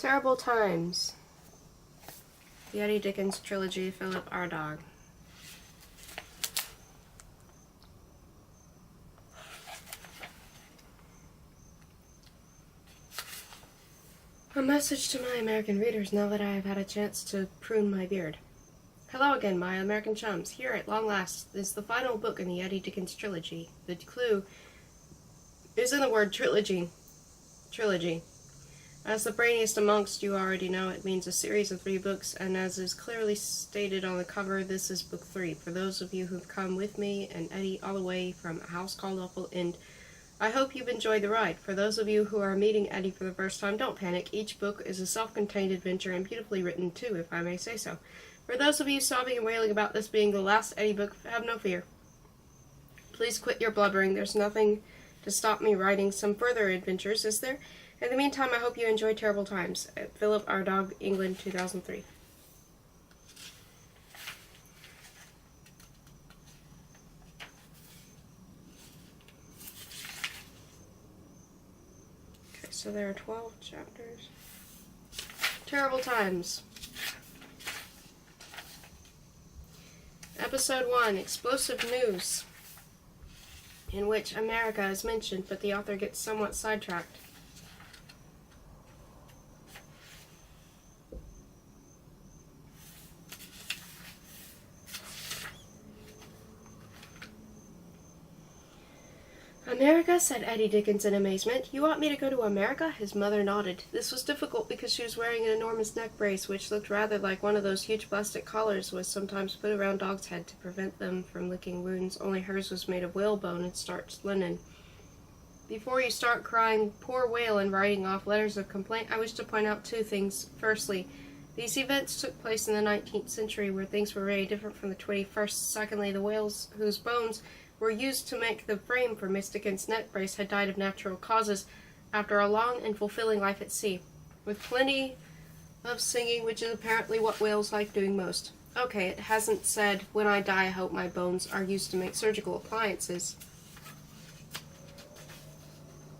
Terrible Times. The Eddie Dickens Trilogy, Phillip, Ardagh. A message to my American readers now that I have had a chance to prune my beard. Hello again, my American chums. Here, at long last, is the final book in the Eddie Dickens trilogy. The clue is in the word trilogy. Trilogy. As the brainiest amongst you already know, it means a series of 3 books, and as is clearly stated on the cover, this is book 3. For those of you who've come with me and Eddie all the way from a house called Awful End, I hope you've enjoyed the ride. For those of you who are meeting Eddie for the first time, don't panic. Each book is a self-contained adventure and beautifully written too, if I may say so. For those of you sobbing and wailing about this being the last Eddie book, have no fear. Please quit your blubbering. There's nothing to stop me writing some further adventures, is there? In the meantime, I hope you enjoy Terrible Times. Phillip, Ardagh, England, 2003. Okay, so there are 12 chapters. Terrible Times. Episode 1, Explosive News, in which America is mentioned, but the author gets somewhat sidetracked. America, said Eddie Dickens in amazement. You want me to go to America? His mother nodded. This was difficult because she was wearing an enormous neck brace, which looked rather like one of those huge plastic collars was sometimes put around dogs' heads to prevent them from licking wounds, only hers was made of whalebone and starched linen. Before you start crying poor whale and writing off letters of complaint, I wish to point out 2 things. Firstly, these events took place in the 19th century where things were very different from the 21st. Secondly, the whales whose bones were used to make the frame for Miss Dickens' neck brace had died of natural causes after a long and fulfilling life at sea, with plenty of singing, which is apparently what whales like doing most. Okay, it hasn't said, when I die I hope my bones are used to make surgical appliances.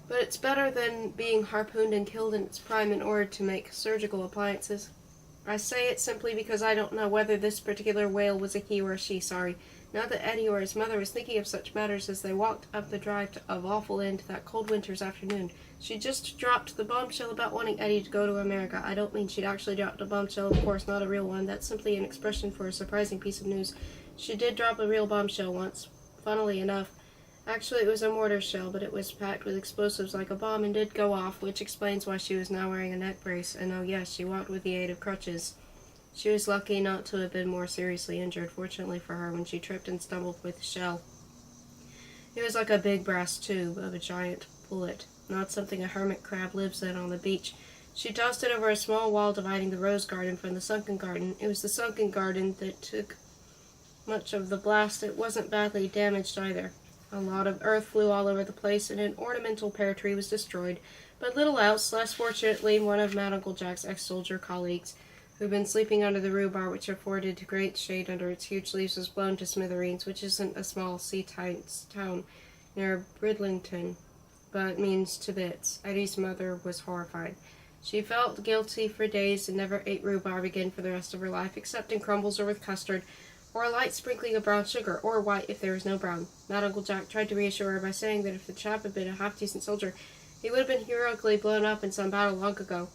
But it's better than being harpooned and killed in its prime in order to make surgical appliances. I say it simply because I don't know whether this particular whale was a he or a she, sorry. Not that Eddie or his mother was thinking of such matters as they walked up the drive of Awful End that cold winter's afternoon. She just dropped the bombshell about wanting Eddie to go to America. I don't mean she'd actually dropped a bombshell, of course, not a real one. That's simply an expression for a surprising piece of news. She did drop a real bombshell once, funnily enough. Actually, it was a mortar shell, but it was packed with explosives like a bomb and did go off, which explains why she was now wearing a neck brace. And oh yes, she walked with the aid of crutches. She was lucky not to have been more seriously injured, fortunately for her, when she tripped and stumbled with the shell. It was like a big brass tube of a giant bullet, not something a hermit crab lives in on the beach. She tossed it over a small wall dividing the rose garden from the sunken garden. It was the sunken garden that took much of the blast. It wasn't badly damaged either. A lot of earth flew all over the place, and an ornamental pear tree was destroyed, but little else. Less fortunately, one of Mad Uncle Jack's ex-soldier colleagues, who'd been sleeping under the rhubarb, which afforded great shade under its huge leaves, was blown to smithereens, which isn't a small town near Bridlington, but means to bits. Eddie's mother was horrified. She felt guilty for days and never ate rhubarb again for the rest of her life, except in crumbles or with custard, or a light sprinkling of brown sugar, or white if there was no brown. Mad Uncle Jack tried to reassure her by saying that if the chap had been a half-decent soldier, he would have been heroically blown up in some battle long ago.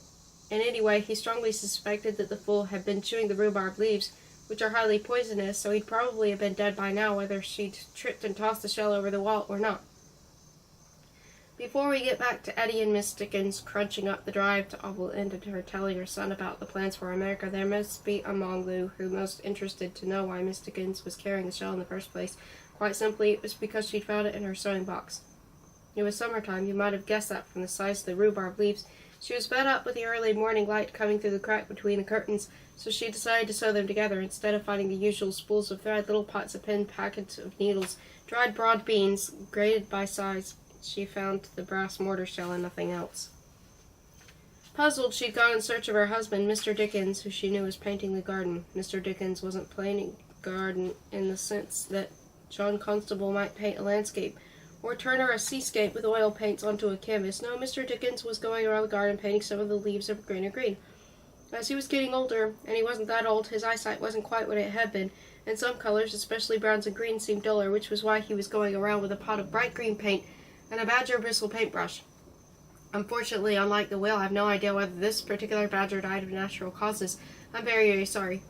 And anyway, he strongly suspected that the fool had been chewing the rhubarb leaves, which are highly poisonous, so he'd probably have been dead by now, whether she'd tripped and tossed the shell over the wall or not. Before we get back to Eddie and Miss Dickens crunching up the drive to Awful End and her telling her son about the plans for America, there must be among you who most interested to know why Miss Dickens was carrying the shell in the first place. Quite simply, it was because she'd found it in her sewing box. It was summertime. You might have guessed that from the size of the rhubarb leaves. She was fed up with the early morning light coming through the crack between the curtains, so she decided to sew them together. Instead of finding the usual spools of thread, little pots of pin, packets of needles, dried broad beans, graded by size, she found the brass mortar shell and nothing else. Puzzled, she'd gone in search of her husband, Mr. Dickens, who she knew was painting the garden. Mr. Dickens wasn't painting garden in the sense that John Constable might paint a landscape, or turn a seascape with oil paints onto a canvas. No, Mr. Dickens was going around the garden painting some of the leaves of greener green. As he was getting older, and he wasn't that old, his eyesight wasn't quite what it had been, and some colors, especially browns and greens, seemed duller, which was why he was going around with a pot of bright green paint and a badger bristle paintbrush. Unfortunately, unlike the whale, I have no idea whether this particular badger died of natural causes. I'm very, very sorry.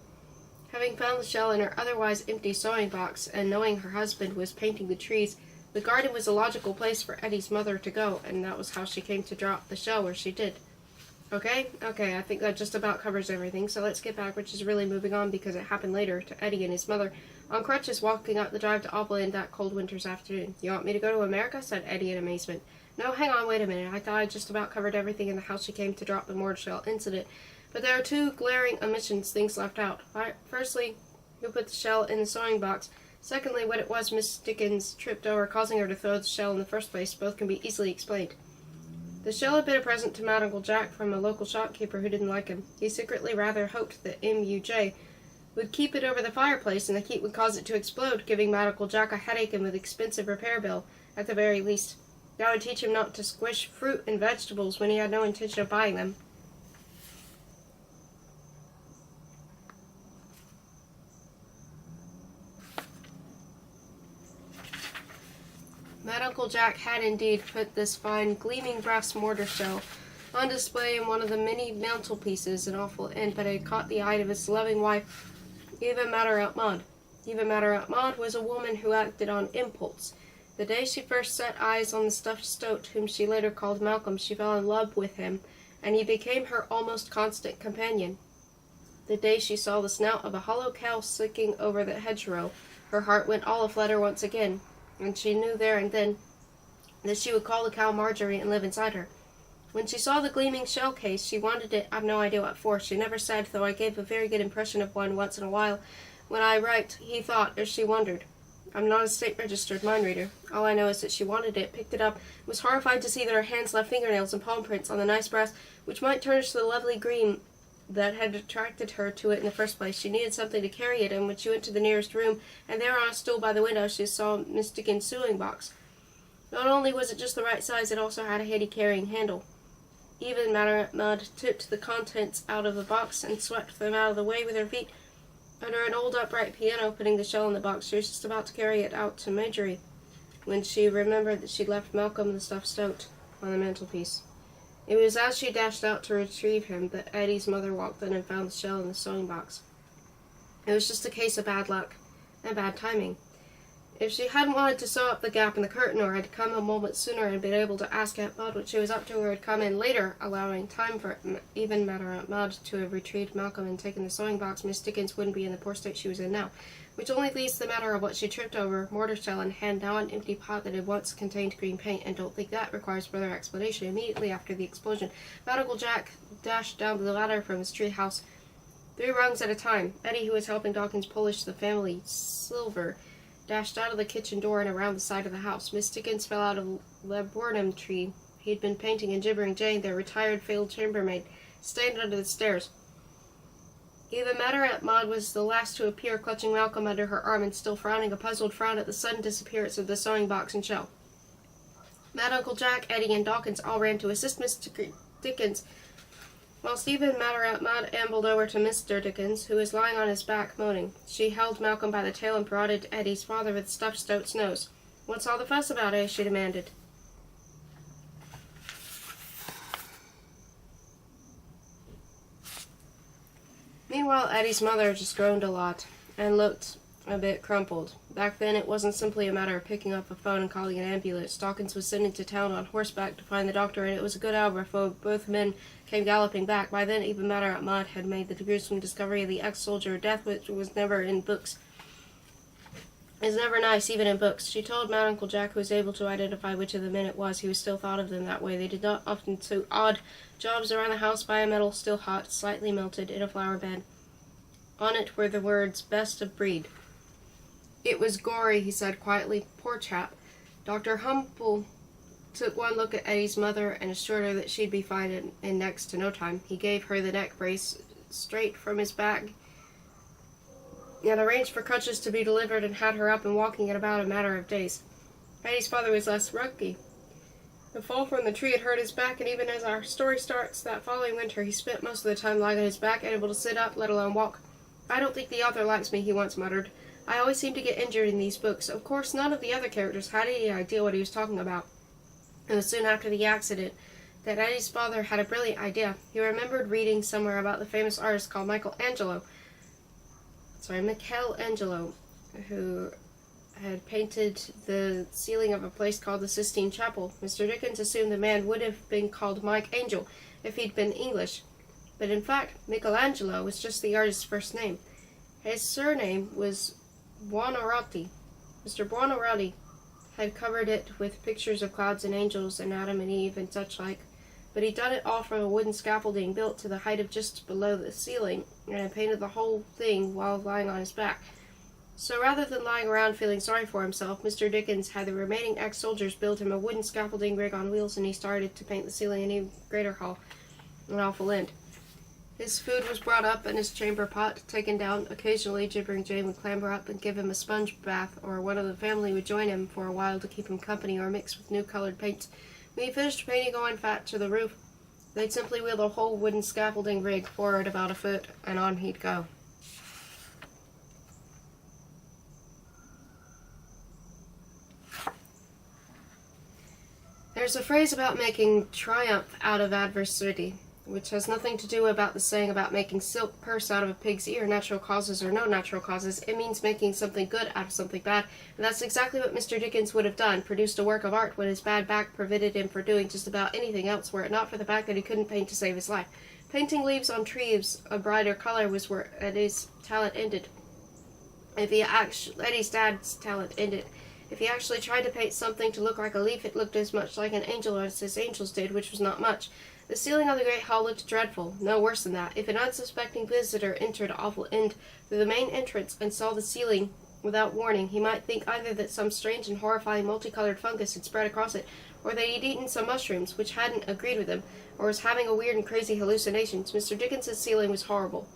Having found the shell in her otherwise empty sewing box, and knowing her husband was painting the trees, the garden was a logical place for Eddie's mother to go, and that was how she came to drop the shell where she did. Okay, I think that just about covers everything, so let's get back, which is really moving on because it happened later, to Eddie and his mother on crutches walking up the drive to Auckland that cold winter's afternoon. You want me to go to America? Said Eddie in amazement. No, hang on, wait a minute. I thought I just about covered everything in the how she came to drop the mortar shell incident, but there are two glaring omissions, things left out. Firstly, who put the shell in the sewing box? Secondly, what it was Miss Dickens tripped over, causing her to throw the shell in the first place. Both can be easily explained. The shell had been a present to Mad Uncle Jack from a local shopkeeper who didn't like him. He secretly rather hoped that M.U.J. would keep it over the fireplace and the heat would cause it to explode, giving Mad Uncle Jack a headache and with expensive repair bill, at the very least. That would teach him not to squish fruit and vegetables when he had no intention of buying them. Mad Uncle Jack had indeed put this fine, gleaming brass mortar shell on display in one of the many mantelpieces in Awful Inn, but it had caught the eye of his loving wife, Eva Matteraunt Maud. Eva Matteraunt Maud was a woman who acted on impulse. The day she first set eyes on the stuffed stoat, whom she later called Malcolm, she fell in love with him, and he became her almost constant companion. The day she saw the snout of a hollow cow sticking over the hedgerow, her heart went all aflutter once again, and she knew there and then that she would call the cow Marjorie and live inside her. When she saw the gleaming shell case, she wanted it, I've no idea what for. She never said, though I gave a very good impression of one once in a while. When I write, he thought, as she wondered. I'm not a state-registered mind reader. All I know is that she wanted it, picked it up, was horrified to see that her hands left fingernails and palm prints on the nice brass, which might tarnish the lovely green that had attracted her to it in the first place. She needed something to carry it in when she went to the nearest room, and there on a stool by the window she saw Miss Dickens' sewing box. Not only was it just the right size, it also had a handy carrying handle. Even Maud tipped the contents out of the box and swept them out of the way with her feet. Under an old upright piano, putting the shell in the box, she was just about to carry it out to Marjorie, when she remembered that she'd left Malcolm the stuffed stoat on the mantelpiece. It was as she dashed out to retrieve him that Eddie's mother walked in and found the shell in the sewing box. It was just a case of bad luck and bad timing. If she hadn't wanted to sew up the gap in the curtain, or had come a moment sooner and been able to ask Aunt Maud what she was up to, or had come in later, allowing time for even Aunt Maud to have retrieved Malcolm and taken the sewing box, Miss Dickens wouldn't be in the poor state she was in now, which only leaves the matter of what she tripped over, mortar shell in hand, now an empty pot that had once contained green paint, and don't think that requires further explanation. Immediately after the explosion, Mad Uncle Jack dashed down the ladder from his tree house, 3 rungs at a time. Eddie, who was helping Dawkins polish the family silver, dashed out of the kitchen door and around the side of the house. Miss Dickens fell out of a laburnum tree he'd been painting, and Gibbering Jane, their retired failed chambermaid, stayed under the stairs. Eva Matteraunt Maud was the last to appear, clutching Malcolm under her arm and still frowning a puzzled frown at the sudden disappearance of the sewing box and shell. Mad Uncle Jack, Eddie, and Dawkins all ran to assist Miss Dickens, while Eva Matteraunt Maud ambled over to Mr. Dickens, who was lying on his back, moaning. She held Malcolm by the tail and prodded Eddie's father with stuffed stoat's nose. "What's all the fuss about, eh?" she demanded. Meanwhile, Eddie's mother just groaned a lot and looked a bit crumpled. Back then, it wasn't simply a matter of picking up a phone and calling an ambulance. Dawkins was sending to town on horseback to find the doctor, and it was a good hour before both men came galloping back. By then, even Matteraunt Maud had made the gruesome discovery of the ex-soldier, death which was never in books. Is never nice, even in books. She told Mad Uncle Jack, who was able to identify which of the men it was. He was still thought of them that way. They did not often do odd jobs around the house by a metal still hot, slightly melted, in a flower bed. On it were the words, "Best of breed." "It was gory," he said quietly. "Poor chap." Dr. Humple took one look at Eddie's mother and assured her that she'd be fine in next to no time. He gave her the neck brace straight from his bag and arranged for crutches to be delivered and had her up and walking in about a matter of days. Eddie's father was less rugby. The fall from the tree had hurt his back, and even as our story starts, that following winter he spent most of the time lying on his back, unable to sit up, let alone walk. "I don't think the author likes me," he once muttered. "I always seem to get injured in these books." Of course, none of the other characters had any idea what he was talking about. It was soon after the accident that Eddie's father had a brilliant idea. He remembered reading somewhere about the famous artist called Michelangelo, who had painted the ceiling of a place called the Sistine Chapel. Mr. Dickens assumed the man would have been called Mike Angel if he'd been English, but in fact, Michelangelo was just the artist's first name. His surname was Buonarroti. Mr. Buonarroti had covered it with pictures of clouds and angels and Adam and Eve and such like, but he'd done it all from a wooden scaffolding built to the height of just below the ceiling, and had painted the whole thing while lying on his back. So rather than lying around feeling sorry for himself, Mr. Dickens had the remaining ex-soldiers build him a wooden scaffolding rig on wheels, and he started to paint the ceiling in a greater hall in Awful End. His food was brought up in his chamber pot, taken down. Occasionally, Gibbering Jane would clamber up and give him a sponge bath, or one of the family would join him for a while to keep him company or mix with new colored paints. When he finished painting on fat to the roof, they'd simply wheel the whole wooden scaffolding rig forward about a foot, and on he'd go. There's a phrase about making triumph out of adversity, which has nothing to do about the saying about making silk purse out of a pig's ear, natural causes or no natural causes. It means making something good out of something bad, and that's exactly what Mr. Dickens would have done, produced a work of art when his bad back prevented him from doing just about anything else, were it not for the fact that he couldn't paint to save his life. Painting leaves on trees a brighter color was where Eddie's talent ended. Eddie's dad's talent ended. If he actually tried to paint something to look like a leaf, it looked as much like an angel as his angels did, which was not much. The ceiling of the great hall looked dreadful, no worse than that. If an unsuspecting visitor entered Awful End through the main entrance and saw the ceiling without warning, he might think either that some strange and horrifying multicolored fungus had spread across it, or that he'd eaten some mushrooms which hadn't agreed with him, or was having a weird and crazy hallucinations. Mr. Dickens's ceiling was horrible.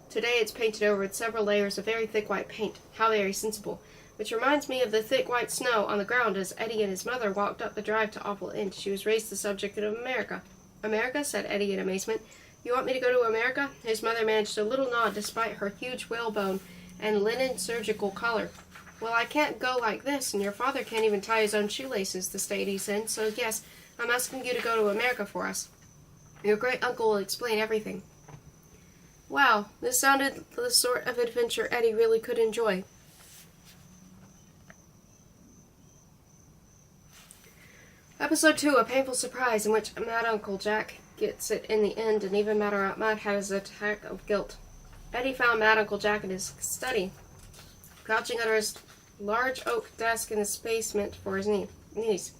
Today it's painted over with several layers of very thick white paint. How very sensible. Which reminds me of the thick white snow on the ground as Eddie and his mother walked up the drive to Awful End. She was raised the subject of America. "America?" said Eddie in amazement. "You want me to go to America?" His mother managed a little nod despite her huge whalebone and linen surgical collar. "Well, I can't go like this, and your father can't even tie his own shoelaces," the state he's in, "so yes, I'm asking you to go to America for us. Your great-uncle will explain everything." Wow, this sounded the sort of adventure Eddie really could enjoy. Episode 2, A Painful Surprise, in which Mad Uncle Jack gets it in the end, and even Madder Out Mad has an attack of guilt. Eddie found Mad Uncle Jack in his study, crouching under his large oak desk in the space meant for his knees.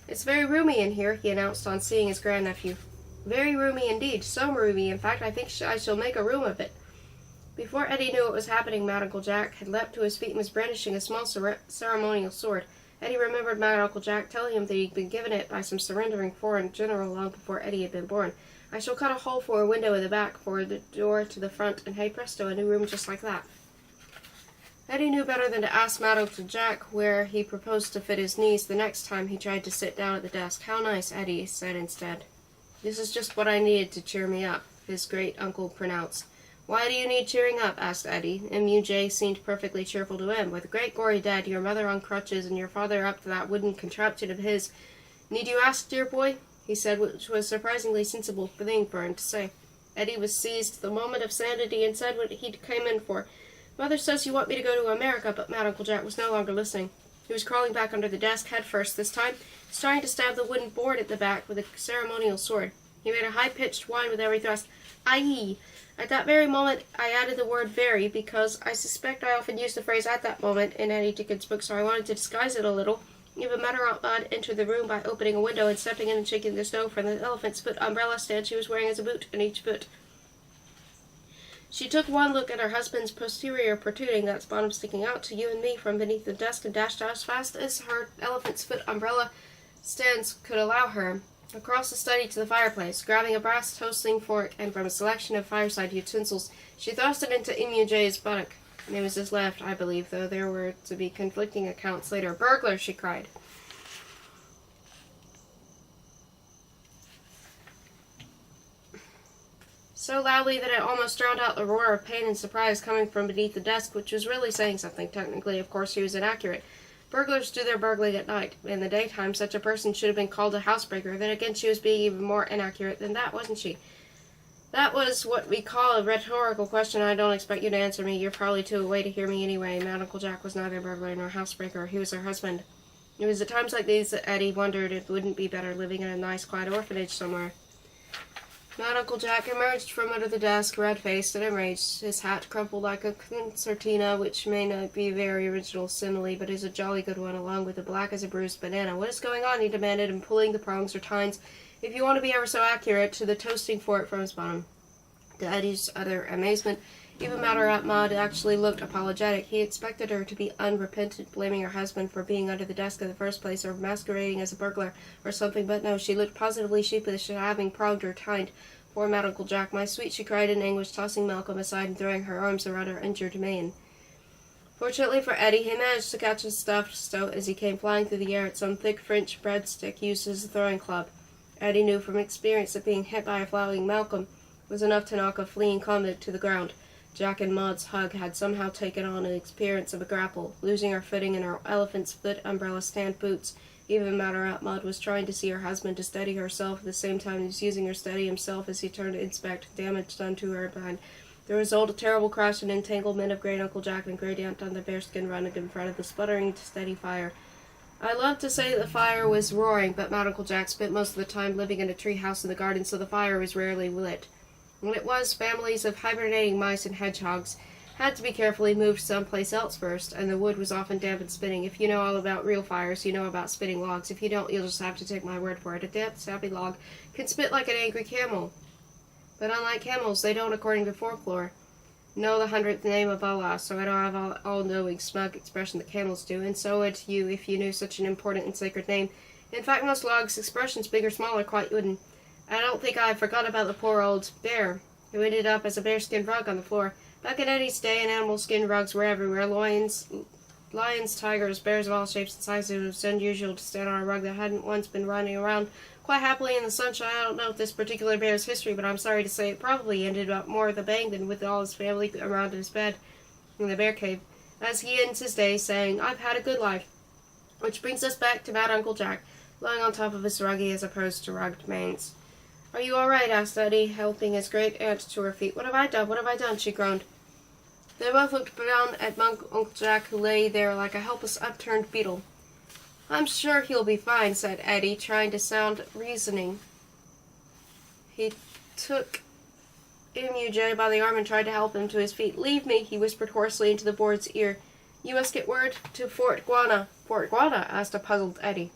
"It's very roomy in here," he announced on seeing his grandnephew. "Very roomy indeed, so roomy, in fact, I think I shall make a room of it." Before Eddie knew what was happening, Mad Uncle Jack had leapt to his feet and was brandishing a small ceremonial sword. Eddie remembered Mad Uncle Jack telling him that he'd been given it by some surrendering foreign general long before Eddie had been born. "I shall cut a hole for a window in the back, for the door to the front, and hey presto, a new room just like that." Eddie knew better than to ask Mad Uncle Jack where he proposed to fit his knees the next time he tried to sit down at the desk. "How nice," Eddie said instead. "This is just what I needed to cheer me up," his great-uncle pronounced. "Why do you need cheering up?" asked Eddie. MUJ seemed perfectly cheerful to him. "With a great gory dead, your mother on crutches, and your father up to that wooden contraption of his—" "Need you ask, dear boy?" he said, which was a surprisingly sensible thing for him to say. Eddie was seized the moment of sanity and said what he came in for. "Mother says you want me to go to America," but Mad Uncle Jack was no longer listening. He was crawling back under the desk head first this time, starting to stab the wooden board at the back with a ceremonial sword. He made a high-pitched whine with every thrust. "Aye!" At that very moment, I added the word "very," because I suspect I often use the phrase "at that moment" in Eddie Dickens' book, so I wanted to disguise it a little. Even Madder Out Mad entered the room by opening a window and stepping in and shaking the snow from the elephant's foot umbrella stand she was wearing as a boot in each foot. She took one look at her husband's posterior protruding, that's bottom sticking out to you and me from beneath the desk, and dashed out as fast as her elephant's foot umbrella stands could allow her, across the study to the fireplace. Grabbing a brass toasting fork and from a selection of fireside utensils, she thrust it into MUJ's buttock. It was his left, I believe, though there were to be conflicting accounts later. "Burglar!" she cried. so loudly that it almost drowned out the roar of pain and surprise coming from beneath the desk, which was really saying something. Technically, of course, she was inaccurate. Burglars do their burgling at night. In the daytime, such a person should have been called a housebreaker. Then again, she was being even more inaccurate than that, wasn't she? That was what we call a rhetorical question. I don't expect you to answer me. You're probably too away to hear me anyway. Mad Uncle Jack was neither a burglar nor a housebreaker. He was her husband. It was at times like these that Eddie wondered if it wouldn't be better living in a nice, quiet orphanage somewhere. Mad Uncle Jack emerged from under the desk, red-faced and enraged. His hat crumpled like a concertina, which may not be a very original simile, but is a jolly good one, along with the black as a bruised banana. What is going on? He demanded, and pulling the prongs or tines, if you want to be ever so accurate, to the toasting fork from his bottom. To Eddie's utter amazement, even Mad Maud actually looked apologetic. He expected her to be unrepentant, blaming her husband for being under the desk in the first place, or masquerading as a burglar, or something, but no, she looked positively sheepish at having pronged or tined. Poor Mad Uncle Jack, my sweet, she cried in anguish, tossing Malcolm aside and throwing her arms around her injured mane. Fortunately for Eddie, he managed to catch his stuffed stoat as he came flying through the air at some thick French breadstick used as a throwing club. Eddie knew from experience that being hit by a flying Malcolm was enough to knock a fleeing convict to the ground. Jack and Maud's hug had somehow taken on an appearance of a grapple, losing her footing in her elephant's foot umbrella stand boots. Even Maud was trying to see her husband to steady herself at the same time as using her steady himself as he turned to inspect damage done to her behind. The result, a terrible crash and entanglement of Great Uncle Jack and Great Aunt on the bearskin rug in front of the sputtering, steady fire. I love to say that the fire was roaring, but Mad Uncle Jack spent most of the time living in a tree house in the garden, so the fire was rarely lit. When it was, families of hibernating mice and hedgehogs had to be carefully moved someplace else first, and the wood was often damp and spitting. If you know all about real fires, you know about spitting logs. If you don't, you'll just have to take my word for it. A damp, sappy log can spit like an angry camel. But unlike camels, they don't, according to folklore, know the 100th name of Allah, so I don't have all-knowing, smug expression that camels do, and so would you if you knew such an important and sacred name. In fact, most logs' expressions, big or small, are quite wooden. I don't think I forgot about the poor old bear, who ended up as a bearskin rug on the floor. Back in Eddie's day, animal skin rugs were everywhere. Lions, tigers, bears of all shapes and sizes. It was unusual to stand on a rug that hadn't once been running around quite happily in the sunshine. I don't know this particular bear's history, but I'm sorry to say it probably ended up more with a bang than with all his family around his bed in the bear cave, as he ends his day saying, "I've had a good life." Which brings us back to Mad Uncle Jack, lying on top of his ruggy as opposed to rugged manes. "Are you all right?" asked Eddie, helping his great aunt to her feet. "What have I done? What have I done?" she groaned. They both looked down at Uncle Jack, who lay there like a helpless upturned beetle. "I'm sure he'll be fine," said Eddie, trying to sound reasoning. He took Emu by the arm and tried to help him to his feet. "Leave me," he whispered hoarsely into the boy's ear. "You must get word to Fort Guana." "Fort Guana?" asked a puzzled Eddie.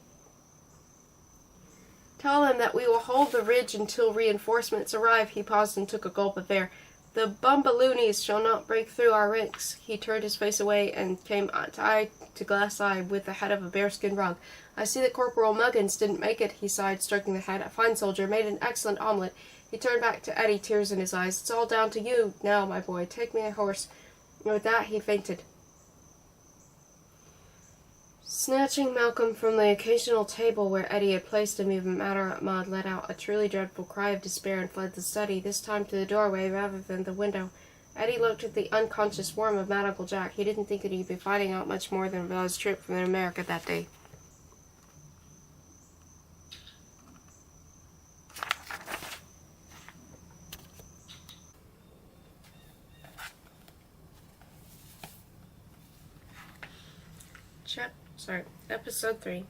"Tell them that we will hold the ridge until reinforcements arrive." He paused and took a gulp of air. "The Bumbaloonies shall not break through our ranks." He turned his face away and came eye to glass eye with the head of a bearskin rug. "I see that Corporal Muggins didn't make it," he sighed, stroking the head. "A fine soldier, made an excellent omelet." He turned back to Eddie, tears in his eyes. "It's all down to you now, my boy. Take me a horse." And with that, he fainted. Snatching Malcolm from the occasional table where Eddie had placed him, even Maud let out a truly dreadful cry of despair and fled the study, this time to the doorway rather than the window. Eddie looked at the unconscious form of Mad Uncle Jack. He didn't think that he'd be finding out much more than about his trip from America that day. Episode 3.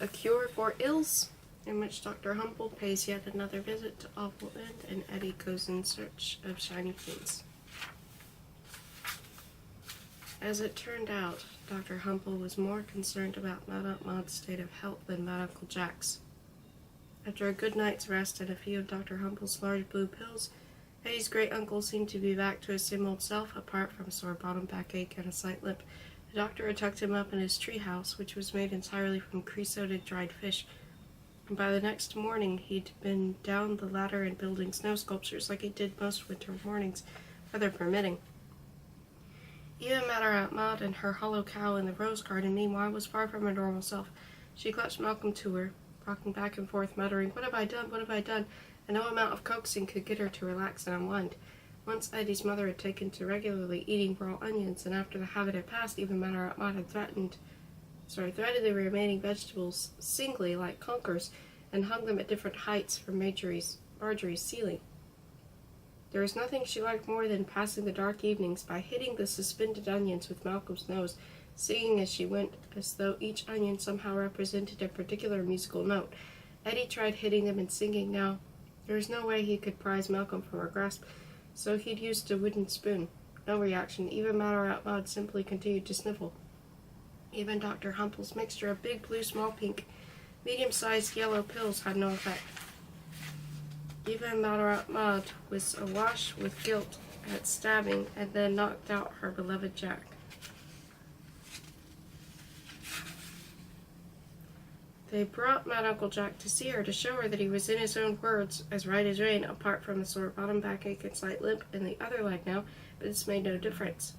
A Cure for Ills, in which Dr. Humble pays yet another visit to Awful End, and Eddie goes in search of shiny things. As it turned out, Dr. Humble was more concerned about Mad Aunt Maud's state of health than Mad Uncle Jack's. After a good night's rest and a few of Dr. Humble's large blue pills, Eddie's great uncle seemed to be back to his same old self, apart from a sore bottom, backache, and a slight limp. The doctor had tucked him up in his tree house, which was made entirely from creosoted dried fish, and by the next morning he'd been down the ladder and building snow sculptures like he did most winter mornings, weather permitting. Even Aunt Maud and her hollow cow in the rose garden, meanwhile, was far from her normal self. She clutched Malcolm to her, rocking back and forth, muttering, "What have I done? What have I done?" And no amount of coaxing could get her to relax and unwind. Once Eddie's mother had taken to regularly eating raw onions, and after the habit had passed, even Matt had threaded the remaining vegetables singly like conkers, and hung them at different heights from Marjorie's ceiling. There was nothing she liked more than passing the dark evenings by hitting the suspended onions with Malcolm's nose, singing as she went, as though each onion somehow represented a particular musical note. Eddie tried hitting them and singing now. There was no way he could prise Malcolm from her grasp, so he'd used a wooden spoon. No reaction. Even Maud simply continued to sniffle. Even Dr. Humple's mixture of big blue, small pink, medium-sized yellow pills had no effect. Even Maud was awash with guilt at stabbing and then knocked out her beloved Jack. They brought Mad Uncle Jack to see her, to show her that he was, in his own words, as right as rain, apart from a sore bottom backache and slight limp in the other leg now, but this made no difference.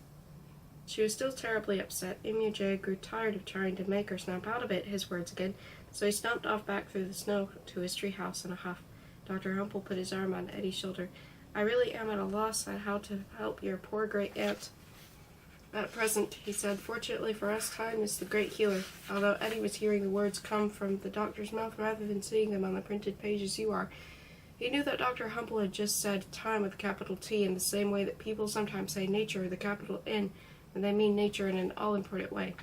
She was still terribly upset. J. grew tired of trying to make her snap out of it, his words again, so he stumped off back through the snow to his treehouse in a huff. Dr. Humple put his arm on Eddie's shoulder. "I really am at a loss at how to help your poor great-aunt at present," he said. "Fortunately for us, time is the great healer," although Eddie was hearing the words come from the doctor's mouth rather than seeing them on the printed page as you are. He knew that Dr. Humple had just said time with a capital T in the same way that people sometimes say nature with a capital N when they mean nature in an all-important way.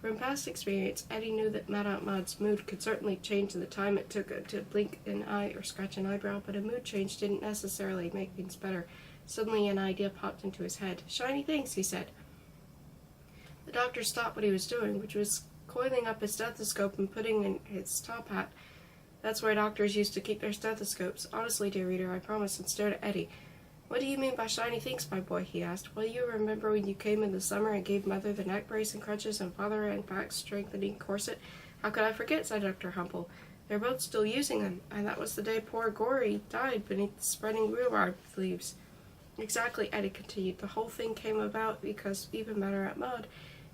From past experience, Eddie knew that Aunt Maud's mood could certainly change in the time it took to blink an eye or scratch an eyebrow, but a mood change didn't necessarily make things better. Suddenly an idea popped into his head. "Shiny things," he said. The doctor stopped what he was doing, which was coiling up his stethoscope and putting in his top hat. That's where doctors used to keep their stethoscopes. Honestly, dear reader, I promise, and stared at Eddie. "What do you mean by shiny things, my boy?" he asked. "Well, you remember when you came in the summer and gave Mother the neck brace and crutches and Father a back-strengthening corset?" "How could I forget?" said Dr. Humple. "They're both still using them, and that was the day poor Gory died beneath the spreading rhubarb leaves." "Exactly," Eddie continued. "The whole thing came about because even Aunt Maud—"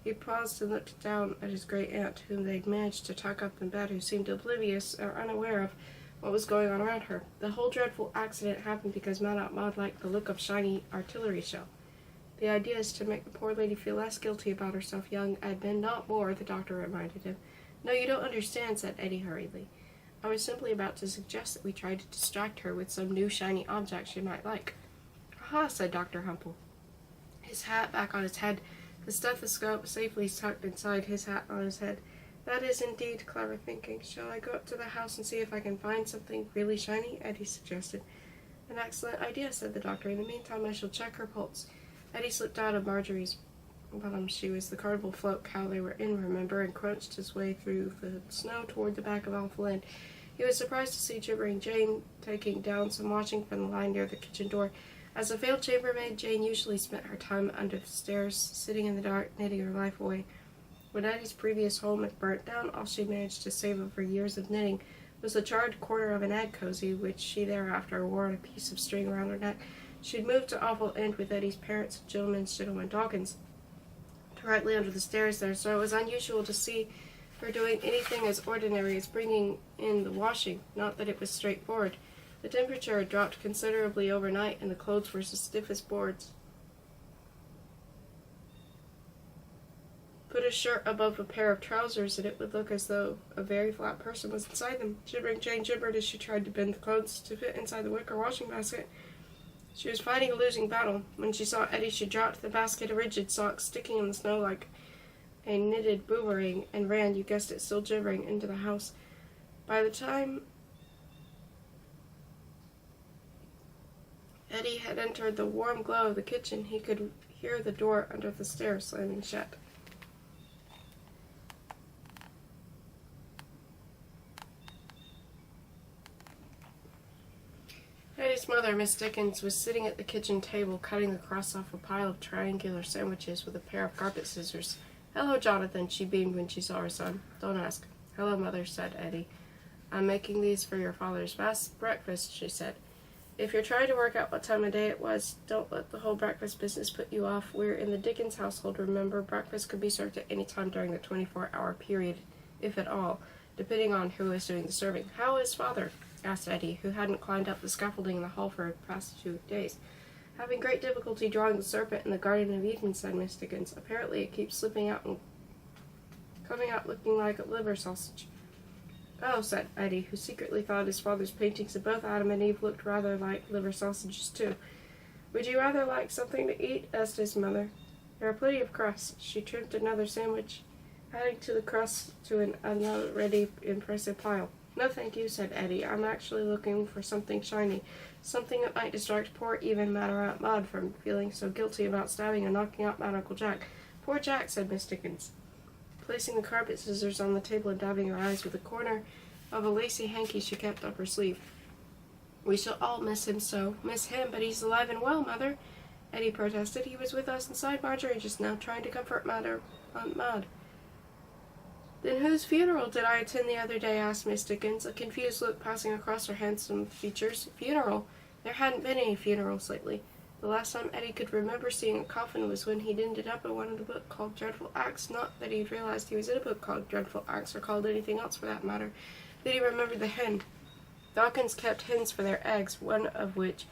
He paused and looked down at his great-aunt, whom they'd managed to tuck up in bed, who seemed oblivious or unaware of what was going on around her. "The whole dreadful accident happened because Aunt Maud liked the look of shiny artillery shell. The idea is to make the poor lady feel less guilty about herself, young admin, not more," the doctor reminded him. "No, you don't understand," said Eddie hurriedly. "I was simply about to suggest that we try to distract her with some new shiny object she might like." "Aha," said Dr. Humple, his hat back on his head, the stethoscope safely tucked inside his hat on his head. "That is indeed clever thinking. Shall I go up to the house and see if I can find something really shiny?" Eddie suggested. "An excellent idea," said the doctor. "In the meantime, I shall check her pulse." Eddie slipped out of Marjorie's bottom. She was the carnival float cow they were in, remember, and crunched his way through the snow toward the back of Alpha Land. He was surprised to see gibbering Jane taking down some washing from the line near the kitchen door. As a failed chambermaid, Jane usually spent her time under the stairs, sitting in the dark, knitting her life away. When Eddie's previous home had burnt down, all she managed to save of her years of knitting was the charred corner of an egg cozy, which she thereafter wore on a piece of string around her neck. She'd moved to Awful End with Eddie's parents, Gentleman Dawkins, directly under the stairs there, so it was unusual to see her doing anything as ordinary as bringing in the washing, not that it was straightforward. The temperature had dropped considerably overnight, and the clothes were as stiff as boards. Put a shirt above a pair of trousers, and it would look as though a very flat person was inside them. Gibbering Jane gibbered as she tried to bend the clothes to fit inside the wicker washing basket. She was fighting a losing battle. When she saw Eddie, she dropped the basket of rigid socks sticking in the snow like a knitted boomerang, and ran, you guessed it, still gibbering, into the house. By the time Eddie had entered the warm glow of the kitchen, he could hear the door under the stairs slamming shut. Eddie's mother, Miss Dickens, was sitting at the kitchen table, cutting the crust off a pile of triangular sandwiches with a pair of carpet scissors. "Hello, Jonathan," she beamed when she saw her son. "Don't ask." "Hello, Mother," said Eddie. "I'm making these for your father's breakfast," she said. "If you're trying to work out what time of day it was, don't let the whole breakfast business put you off. We're in the Dickens household, remember. Breakfast could be served at any time during the 24-hour period if at all, depending on who was doing the serving. "How is father?" asked Eddie, who hadn't climbed up the scaffolding in the hall for the past 2 days. "Having great difficulty drawing the serpent in the Garden of Eden," said Miss Dickens. "Apparently it keeps slipping out and coming out looking like a liver sausage." "Oh," said Eddie, who secretly thought his father's paintings of both Adam and Eve looked rather like liver sausages too. "Would you rather like something to eat?" asked his mother. "There are plenty of crusts." She trimmed another sandwich, adding to the crusts to an already impressive pile. "No, thank you," said Eddie. "I'm actually looking for something shiny, something that might distract poor even Matter Aunt Maud from feeling so guilty about stabbing and knocking out Mad Uncle Jack." "Poor Jack," said Miss Dickens, placing the carpet scissors on the table and dabbing her eyes with a corner of a lacy hanky she kept up her sleeve. "We shall all miss him so." "Miss him, but he's alive and well, Mother," Eddie protested. "He was with us inside Marjorie just now, trying to comfort Aunt Maud." "Then whose funeral did I attend the other day?" asked Miss Dickens, a confused look passing across her handsome features. "Funeral? There hadn't been any funerals lately. The last time Eddie could remember seeing a coffin was when he'd ended up in one of the books called Dreadful Acts. Not that he'd realized he was in a book called Dreadful Acts, or called anything else for that matter. Then he remembered the hen. Dawkins kept hens for their eggs, one of which,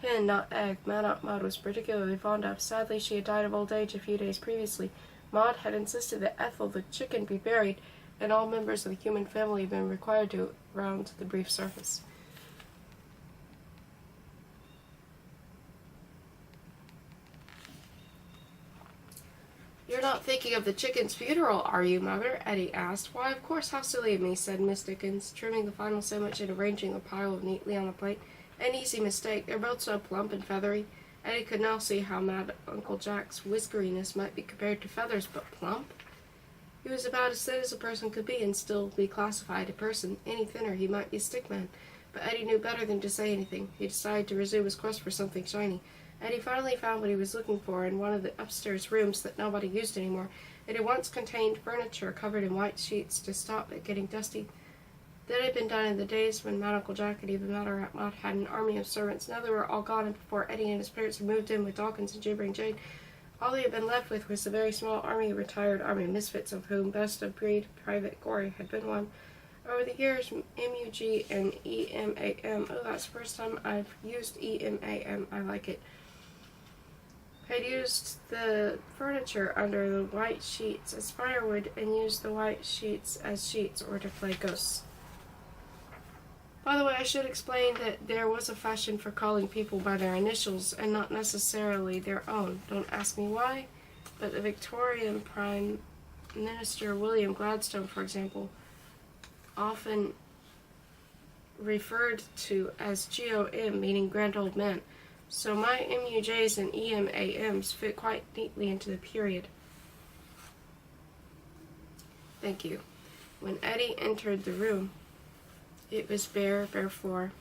hen, not egg, Mad Aunt Maud was particularly fond of. Sadly, she had died of old age a few days previously. Maud had insisted that Ethel, the chicken, be buried, and all members of the human family had been required to round the brief surface. "You're not thinking of the chicken's funeral, are you, Mother?" Eddie asked. "Why, of course, how silly of me," said Miss Dickens, trimming the final sandwich and arranging the pile neatly on the plate. "An easy mistake. They're both so plump and feathery." Eddie could now see how Mad Uncle Jack's whiskeriness might be compared to feathers, but plump? He was about as thin as a person could be and still be classified a person. Any thinner, he might be a stick man. But Eddie knew better than to say anything. He decided to resume his quest for something shiny. Eddie finally found what he was looking for in one of the upstairs rooms that nobody used anymore. It had once contained furniture covered in white sheets to stop it getting dusty. That had been done in the days when Mad Uncle Jack and even Mad Aunt Maud had an army of servants. Now they were all gone, and before Eddie and his parents had moved in with Dawkins and Gibbering Jane, all he had been left with was a very small army of retired army misfits, of whom best of breed Private Gorey had been one. Over the years, MUG and EMAM, oh, that's the first time I've used EMAM, I like it, had used the furniture under the white sheets as firewood and used the white sheets as sheets or to play ghosts. By the way, I should explain that there was a fashion for calling people by their initials and not necessarily their own. Don't ask me why, but the Victorian Prime Minister William Gladstone, for example, often referred to as GOM, meaning grand old man. So my MUJs and EMAMs fit quite neatly into the period. Thank you. When Eddie entered the room, it was bare floor.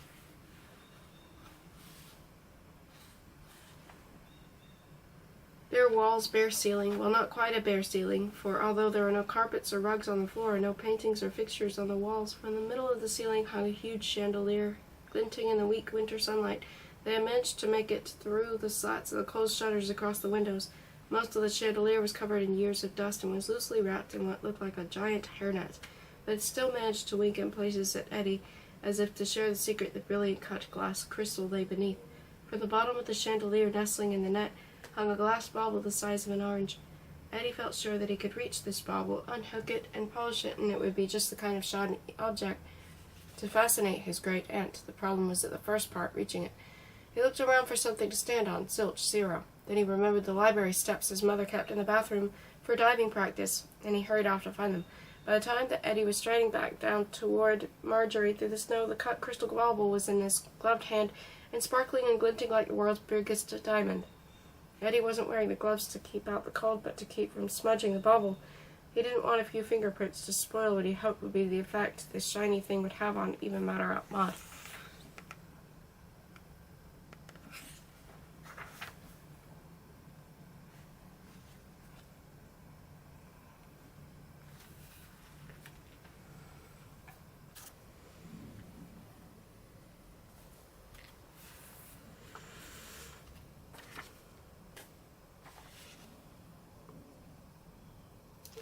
Bare walls, bare ceiling. Well, not quite a bare ceiling, for although there were no carpets or rugs on the floor, no paintings or fixtures on the walls, from the middle of the ceiling hung a huge chandelier, glinting in the weak winter sunlight. They had managed to make it through the slats of the closed shutters across the windows. Most of the chandelier was covered in years of dust and was loosely wrapped in what looked like a giant hairnet, but it still managed to wink in places at Eddie, as if to share the secret that brilliant cut glass crystal lay beneath. From the bottom of the chandelier, nestling in the net, hung a glass bauble the size of an orange. Eddie felt sure that he could reach this bauble, unhook it, and polish it, and it would be just the kind of shiny object to fascinate his great aunt. The problem was at the first part, reaching it. He looked around for something to stand on. Zilch, zero. Then he remembered the library steps his mother kept in the bathroom for diving practice, and he hurried off to find them. By the time that Eddie was striding back down toward Marjorie through the snow, the cut crystal bauble was in his gloved hand and sparkling and glinting like the world's biggest diamond. Eddie wasn't wearing the gloves to keep out the cold, but to keep from smudging the bauble. He didn't want a few fingerprints to spoil what he hoped would be the effect this shiny thing would have on even Mad Aunt Maud.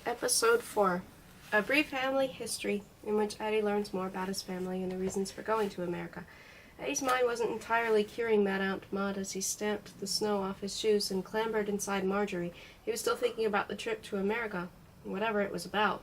Episode 4. A brief family history in which Eddie learns more about his family and the reasons for going to America. Eddie's mind wasn't entirely curing Mad Aunt Maud as he stamped the snow off his shoes and clambered inside Marjorie. He was still thinking about the trip to America, whatever it was about.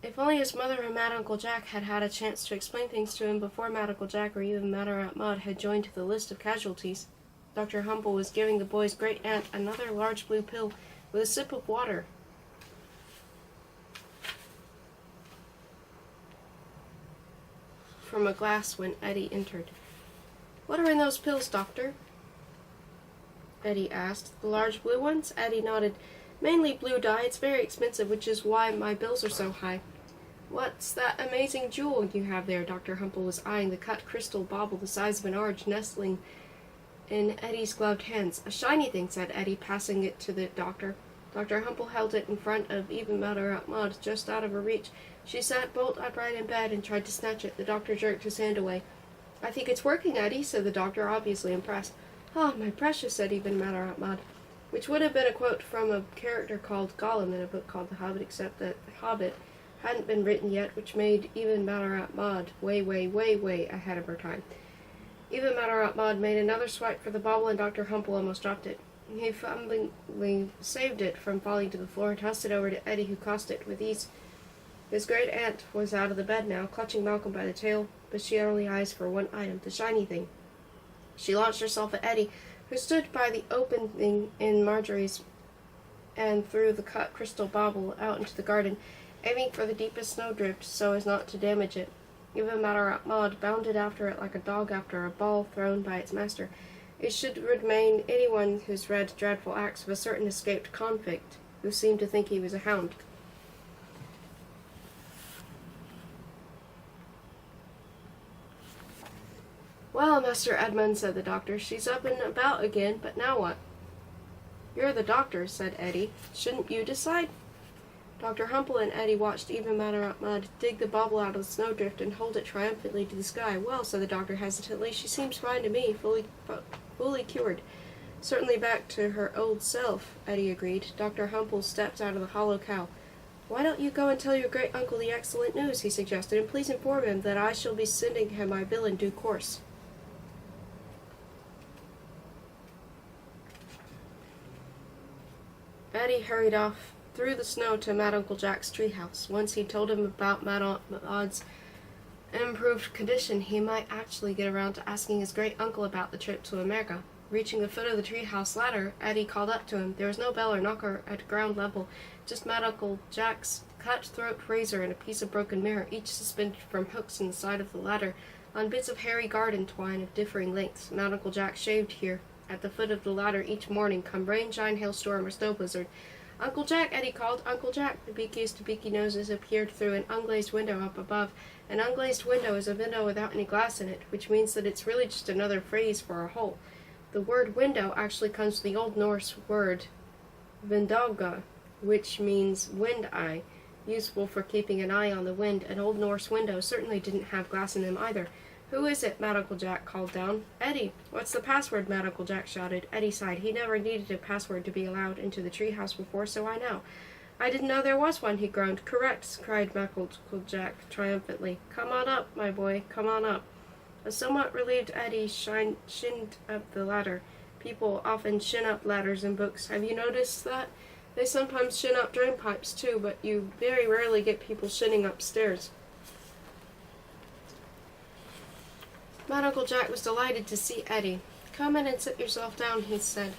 If only his mother and Mad Uncle Jack had had a chance to explain things to him before Mad Uncle Jack or even Mad Aunt Maud had joined the list of casualties. Dr. Humble was giving the boy's great-aunt another large blue pill with a sip of water. From a glass when Eddie entered. "What are in those pills, Doctor?" Eddie asked. "The large blue ones?" Eddie nodded. "Mainly blue dye. It's very expensive, which is why my bills are so high." "What's that amazing jewel you have there?" Dr. Humble was eyeing the cut crystal bauble the size of an orange nestling in Eddie's gloved hands. "A shiny thing," said Eddie, passing it to the doctor. Dr. Humble held it in front of even Mad Aunt Maud, just out of her reach. She sat bolt upright in bed and tried to snatch it. The doctor jerked his hand away. "I think it's working, Eddie," said the doctor, obviously impressed. "Ah, my precious," said even Mad Aunt Maud, which would have been a quote from a character called Gollum in a book called The Hobbit, except that The Hobbit hadn't been written yet, which made even Mad Aunt Maud way ahead of her time. Even Mad Aunt Maud made another swipe for the bauble, and Dr. Humble almost dropped it. He fumblingly saved it from falling to the floor and tossed it over to Eddie, who caught it with ease. His great aunt was out of the bed now, clutching Malcolm by the tail, but she had only eyes for one item, the shiny thing. She launched herself at Eddie, who stood by the opening in Marjorie's, and threw the cut crystal bauble out into the garden, aiming for the deepest snowdrift so as not to damage it. Even Mad Aunt Maud bounded after it like a dog after a ball thrown by its master. It should remain anyone who's read Dreadful Acts of a certain escaped convict, who seemed to think he was a hound. "Well, Master Edmund," said the doctor, "she's up and about again, but now what?" "You're the doctor," said Eddie. "Shouldn't you decide?" Dr. Humble and Eddie watched even Mad Aunt Maud dig the bauble out of the snowdrift and hold it triumphantly to the sky. "Well," said the doctor hesitantly, "she seems fine to me, fully cured." "Certainly back to her old self," Eddie agreed. Dr. Humble stepped out of the hollow cow. "Why don't you go and tell your great uncle the excellent news?" he suggested, "and please inform him that I shall be sending him my bill in due course." Eddie hurried off through the snow to Mad Uncle Jack's treehouse. Once he told him about Mad Aunt Maud's improved condition, he might actually get around to asking his great uncle about the trip to America. Reaching the foot of the treehouse ladder, Eddie called up to him. There was no bell or knocker at ground level, just Mad Uncle Jack's cut-throat razor and a piece of broken mirror, each suspended from hooks in the side of the ladder on bits of hairy garden twine of differing lengths. Mad Uncle Jack shaved here, at the foot of the ladder, each morning, come rain, shine, hailstorm, or snow blizzard. "Uncle Jack," Eddie called. "Uncle Jack." The beakiest of beaky noses appeared through an unglazed window up above. An unglazed window is a window without any glass in it, which means that it's really just another phrase for a hole. The word window actually comes from the Old Norse word vindauga, which means wind eye, useful for keeping an eye on the wind, and Old Norse windows certainly didn't have glass in them either. "Who is it?" Mad Uncle Jack called down. "Eddie." "What's the password?" Mad Uncle Jack shouted. Eddie sighed. He never needed a password to be allowed into the treehouse before, so I know. "I didn't know there was one," he groaned. "Correct," cried Mad Uncle Jack triumphantly. "Come on up, my boy, come on up." A somewhat relieved Eddie shinned up the ladder. People often shin up ladders in books. Have you noticed that? They sometimes shin up drain pipes, too, but you very rarely get people shinning upstairs. Mad Uncle Jack was delighted to see Eddie. "Come in and sit yourself down," he said.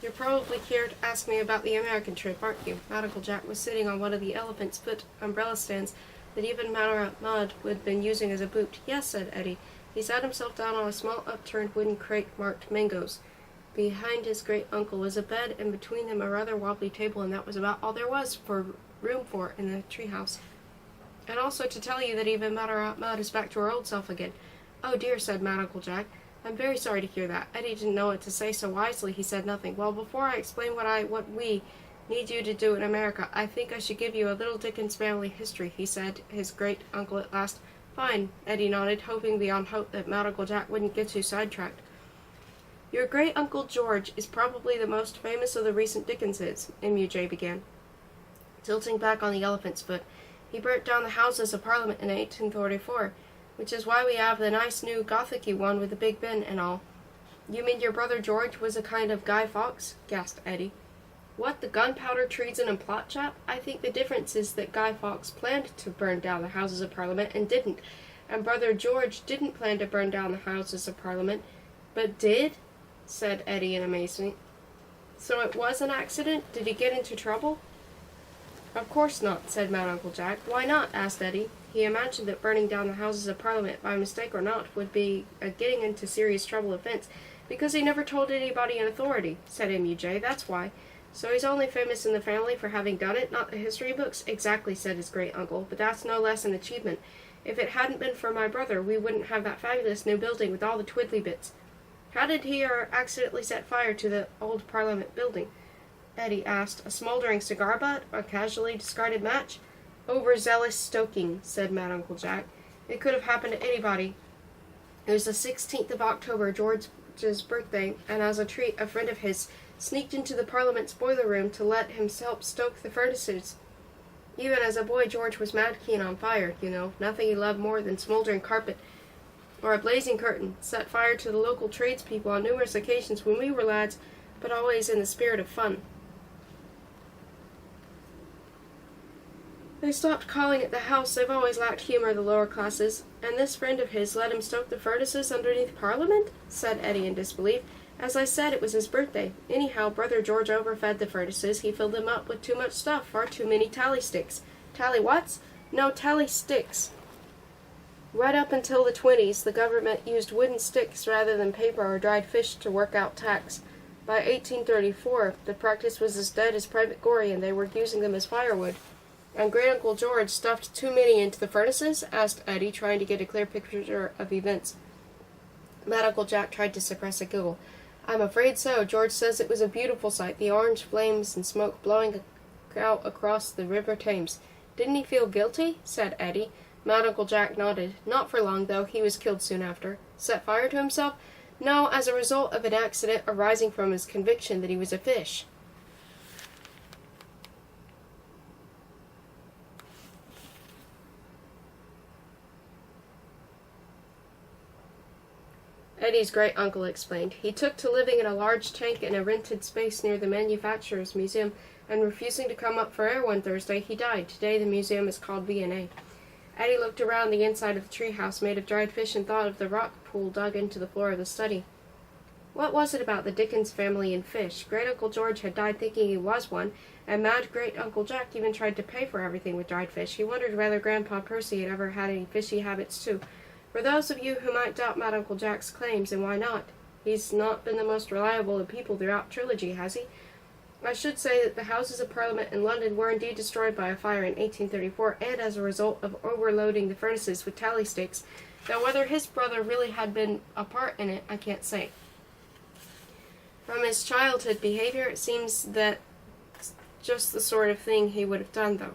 "You're probably here to ask me about the American trip, aren't you?" Mad Uncle Jack was sitting on one of the elephant's foot umbrella stands that even Mad Aunt Maud had been using as a boot. "Yes," said Eddie. He sat himself down on a small upturned wooden crate marked mangoes. Behind his great uncle was a bed, and between them a rather wobbly table, and that was about all there was room for in the treehouse. "And also to tell you that even Mad Aunt Maud is back to her old self again." "Oh dear," said Mad Uncle Jack. "I'm very sorry to hear that." Eddie didn't know what to say, so wisely he said nothing. "Well, before I explain what we need you to do in America, I think I should give you a little Dickens family history," he said, his great uncle at last. "Fine," Eddie nodded, hoping beyond hope that Mad Uncle Jack wouldn't get too sidetracked. "Your great uncle George is probably the most famous of the recent Dickenses," M.U.J. began. tilting back on the elephant's foot. He burnt down the Houses of Parliament in 1844, which is why we have the nice new Gothic-y one with the Big Ben and all. You mean your brother George was a kind of Guy Fawkes? Gasped Eddie. What, the gunpowder, treason, and plot chap? I think the difference is that Guy Fawkes planned to burn down the Houses of Parliament and didn't, and brother George didn't plan to burn down the Houses of Parliament, but did? Said Eddie in amazement. So it was an accident? Did he get into trouble? Of course not, said Mad Uncle Jack. Why not? Asked Eddie. He imagined that burning down the Houses of Parliament, by mistake or not, would be a getting into serious trouble offense, because he never told anybody in authority, said M.U.J. That's why. So he's only famous in the family for having done it, not the history books? Exactly, said his great-uncle, but that's no less an achievement. If it hadn't been for my brother, we wouldn't have that fabulous new building with all the twiddly bits. How did he accidentally set fire to the old Parliament building? Eddie asked. A smoldering cigar butt? A casually discarded match? Overzealous stoking, said Mad Uncle Jack. It could have happened to anybody. It was the 16th of October, George's birthday, and as a treat, a friend of his sneaked into the Parliament's boiler room to let him help stoke the furnaces. Even as a boy, George was mad keen on fire, you know. Nothing he loved more than smoldering carpet or a blazing curtain. Set fire to the local tradespeople on numerous occasions when we were lads, but always in the spirit of fun. They stopped calling it the house. They've always lacked humor, the lower classes. And this friend of his let him stoke the furnaces underneath Parliament? Said Eddie in disbelief. As I said, it was his birthday. Anyhow, brother George overfed the furnaces. He filled them up with too much stuff, far too many tally sticks. Tally whats? No, tally sticks. Right up until the 20s, the government used wooden sticks rather than paper or dried fish to work out tax. By 1834, the practice was as dead as Private Gory, and they were using them as firewood. And Great-Uncle George stuffed too many into the furnaces? Asked Eddie, trying to get a clear picture of events. Mad Uncle Jack tried to suppress a giggle. I'm afraid so. George says it was a beautiful sight, the orange flames and smoke blowing out across the River Thames. Didn't he feel guilty? Said Eddie. Mad Uncle Jack nodded. Not for long, though. He was killed soon after. Set fire to himself? No, as a result of an accident arising from his conviction that he was a fish. Eddie's great-uncle explained. He took to living in a large tank in a rented space near the Manufacturers Museum, and refusing to come up for air one Thursday, he died. Today the museum is called V&A. Eddie looked around the inside of the treehouse made of dried fish and thought of the rock pool dug into the floor of the study. What was it about the Dickens family and fish? Great-Uncle George had died thinking he was one, and mad Great-Uncle Jack even tried to pay for everything with dried fish. He wondered whether Grandpa Percy had ever had any fishy habits, too. For those of you who might doubt Mad Uncle Jack's claims, and why not? He's not been the most reliable of people throughout Trilogy, has he? I should say that the Houses of Parliament in London were indeed destroyed by a fire in 1834, and as a result of overloading the furnaces with tally sticks, though whether his brother really had been a part in it, I can't say. From his childhood behavior, it seems that just the sort of thing he would have done, though.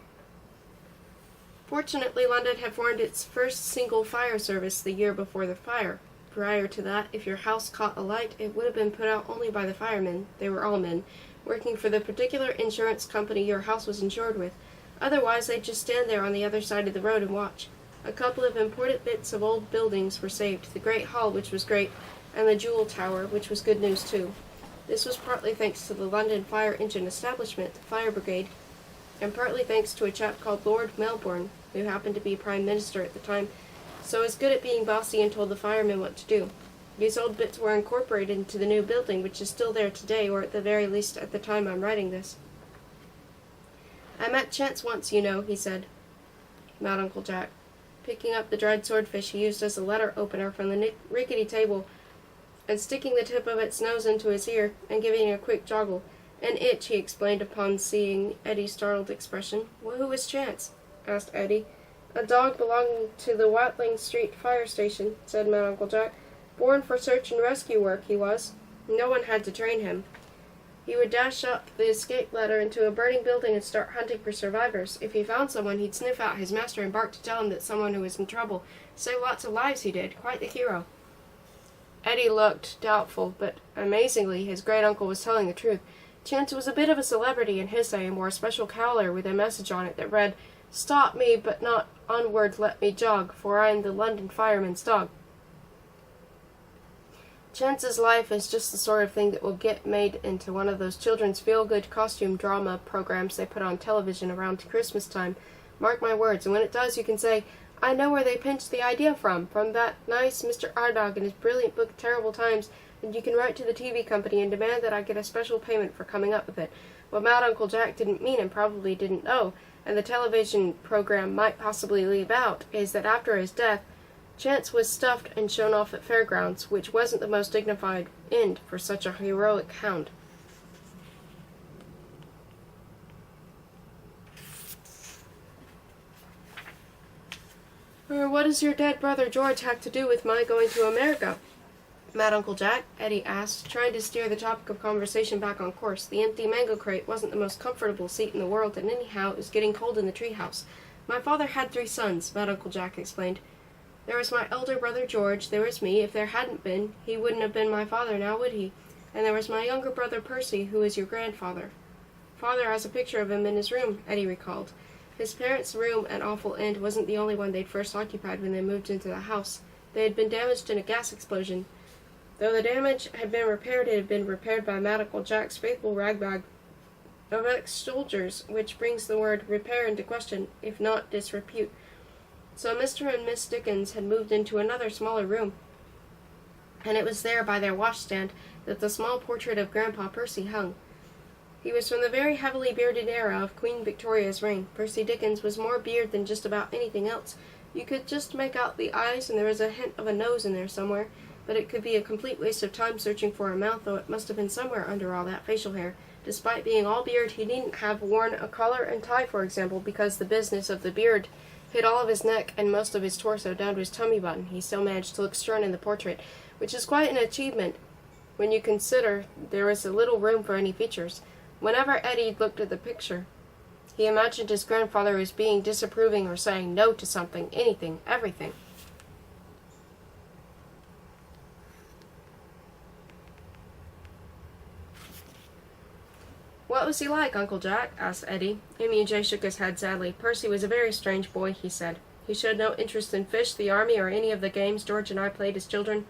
Fortunately, London had formed its first single fire service the year before the fire. Prior to that, if your house caught alight, it would have been put out only by the firemen. They were all men, working for the particular insurance company your house was insured with. Otherwise, they'd just stand there on the other side of the road and watch. A couple of important bits of old buildings were saved, the Great Hall, which was great, and the Jewel Tower, which was good news too. This was partly thanks to the London Fire Engine Establishment, the Fire Brigade, and partly thanks to a chap called Lord Melbourne, who happened to be Prime Minister at the time, so was good at being bossy and told the firemen what to do. These old bits were incorporated into the new building, which is still there today, or at the very least at the time I'm writing this. I met Chance once, you know, he said. Mad Uncle Jack, picking up the dried swordfish he used as a letter opener from the rickety table, and sticking the tip of its nose into his ear, and giving it a quick joggle. An itch, he explained upon seeing Eddie's startled expression. Well, who was Chance? Asked Eddie. A dog belonging to the Watling Street fire station, said Mad Uncle Jack. Born for search and rescue work, he was. No one had to train him. He would dash up the escape ladder into a burning building and start hunting for survivors. If he found someone, he'd sniff out his master and bark to tell him that someone who was in trouble. Saved lots of lives, he did. Quite the hero. Eddie looked doubtful, but amazingly, his great-uncle was telling the truth. Chance was a bit of a celebrity in his day and wore a special collar with a message on it that read, "Stop me, but not onward let me jog, for I am the London fireman's dog." Chance's life is just the sort of thing that will get made into one of those children's feel-good costume drama programs they put on television around Christmas time. Mark my words, and when it does, you can say, "I know where they pinched the idea from that nice Mr. Ardagh and his brilliant book Terrible Times," and you can write to the TV company and demand that I get a special payment for coming up with it. What Mad Uncle Jack didn't mean and probably didn't know, and the television program might possibly leave out, is that after his death, Chance was stuffed and shown off at fairgrounds, which wasn't the most dignified end for such a heroic hound. What does your dead brother George have to do with my going to America, Mad Uncle Jack? Eddie asked, trying to steer the topic of conversation back on course. The empty mango crate wasn't the most comfortable seat in the world, and anyhow it was getting cold in the treehouse. My father had 3 sons, Mad Uncle Jack explained. There was my elder brother George, there was me. If there hadn't been, he wouldn't have been my father now, would he? And there was my younger brother Percy, who is your grandfather. Father has a picture of him in his room, Eddie recalled. His parents' room at Awful End wasn't the only one they'd first occupied when they moved into the house. They had been damaged in a gas explosion. Though the damage had been repaired, it had been repaired by Mad Uncle Jack's faithful ragbag of ex-soldiers, which brings the word repair into question, if not disrepute. So Mr. and Miss Dickens had moved into another smaller room, and it was there by their washstand that the small portrait of Grandpa Percy hung. He was from the very heavily bearded era of Queen Victoria's reign. Percy Dickens was more beard than just about anything else. You could just make out the eyes, and there was a hint of a nose in there somewhere, but it could be a complete waste of time searching for a mouth, though it must have been somewhere under all that facial hair. Despite being all beard, he needn't have worn a collar and tie, for example, because the business of the beard hid all of his neck and most of his torso down to his tummy button. He still managed to look stern in the portrait, which is quite an achievement when you consider there was little room for any features. Whenever Eddie looked at the picture, he imagined his grandfather as being disapproving or saying no to something, anything, everything. "What was he like, Uncle Jack?" asked Eddie. M.U.J. shook his head sadly. "Percy was a very strange boy," he said. "He showed no interest in fish, the army, or any of the games George and I played as children.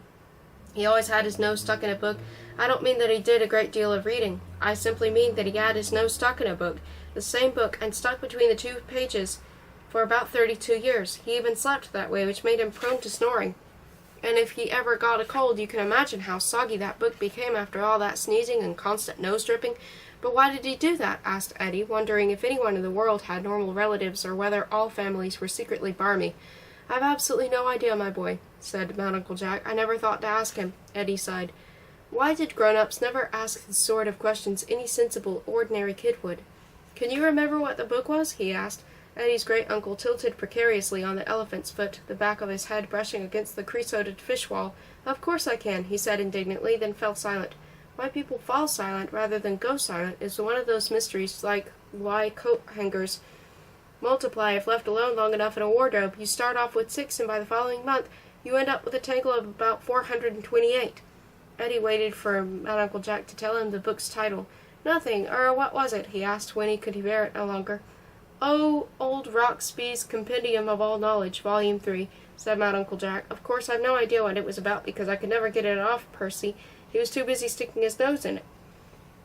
He always had his nose stuck in a book. I don't mean that he did a great deal of reading. I simply mean that he had his nose stuck in a book, the same book, and stuck between the 2 pages for about 32 years. He even slept that way, which made him prone to snoring. And if he ever got a cold, you can imagine how soggy that book became after all that sneezing and constant nose dripping." "But why did he do that?" asked Eddie, wondering if anyone in the world had normal relatives or whether all families were secretly barmy. "I've absolutely no idea, my boy," said Mount Uncle Jack. "I never thought to ask him." Eddie sighed. Why did grown-ups never ask the sort of questions any sensible, ordinary kid would? "Can you remember what the book was?" he asked. Eddie's great-uncle tilted precariously on the elephant's foot, the back of his head brushing against the creosoted fish wall. "Of course I can," he said indignantly, then fell silent. Why people fall silent rather than go silent is one of those mysteries like why coat hangers multiply if left alone long enough in a wardrobe. You start off with 6, and by the following month you end up with a tangle of about 428. Eddie waited for Mad Uncle Jack to tell him the book's title. "Nothing, what was it?" he asked when he could bear it no longer. "Oh, old Roxby's Compendium of All Knowledge, Volume 3, said Mad Uncle Jack. "Of course I've no idea what it was about because I could never get it off Percy. He was too busy sticking his nose in it."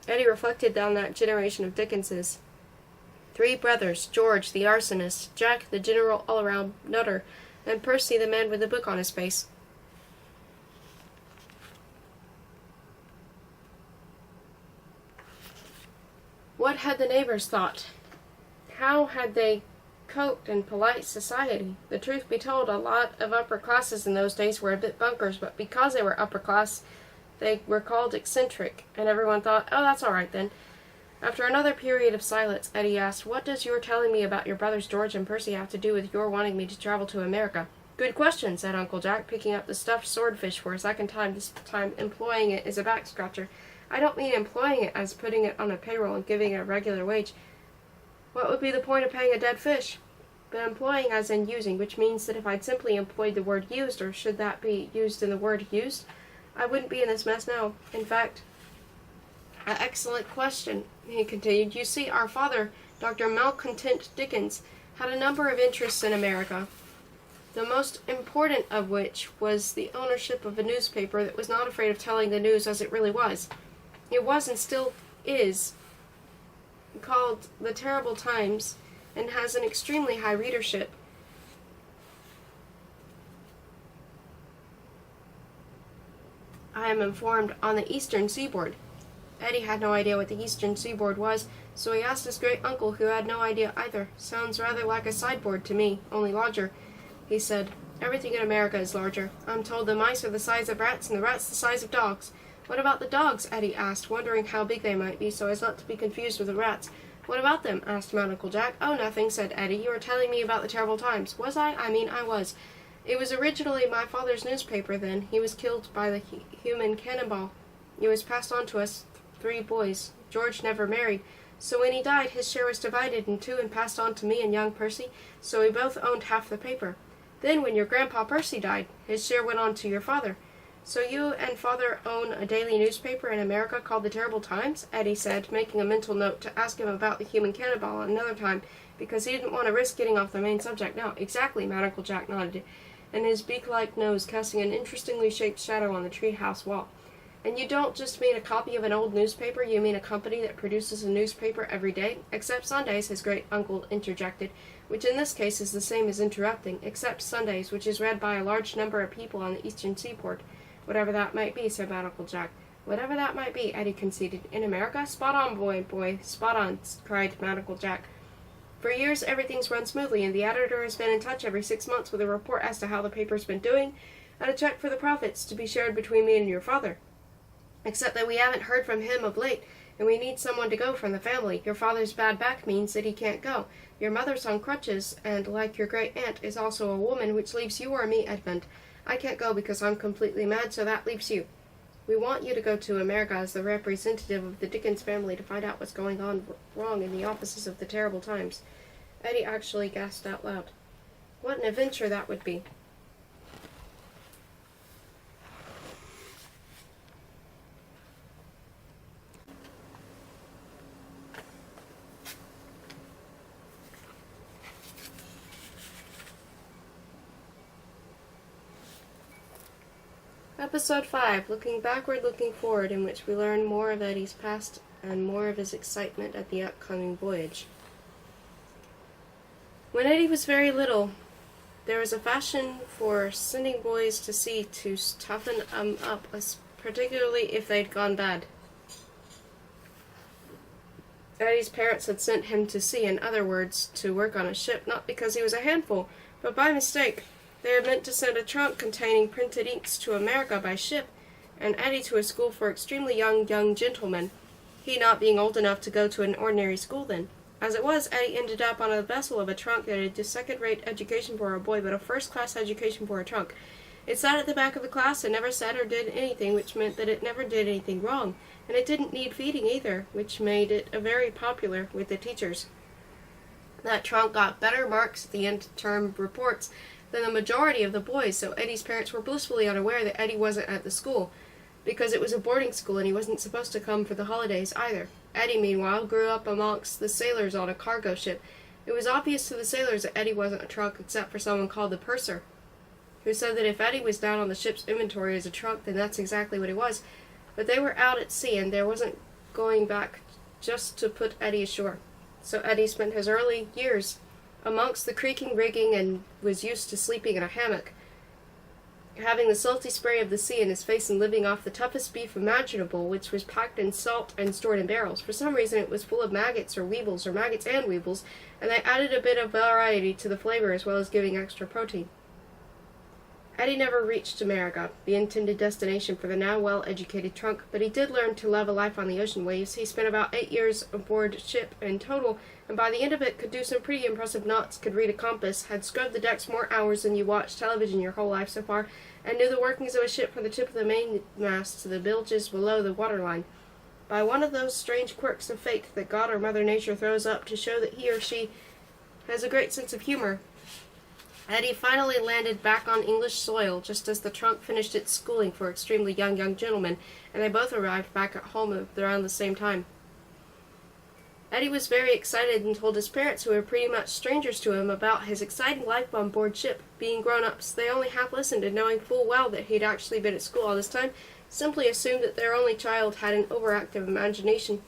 Eddie reflected on that generation of Dickenses. 3 brothers, George the arsonist, Jack the general all-around nutter, and Percy the man with the book on his face. What had the neighbors thought? How had they coped in polite society? The truth be told, a lot of upper classes in those days were a bit bunkers, but because they were upper class, they were called eccentric, and everyone thought, "Oh, that's all right then." After another period of silence, Eddie asked, "What does your telling me about your brothers George and Percy have to do with your wanting me to travel to America?" "Good question," said Uncle Jack, picking up the stuffed swordfish for a second time, this time employing it as a back-scratcher. "I don't mean employing it as putting it on a payroll and giving it a regular wage. What would be the point of paying a dead fish? But employing as in using, which means that if I'd simply employed the word used, or should that be used in the word used, I wouldn't be in this mess now. In fact, An excellent question, he continued. You see, our father, Dr. Malcontent Dickens, had a number of interests in America, the most important of which was the ownership of a newspaper that was not afraid of telling the news as it really was. It was, and still is, called The Terrible Times, and has an extremely high readership. I am informed on the eastern seaboard. Eddie had no idea what the eastern seaboard was, so he asked his great-uncle, who had no idea either. Sounds rather like a sideboard to me, only larger, he said. Everything in America is larger. I'm told the mice are the size of rats and the rats the size of dogs. What about the dogs? Eddie asked, wondering how big they might be so as not to be confused with the rats. What about them? Asked my Uncle Jack. Oh, nothing, said Eddie. You were telling me about the terrible times. Was I? I was. It was originally my father's newspaper then. He was killed by the human cannonball. It was passed on to us 3 boys. George never married. So when he died, his share was divided in 2 and passed on to me and young Percy, so we both owned half the paper. Then when your grandpa Percy died, his share went on to your father. So you and father own a daily newspaper in America called The Terrible Times? Eddie said, making a mental note to ask him about the human cannonball another time, because he didn't want to risk getting off the main subject now. Exactly, my Uncle Jack nodded, and his beak-like nose casting an interestingly shaped shadow on the treehouse wall. And you don't just mean a copy of an old newspaper, you mean a company that produces a newspaper every day? Except Sundays, his great-uncle interjected, which in this case is the same as interrupting, except Sundays, which is read by a large number of people on the eastern seaboard. Whatever that might be, said my Uncle Jack. Whatever that might be, Eddie conceded. In America? Spot on, boy, spot on, cried my Uncle Jack. For years, everything's run smoothly, and the editor has been in touch every 6 months with a report as to how the paper's been doing, and a check for the profits to be shared between me and your father. Except that we haven't heard from him of late, and we need someone to go from the family. Your father's bad back means that he can't go. Your mother's on crutches, and, like your great-aunt, is also a woman, which leaves you or me, Edmund. I can't go because I'm completely mad, so that leaves you. We want you to go to America as the representative of the Dickens family to find out what's going on wrong in the offices of the Terrible Times. Eddie actually gasped out loud. What an adventure that would be. Episode 5, Looking Backward, Looking Forward, in which we learn more of Eddie's past and more of his excitement at the upcoming voyage. When Eddie was very little, there was a fashion for sending boys to sea to toughen them up, particularly if they'd gone bad. Eddie's parents had sent him to sea, in other words, to work on a ship, not because he was a handful, but by mistake. They had meant to send a trunk containing printed inks to America by ship, and Eddie to a school for extremely young gentlemen, he not being old enough to go to an ordinary school then. As it was, Eddie ended up on a vessel of a trunk that had a second-rate education for a boy, but a first-class education for a trunk. It sat at the back of the class and never said or did anything, which meant that it never did anything wrong, and it didn't need feeding either, which made it very popular with the teachers. That trunk got better marks at the end-term reports than the majority of the boys, so Eddie's parents were blissfully unaware that Eddie wasn't at the school, because it was a boarding school and he wasn't supposed to come for the holidays either. Eddie, meanwhile, grew up amongst the sailors on a cargo ship. It was obvious to the sailors that Eddie wasn't a trunk except for someone called the purser, who said that if Eddie was down on the ship's inventory as a trunk, then that's exactly what he was. But they were out at sea, and there wasn't going back just to put Eddie ashore. So Eddie spent his early years amongst the creaking rigging and was used to sleeping in a hammock, having the salty spray of the sea in his face and living off the toughest beef imaginable, which was packed in salt and stored in barrels. For some reason it was full of maggots or weevils, or maggots and weevils, and they added a bit of variety to the flavor as well as giving extra protein. Eddie never reached America, the intended destination for the now well-educated trunk, but he did learn to love a life on the ocean waves. He spent about 8 years aboard ship in total, and by the end of it could do some pretty impressive knots, could read a compass, had scrubbed the decks more hours than you watched television your whole life so far, and knew the workings of a ship from the tip of the mainmast to the bilges below the waterline. By one of those strange quirks of fate that God or Mother Nature throws up to show that he or she has a great sense of humor, Eddie finally landed back on English soil just as the trunk finished its schooling for extremely young gentlemen, and they both arrived back at home around the same time. Eddie was very excited and told his parents, who were pretty much strangers to him, about his exciting life on board ship. Being grown-ups, they only half listened, and knowing full well that he'd actually been at school all this time, simply assumed that their only child had an overactive imagination.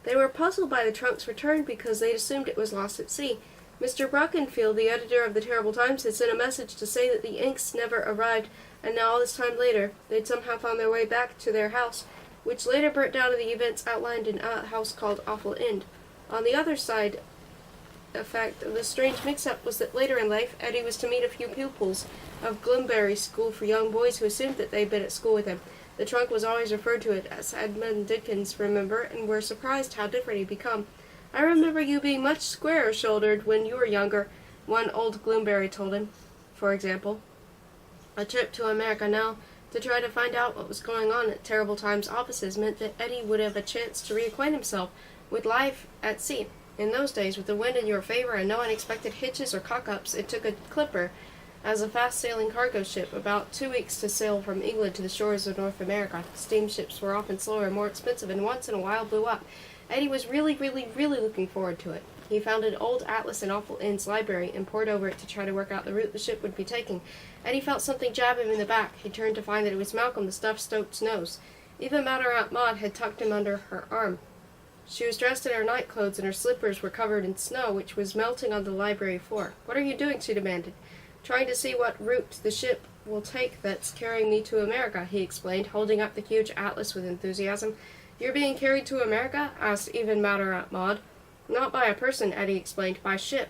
They were puzzled by the trunk's return because they'd assumed it was lost at sea. Mr. Brockenfield, the editor of the Terrible Times, had sent a message to say that the inks never arrived, and now all this time later, they'd somehow found their way back to their house, which later burnt down in the events outlined in a house called Awful End. On the other side effect of the strange mix-up was that later in life, Eddie was to meet a few pupils of Gloomberry School for young boys who assumed that they'd been at school with him. The trunk was always referred to it as Edmund Dickens, remember, and were surprised how different he'd become. "I remember you being much square-shouldered when you were younger," one old Gloomberry told him, for example. A trip to America now, to try to find out what was going on at Terrible Times offices, meant that Eddie would have a chance to reacquaint himself with life at sea. In those days, with the wind in your favor and no unexpected hitches or cock-ups, it took a clipper as a fast-sailing cargo ship about 2 weeks to sail from England to the shores of North America. Steamships were often slower and more expensive, and once in a while blew up. Eddie was really looking forward to it. He found an old atlas in Awful End's library and pored over it to try to work out the route the ship would be taking. Eddie felt something jab him in the back. He turned to find that it was Malcolm, the stuffed stoat's nose. Even Madder Aunt Maud had tucked him under her arm. She was dressed in her nightclothes, and her slippers were covered in snow, which was melting on the library floor. "What are you doing?" she demanded. "Trying to see what route the ship will take that's carrying me to America," he explained, holding up the huge atlas with enthusiasm. "You're being carried to America?" asked even Madder Aunt Maud. "Not by a person," Eddie explained, "by ship."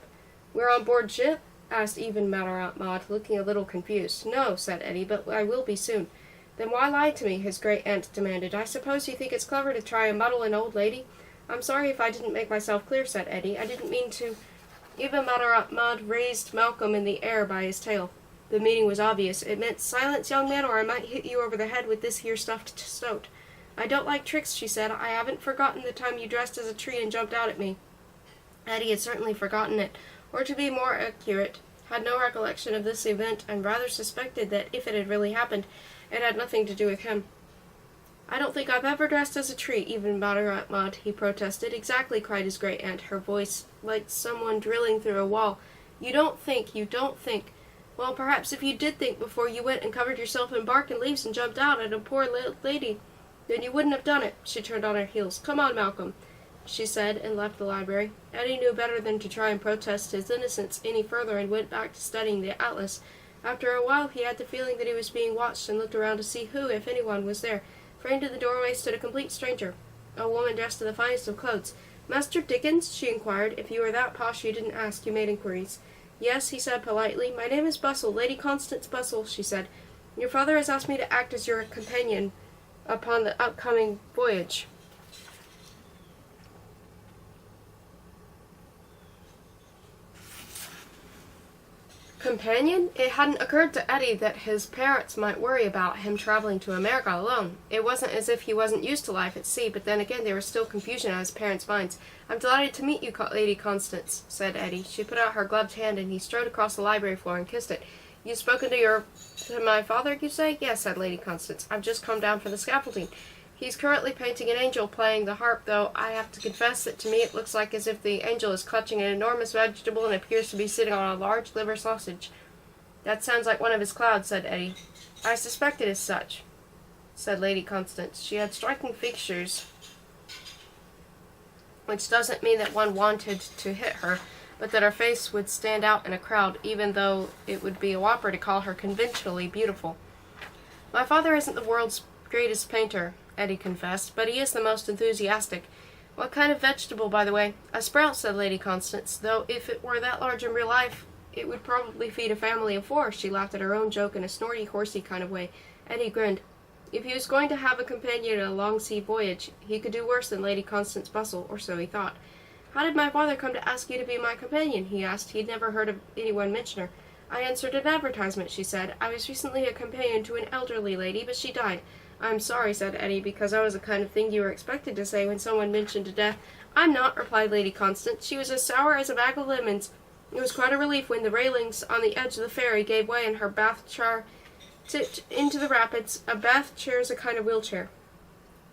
"We're on board ship?" asked even Madder Aunt Maud, looking a little confused. "No," said Eddie, "but I will be soon." "Then why lie to me?" his great aunt demanded. "I suppose you think it's clever to try and muddle an old lady?" "I'm sorry if I didn't make myself clear," said Eddie. "I didn't mean to." Even Madder Aunt Maud raised Malcolm in the air by his tail. The meaning was obvious. It meant, "Silence, young man, or I might hit you over the head with this here stuffed stoat." "I don't like tricks," she said. "I haven't forgotten the time you dressed as a tree and jumped out at me." Eddie had certainly forgotten it, or to be more accurate, had no recollection of this event, and rather suspected that if it had really happened, it had nothing to do with him. "I don't think I've ever dressed as a tree, even Madder Aunt Maud," he protested. "Exactly," cried his great aunt, her voice like someone drilling through a wall. You don't think. Well, perhaps if you did think before you went and covered yourself in bark and leaves and jumped out at a poor little lady, then you wouldn't have done it." She turned on her heels. "Come on, Malcolm," she said, and left the library. Eddie knew better than to try and protest his innocence any further, and went back to studying the atlas. After a while he had the feeling that he was being watched, and looked around to see who, if anyone, was there. Framed in the doorway stood a complete stranger, a woman dressed in the finest of clothes. "Master Dickens?" she inquired. "If you were that posh you didn't ask, you made inquiries." "Yes," he said politely. "My name is Bustle, Lady Constance Bustle," she said. "Your father has asked me to act as your companion upon the upcoming voyage." Companion? It hadn't occurred to Eddie that his parents might worry about him traveling to America alone. It wasn't as if he wasn't used to life at sea, but then again there was still confusion on his parents' minds. "I'm delighted to meet you, Lady Constance," said Eddie. She put out her gloved hand, and he strode across the library floor and kissed it. "You've spoken to my father, you say?" "Yes," said Lady Constance. "I've just come down for the scaffolding. He's currently painting an angel playing the harp, though I have to confess that to me it looks like as if the angel is clutching an enormous vegetable and appears to be sitting on a large liver sausage." "That sounds like one of his clouds," said Eddie. "I suspect it is such," said Lady Constance. She had striking features, which doesn't mean that one wanted to hit her, but that her face would stand out in a crowd, even though it would be a whopper to call her conventionally beautiful. "My father isn't the world's greatest painter," Eddie confessed, "but he is the most enthusiastic." "What kind of vegetable, by the way?" "A sprout," said Lady Constance, "though if it were that large in real life, it would probably feed a family of 4. She laughed at her own joke in a snorty, horsey kind of way. Eddie grinned. If he was going to have a companion in a long-sea voyage, he could do worse than Lady Constance Bustle, or so he thought. "How did my father come to ask you to be my companion?" he asked. He'd never heard of anyone mention her. "I answered an advertisement," she said. "I was recently a companion to an elderly lady, but she died." "I'm sorry," said Eddie, because that was the kind of thing you were expected to say when someone mentioned death. "I'm not," replied Lady Constance. "She was as sour as a bag of lemons." It was quite a relief when the railings on the edge of the ferry gave way and her bath chair tipped into the rapids. A bath chair is a kind of wheelchair.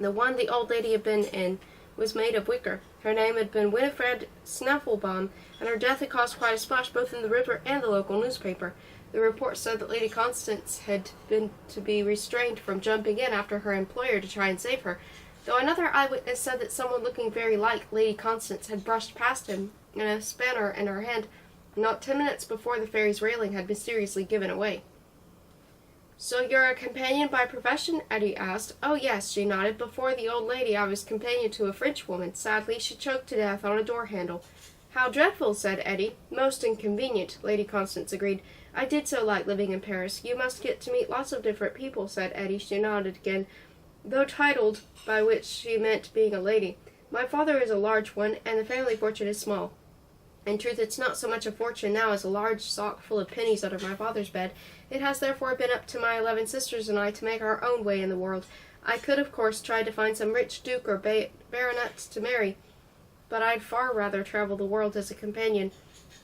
The one the old lady had been in was made of wicker. Her name had been Winifred Snafflebaum, and her death had caused quite a splash both in the river and the local newspaper. The report said that Lady Constance had been to be restrained from jumping in after her employer to try and save her, though another eyewitness said that someone looking very like Lady Constance had brushed past him in a spanner in her hand, not 10 minutes before the ferry's railing had mysteriously given away. "So you're a companion by profession?" Eddie asked. "Oh, yes," she nodded. "Before the old lady I was companion to a Frenchwoman. Sadly, she choked to death on a door-handle." "How dreadful," said Eddie. "Most inconvenient," Lady Constance agreed. "I did so like living in Paris. You must get to meet lots of different people," said Eddie. She nodded again, though titled, by which she meant being a lady. "My father is a large one, and the family fortune is small. In truth, it's not so much a fortune now as a large sock full of pennies under my father's bed. It has therefore been up to my 11 sisters and I to make our own way in the world. I could, of course, try to find some rich duke or baronet to marry, but I'd far rather travel the world as a companion.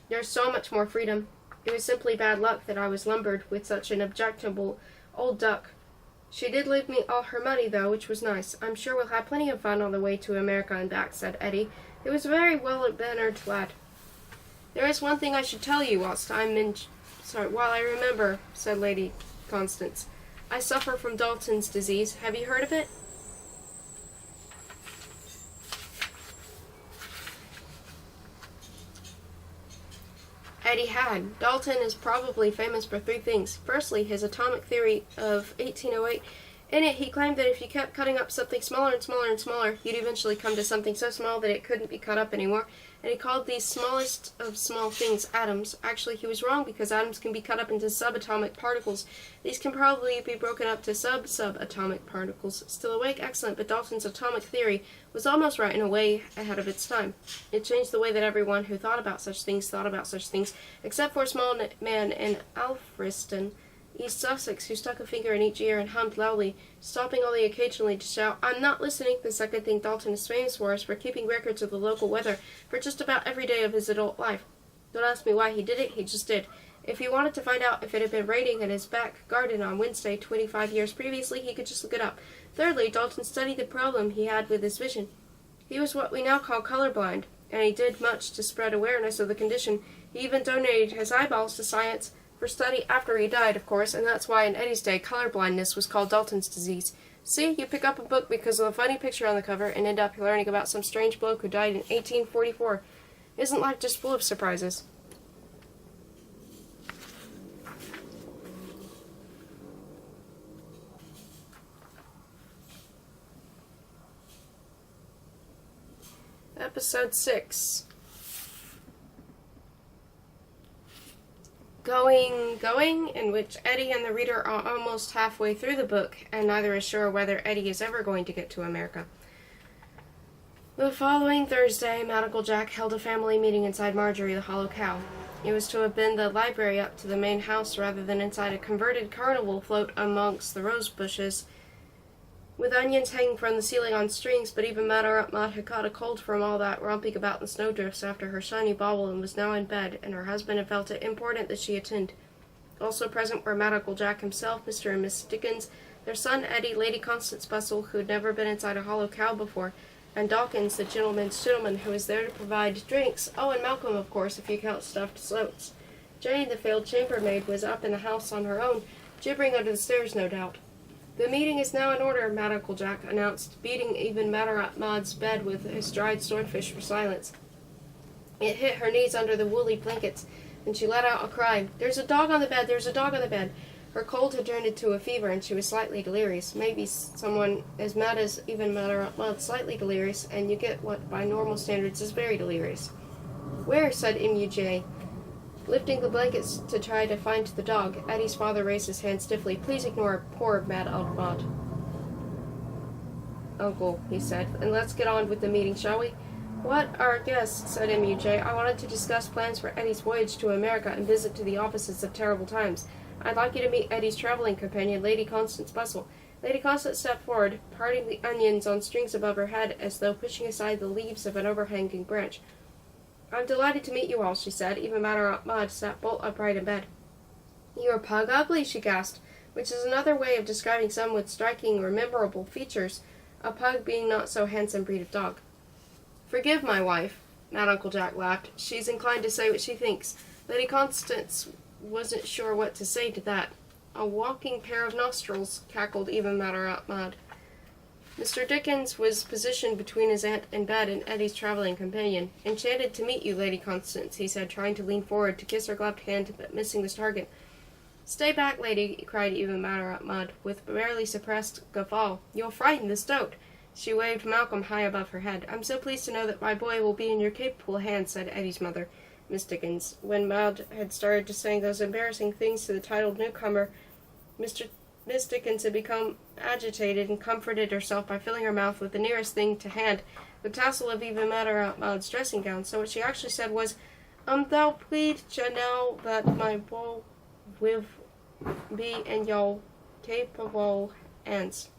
There's so much more freedom. It was simply bad luck that I was lumbered with such an objectionable old duck. She did leave me all her money, though, which was nice. I'm sure we'll have plenty of fun on the way to America and back," said Eddie. It was a very well-mannered lad. "There is one thing I should tell you while I remember," said Lady Constance. "I suffer from Dalton's disease. Have you heard of it?" Eddie had. Dalton is probably famous for 3 things. Firstly, his atomic theory of 1808. In it, he claimed that if you kept cutting up something smaller and smaller and smaller, you'd eventually come to something so small that it couldn't be cut up anymore, and he called these smallest of small things atoms. Actually, he was wrong, because atoms can be cut up into subatomic particles. These can probably be broken up to sub-subatomic particles. Still awake? Excellent, but Dalton's atomic theory was almost right in a way ahead of its time. It changed the way that everyone who thought about such things, except for a small man in Alfriston, East Sussex, who stuck a finger in each ear and hummed loudly, stopping only occasionally to shout, "I'm not listening." The second thing Dalton is famous for is for keeping records of the local weather for just about every day of his adult life. Don't ask me why he did it, he just did. If he wanted to find out if it had been raining in his back garden on Wednesday 25 years previously, he could just look it up. Thirdly, Dalton studied the problem he had with his vision. He was what we now call colorblind, and he did much to spread awareness of the condition. He even donated his eyeballs to science for study after he died, of course, and that's why in Eddie's day colorblindness was called Dalton's disease. See, you pick up a book because of a funny picture on the cover and end up learning about some strange bloke who died in 1844. Isn't life just full of surprises? Episode 6. Going, in which Eddie and the reader are almost halfway through the book, and neither is sure whether Eddie is ever going to get to America. The following Thursday, Medical Jack held a family meeting inside Marjorie the Hollow Cow. It was to have been the library up to the main house rather than inside a converted carnival float amongst the rose bushes, with onions hanging from the ceiling on strings, but even Maud had caught a cold from all that romping about in snowdrifts after her shiny bauble and was now in bed, and her husband had felt it important that she attend. Also present were Medical Jack himself, Mr. and Miss Dickens, their son Eddie, Lady Constance Bustle, who had never been inside a hollow cow before, and Dawkins, the gentleman's gentleman, who was there to provide drinks. Oh, and Malcolm, of course, if you count stuffed sloats. Jane, the failed chambermaid, was up in the house on her own, gibbering under the stairs, no doubt. "The meeting is now in order," Medical Jack announced, beating even Maud's bed with his dried swordfish for silence. It hit her knees under the woolly blankets, and she let out a cry. "There's a dog on the bed! There's a dog on the bed!" Her cold had turned into a fever, and she was slightly delirious. Maybe someone as mad as even Maud, slightly delirious, and you get what, by normal standards, is very delirious. "Where?" said M.U.J., lifting the blankets to try to find the dog. Eddie's father raised his hand stiffly. "Please ignore poor mad old Maud." "Uncle," he said, "and let's get on with the meeting, shall we?" "What are guests?" said M.U.J. "I wanted to discuss plans for Eddie's voyage to America and visit to the offices of Terrible Times. I'd like you to meet Eddie's traveling companion, Lady Constance Bustle." Lady Constance stepped forward, parting the onions on strings above her head as though pushing aside the leaves of an overhanging branch. I'm delighted to meet you all, she said. Even Madame Aunt Maud sat bolt upright in bed. You are pug ugly, she gasped, which is another way of describing someone with striking or memorable features, a pug being not so handsome breed of dog. Forgive my wife, Mad Uncle Jack laughed. She's inclined to say what she thinks. Lady Constance wasn't sure what to say to that. A walking pair of nostrils, cackled even Madame Aunt Maud. Mr. Dickens was positioned between his aunt in bed and Eddie's traveling companion. Enchanted to meet you, Lady Constance, he said, trying to lean forward to kiss her gloved hand, but missing the target. Stay back, lady, cried even Madame Aunt Maud, with barely suppressed guffaw. You'll frighten the stoat. She waved Malcolm high above her head. I'm so pleased to know that my boy will be in your capable hands, said Eddie's mother, Miss Dickens. When Maud had started to saying those embarrassing things to the titled newcomer, Miss Dickens had become agitated and comforted herself by filling her mouth with the nearest thing to hand, the tassel of even Madame Aunt Maud's dressing gown. So what she actually said was, thou plead to know that my boy will be in your capable hands.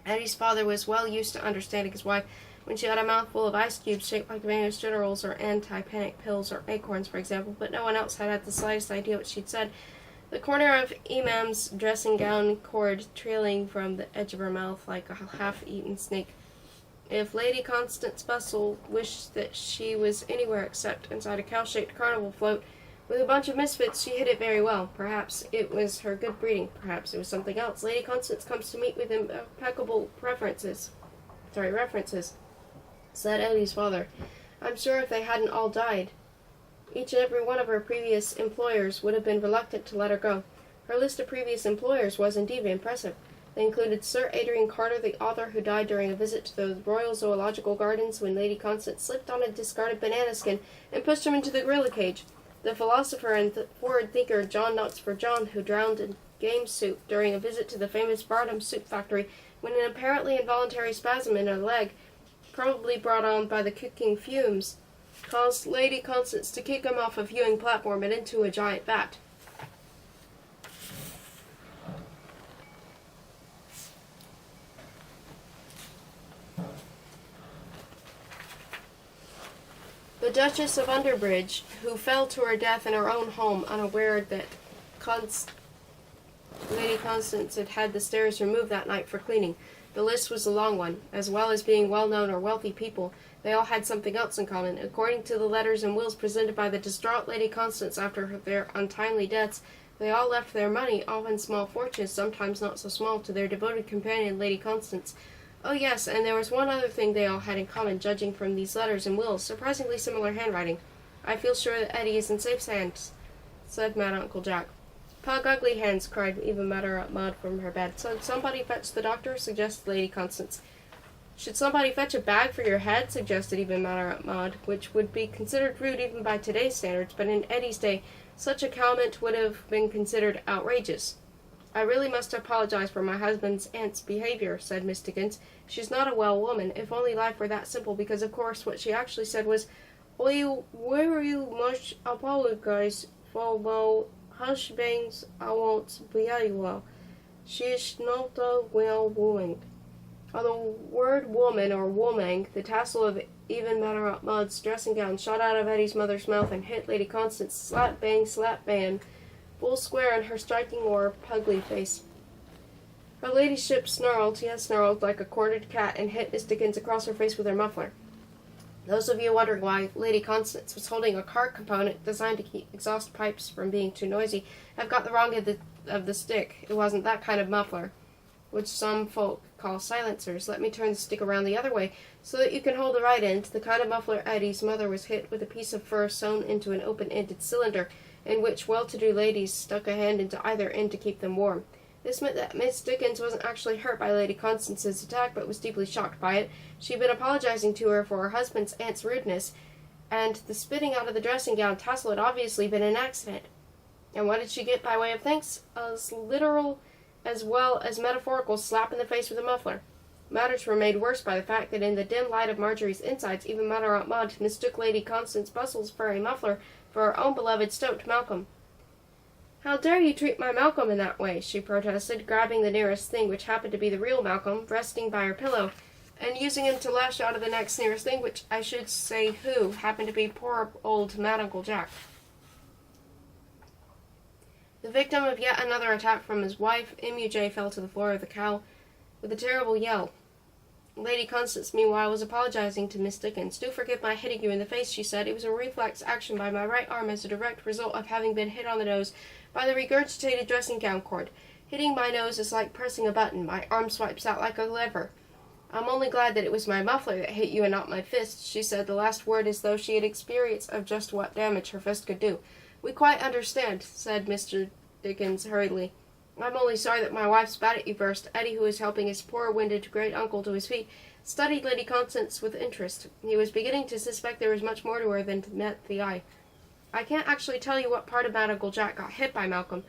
Eddie's father was well used to understanding his wife when she had a mouthful of ice cubes shaped like Venus generals or anti-panic pills or acorns, for example, but no one else had the slightest idea what she'd said. The corner of Imam's dressing gown cord trailing from the edge of her mouth like a half-eaten snake. If Lady Constance Bustle wished that she was anywhere except inside a cow-shaped carnival float with a bunch of misfits, she hid it very well. Perhaps it was her good breeding. Perhaps it was something else. Lady Constance comes to meet with impeccable references, said Eddie's father. I'm sure if they hadn't all died, each and every one of her previous employers would have been reluctant to let her go. Her list of previous employers was indeed impressive. They included Sir Adrian Carter, the author who died during a visit to the Royal Zoological Gardens when Lady Constance slipped on a discarded banana skin and pushed him into the gorilla cage. The philosopher and forward thinker John Knutsford John, who drowned in game soup during a visit to the famous Bardham soup factory when an apparently involuntary spasm in her leg, probably brought on by the cooking fumes, caused Lady Constance to kick him off a viewing platform and into a giant vat. The Duchess of Underbridge, who fell to her death in her own home, unaware that Lady Constance had had the stairs removed that night for cleaning. The list was a long one. As well as being well-known or wealthy people, they all had something else in common. According to the letters and wills presented by the distraught Lady Constance after their untimely deaths, they all left their money, often small fortunes, sometimes not so small, to their devoted companion, Lady Constance. Oh yes, and there was one other thing they all had in common, judging from these letters and wills, surprisingly similar handwriting. I feel sure that Eddie is in safe hands, said Mad Uncle Jack. Pug ugly hands, cried even Madame Aunt Maud from her bed. So somebody fetch the doctor, suggested Lady Constance. Should somebody fetch a bag for your head, suggested even Madame Aunt Maud, which would be considered rude even by today's standards, but in Eddie's day, such a comment would have been considered outrageous. I really must apologize for my husband's aunt's behavior, said Miss Dickens. She's not a well woman, if only life were that simple, because of course what she actually said was, "Well, very much apologize for my husband's aunt's behavior. She's not a well woman." On the word woman or woman, the tassel of even Madame Aunt Maud's dressing gown shot out of Eddie's mother's mouth and hit Lady Constance slap bang, full square in her striking or pugly face. Her ladyship snarled like a cornered cat, and hit Miss Dickens across her face with her muffler. Those of you wondering why Lady Constance was holding a car component designed to keep exhaust pipes from being too noisy have got the wrong end of the stick. It wasn't that kind of muffler, which some folk call silencers. Let me turn the stick around the other way, so that you can hold the right end. The kind of muffler Eddie's mother was hit with a piece of fur sewn into an open-ended cylinder, in which well-to-do ladies stuck a hand into either end to keep them warm. This meant that Miss Dickens wasn't actually hurt by Lady Constance's attack, but was deeply shocked by it. She'd been apologizing to her for her husband's aunt's rudeness, and the spitting out of the dressing gown tassel had obviously been an accident. And what did she get by way of thanks? A literal as well as metaphorical slap in the face with a muffler. Matters were made worse by the fact that in the dim light of Marjorie's insides, even Madame Aunt Maud mistook Lady Constance Bustle's furry muffler for her own beloved stoat Malcolm. "How dare you treat my Malcolm in that way?" she protested, grabbing the nearest thing, which happened to be the real Malcolm, resting by her pillow. and using him to lash out of the next nearest thing, which I should say who happened to be poor old Mad Uncle Jack. The victim of yet another attack from his wife, M.U.J. fell to the floor of the cow with a terrible yell. Lady Constance, meanwhile, was apologizing to Miss Dickens. "Do forgive my hitting you in the face," she said. "It was a reflex action by my right arm as a direct result of having been hit on the nose by the regurgitated dressing-gown cord. Hitting my nose is like pressing a button. My arm swipes out like a lever. I'm only glad that it was my muffler that hit you and not my fist," she said, the last word as though she had experience of just what damage her fist could do. "We quite understand," said Mr. Dickens hurriedly. "I'm only sorry that my wife spat at you first." Eddie, who was helping his poor winded great-uncle to his feet, studied Lady Constance with interest. He was beginning to suspect there was much more to her than met the eye. "I can't actually tell you what part of Mad Uncle Jack got hit by, Malcolm.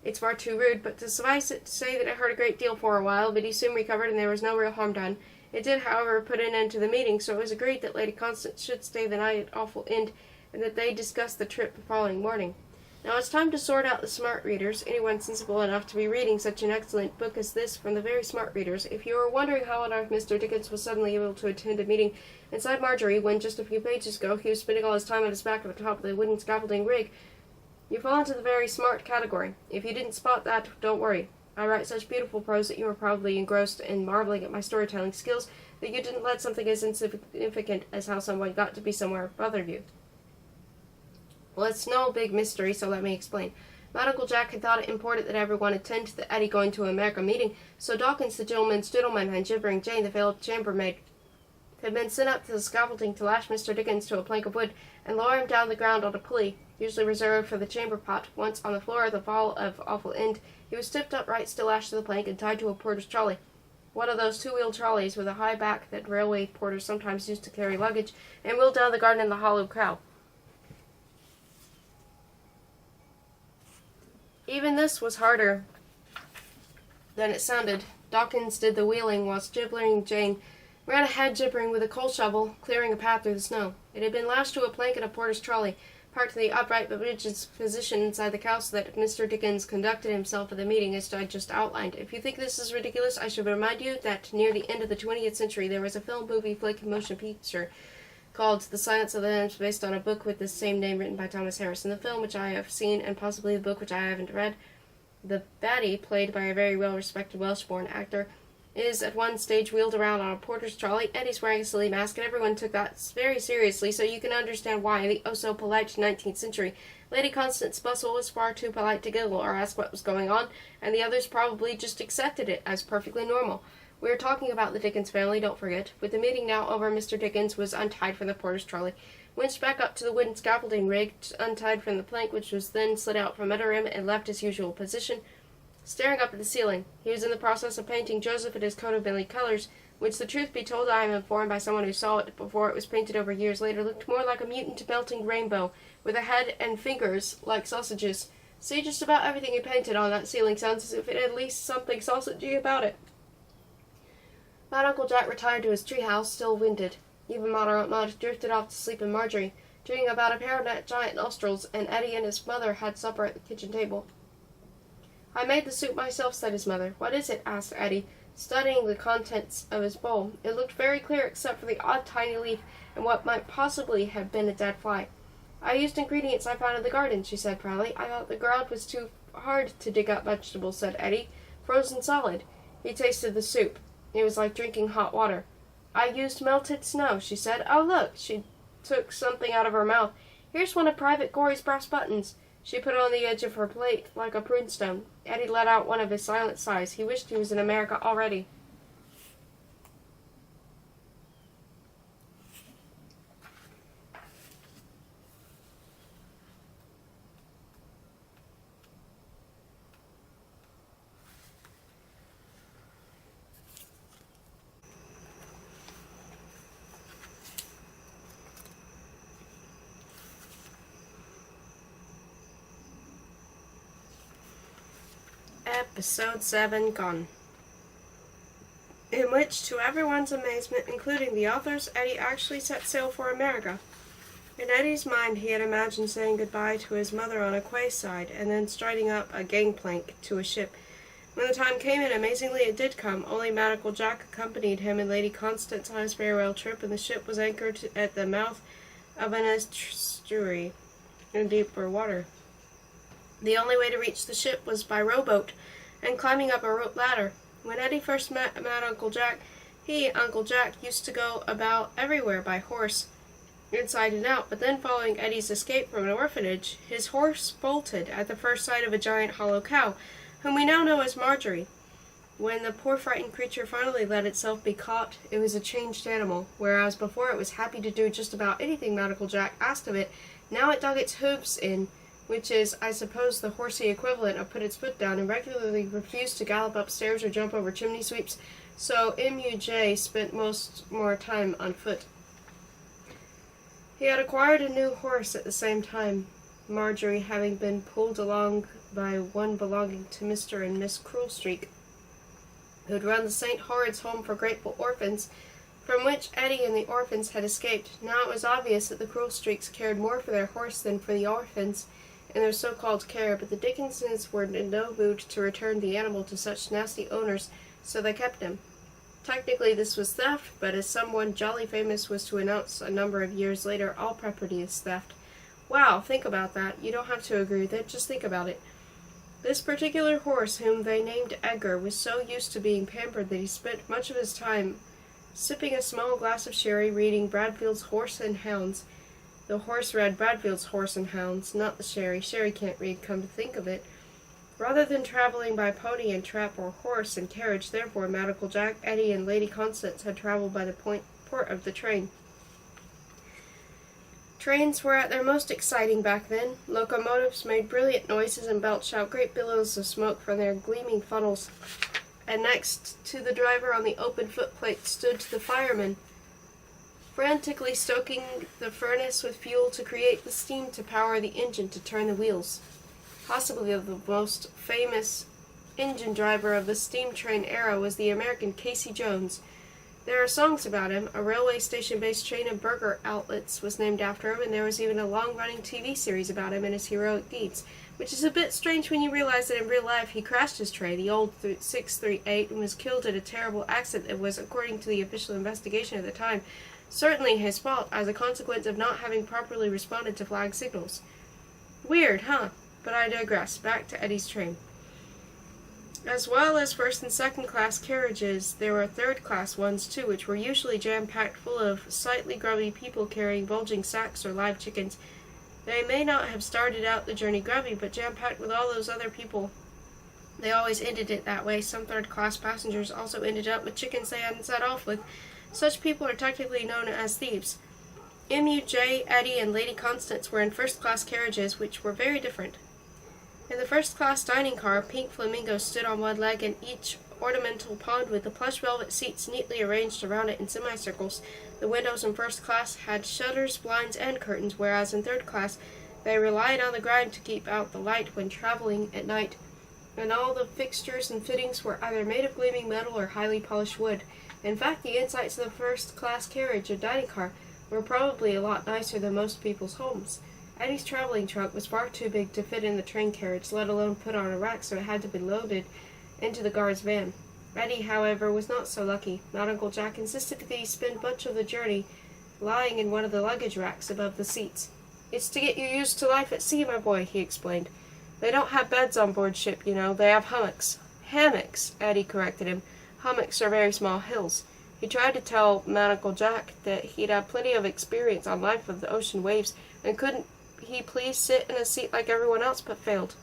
It's far too rude, but to suffice it to say that it hurt a great deal for a while, but he soon recovered and there was no real harm done. It did, however, put an end to the meeting, so it was agreed that Lady Constance should stay the night at Awful End, and that they discussed the trip the following morning. Now it's time to sort out the smart readers, anyone sensible enough to be reading such an excellent book as this from the very smart readers. If you are wondering how on earth Mr. Dickens was suddenly able to attend a meeting inside Marjorie when just a few pages ago he was spending all his time on his back at the top of the wooden scaffolding rig, you fall into the very smart category. If you didn't spot that, don't worry. I write such beautiful prose that you were probably engrossed in marveling at my storytelling skills that you didn't let something as insignificant as how someone got to be somewhere bother you. Well, it's no big mystery, so let me explain. Mad Uncle Jack had thought it important that everyone attend to the Eddie going to America meeting, so Dawkins, the gentleman's gentleman, and Gibbering Jane, the veiled chambermaid, had been sent up to the scaffolding to lash Mr. Dickens to a plank of wood and lower him down the ground on a pulley, usually reserved for the chamber pot. Once on the floor of the fall of Awful End, he was tipped upright, still lashed to the plank, and tied to a porter's trolley, one of those two-wheeled trolleys with a high back that railway porters sometimes used to carry luggage, and wheeled down the garden in the hollow cow. Even this was harder than it sounded. Dawkins did the wheeling, whilst Gibbering Jane ran ahead, gibbering with a coal shovel, clearing a path through the snow. It had been lashed to a plank in a porter's trolley, parked in the upright but rigid position inside the cow, so that Mr. Dickens conducted himself at the meeting as I just outlined. If you think this is ridiculous, I should remind you that near the end of the 20th century there was a film, movie, flick, motion picture called The Silence of the Lambs, based on a book with the same name written by Thomas Harris. In the film, which I have seen, and possibly the book, which I haven't read, the baddie, played by a very well-respected Welsh-born actor, is at one stage wheeled around on a porter's trolley. Eddie's wearing a silly mask, and everyone took that very seriously, so you can understand why, in the oh-so-polite 19th century, Lady Constance Bustle was far too polite to giggle or ask what was going on, and the others probably just accepted it as perfectly normal. We are talking about the Dickens family, don't forget. With the meeting now over, Mr. Dickens was untied from the porter's trolley, winched back up to the wooden scaffolding rig, untied from the plank, which was then slid out from under him, and left his usual position, staring up at the ceiling. He was in the process of painting Joseph in his coat of many colors, which, the truth be told, I am informed by someone who saw it before it was painted over years later, looked more like a mutant melting rainbow, with a head and fingers like sausages. See, just about everything he painted on that ceiling sounds as if it had at least something sausagey about it. Mad Uncle Jack retired to his treehouse, still winded. Even Mother Aunt Maud drifted off to sleep in Marjorie, dreaming about a pair of that giant nostrils, and Eddie and his mother had supper at the kitchen table. "I made the soup myself," said his mother. "What is it?" asked Eddie, studying the contents of his bowl. It looked very clear except for the odd tiny leaf and what might possibly have been a dead fly. "I used ingredients I found in the garden," she said proudly. "I thought the ground was too hard to dig up vegetables," said Eddie. "Frozen solid." He tasted the soup. It was like drinking hot water. "I used melted snow," she said. "Oh, look!" She took something out of her mouth. "Here's one of Private Gory's brass buttons." She put it on the edge of her plate, like a prunestone. Eddie let out one of his silent sighs. He wished he was in America already. Episode 7 Gone. In which, to everyone's amazement, including the authors, Eddie actually set sail for America. In Eddie's mind, he had imagined saying goodbye to his mother on a quayside, and then striding up a gangplank to a ship, When the time came, and amazingly it did come, only Nautical Jack accompanied him and Lady Constance on his farewell trip, and the ship was anchored at the mouth of an estuary in deeper water. The only way to reach the ship was by rowboat, and climbing up a rope ladder. When Eddie first met Uncle Jack, Uncle Jack, used to go about everywhere by horse, inside and out, but then following Eddie's escape from an orphanage, his horse bolted at the first sight of a giant hollow cow, whom we now know as Marjorie. When the poor frightened creature finally let itself be caught, it was a changed animal, whereas before it was happy to do just about anything Nautical Jack asked of it. Now it dug its hooves in, which is, I suppose, the horsey equivalent of put its foot down, and regularly refused to gallop upstairs or jump over chimney sweeps, so M.U.J. spent more time on foot. He had acquired a new horse at the same time, Marjorie having been pulled along by one belonging to Mr. and Miss Cruelstreak, who had run the St. Horrid's Home for Grateful Orphans, from which Eddie and the orphans had escaped. Now it was obvious that the Cruelstreaks cared more for their horse than for the orphans in their so-called care, but the Dickenses were in no mood to return the animal to such nasty owners, so they kept him. Technically this was theft, but as someone jolly famous was to announce a number of years later, all property is theft. Wow, think about that. You don't have to agree with it, just think about it. This particular horse, whom they named Edgar, was so used to being pampered that he spent much of his time sipping a small glass of sherry, reading Bradfield's Horse and Hounds. The horse read Bradfield's Horse and Hounds, not the sherry. Sherry can't read, come to think of it. Rather than traveling by pony and trap or horse and carriage, therefore, Nautical Jack, Eddie, and Lady Constance had traveled by the port of the train. Trains were at their most exciting back then. Locomotives made brilliant noises and belched out great billows of smoke from their gleaming funnels. And next to the driver on the open footplate stood the fireman, frantically stoking the furnace with fuel to create the steam to power the engine to turn the wheels. Possibly the most famous engine driver of the steam train era was the American Casey Jones. There are songs about him. A railway station-based chain of burger outlets was named after him, and there was even a long-running TV series about him and his heroic deeds, which is a bit strange when you realize that in real life he crashed his train, the old 638, and was killed in a terrible accident that was, according to the official investigation at the time, certainly his fault as a consequence of not having properly responded to flag signals. Weird, huh? But I digress. Back to Eddie's train. As well as first and second class carriages, there were third class ones too, which were usually jam-packed full of slightly grubby people carrying bulging sacks or live chickens. They may not have started out the journey grubby, but jam-packed with all those other people. They always ended it that way. Some third class passengers also ended up with chickens they hadn't set off with. Such people are technically known as thieves. M.U.J., Eddie, and Lady Constance were in first class carriages, which were very different. In the first-class dining car, pink flamingos stood on one leg, and each ornamental pond with the plush velvet seats neatly arranged around it in semicircles. The windows in first class had shutters, blinds, and curtains, whereas in third class they relied on the grime to keep out the light when traveling at night, and all the fixtures and fittings were either made of gleaming metal or highly polished wood. In fact, the insides of the first-class carriage or dining car were probably a lot nicer than most people's homes. Eddie's traveling trunk was far too big to fit in the train carriage, let alone put on a rack, so it had to be loaded into the guard's van. Eddie, however, was not so lucky. Nautical Jack insisted that he spend much of the journey lying in one of the luggage racks above the seats. "It's to get you used to life at sea, my boy," he explained. "They don't have beds on board ship, you know. They have hummocks." "Hammocks," Eddie corrected him. "Hummocks are very small hills." He tried to tell Nautical Jack that he'd had plenty of experience on life of the ocean waves, and couldn't he please sit in a seat like everyone else, but failed.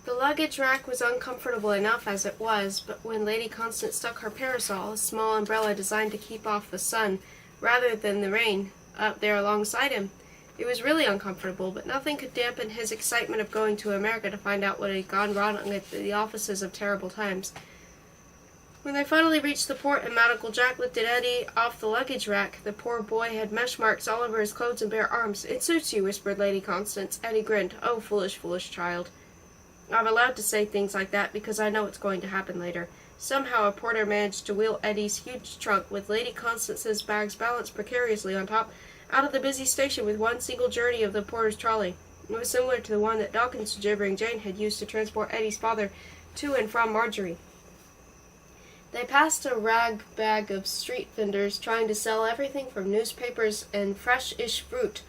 The luggage rack was uncomfortable enough as it was, but when Lady Constance stuck her parasol, a small umbrella designed to keep off the sun rather than the rain, up there alongside him, it was really uncomfortable, but nothing could dampen his excitement of going to America to find out what had gone wrong at the offices of Terrible Times. When they finally reached the port and Nautical Jack lifted Eddie off the luggage rack, the poor boy had mesh marks all over his clothes and bare arms. "It suits you," whispered Lady Constance. Eddie grinned. "Oh, foolish, foolish child. I'm allowed to say things like that because I know what's going to happen later." Somehow a porter managed to wheel Eddie's huge trunk, with Lady Constance's bags balanced precariously on top, out of the busy station with one single journey of the porter's trolley. It was similar to the one that Dawkins' gibbering Jane had used to transport Eddie's father to and from Marjorie. They passed a rag bag of street vendors trying to sell everything from newspapers and fresh-ish fruit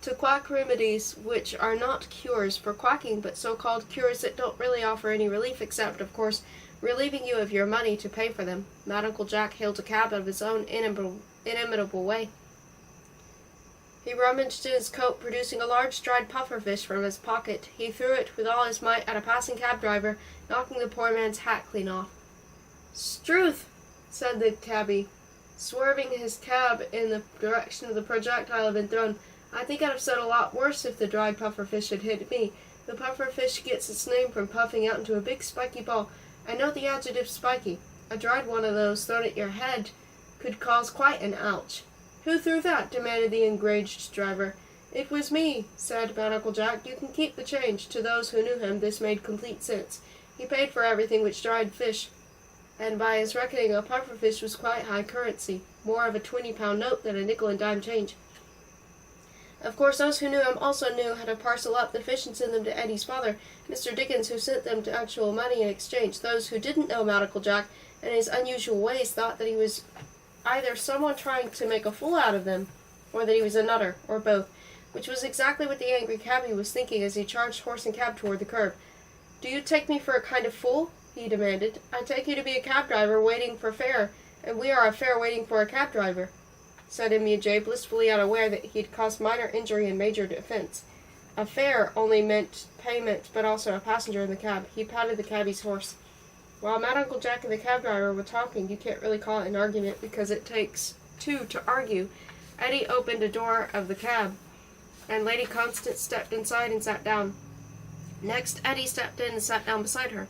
to quack remedies which are not cures for quacking, but so-called cures that don't really offer any relief except, of course, relieving you of your money to pay for them. Nautical Jack hailed a cab of his own inimitable way. He rummaged in his coat, producing a large dried pufferfish from his pocket. He threw it with all his might at a passing cab driver, knocking the poor man's hat clean off. "Struth," said the cabby, swerving his cab in the direction of the projectile had been thrown. "I think I'd have said a lot worse if the dried pufferfish had hit me. The pufferfish gets its name from puffing out into a big spiky ball. I know the adjective spiky. A dried one of those thrown at your head could cause quite an ouch." "Who threw that?" demanded the enraged driver. "It was me," said Nautical Jack. "You can keep the change." To those who knew him, this made complete sense. He paid for everything which dried fish, and by his reckoning a pufferfish was quite high currency, more of a 20-pound note than a nickel and dime change. Of course, those who knew him also knew how to parcel up the fish and send them to Eddie's father, Mr. Dickens, who sent them to actual money in exchange. Those who didn't know Nautical Jack and his unusual ways thought that he was either someone trying to make a fool out of them, or that he was a nutter, or both, which was exactly what the angry cabby was thinking as he charged horse and cab toward the curb. "Do you take me for a kind of fool?" he demanded. "I take you to be a cab driver waiting for fare, and we are a fare waiting for a cab driver," said M.U.J., blissfully unaware that he had caused minor injury and major offense. A fare only meant payment, but also a passenger in the cab. He patted the cabby's horse. While Nautical Jack and the cab driver were talking, you can't really call it an argument because it takes two to argue, Eddie opened a door of the cab, and Lady Constance stepped inside and sat down. Next, Eddie stepped in and sat down beside her.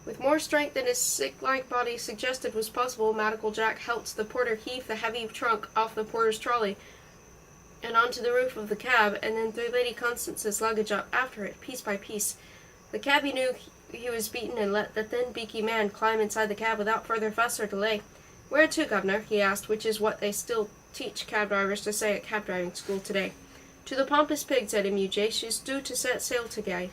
With more strength than his sick-like body suggested was possible, Nautical Jack helped the porter heave the heavy trunk off the porter's trolley and onto the roof of the cab, and then threw Lady Constance's luggage up after it, piece by piece. The cabby knew he was beaten and let the thin, beaky man climb inside the cab without further fuss or delay. "Where to, Governor?" he asked, which is what they still teach cab drivers to say at cab driving school today. "To the Pompous Pig," said M.U.J. "She's due to set sail today."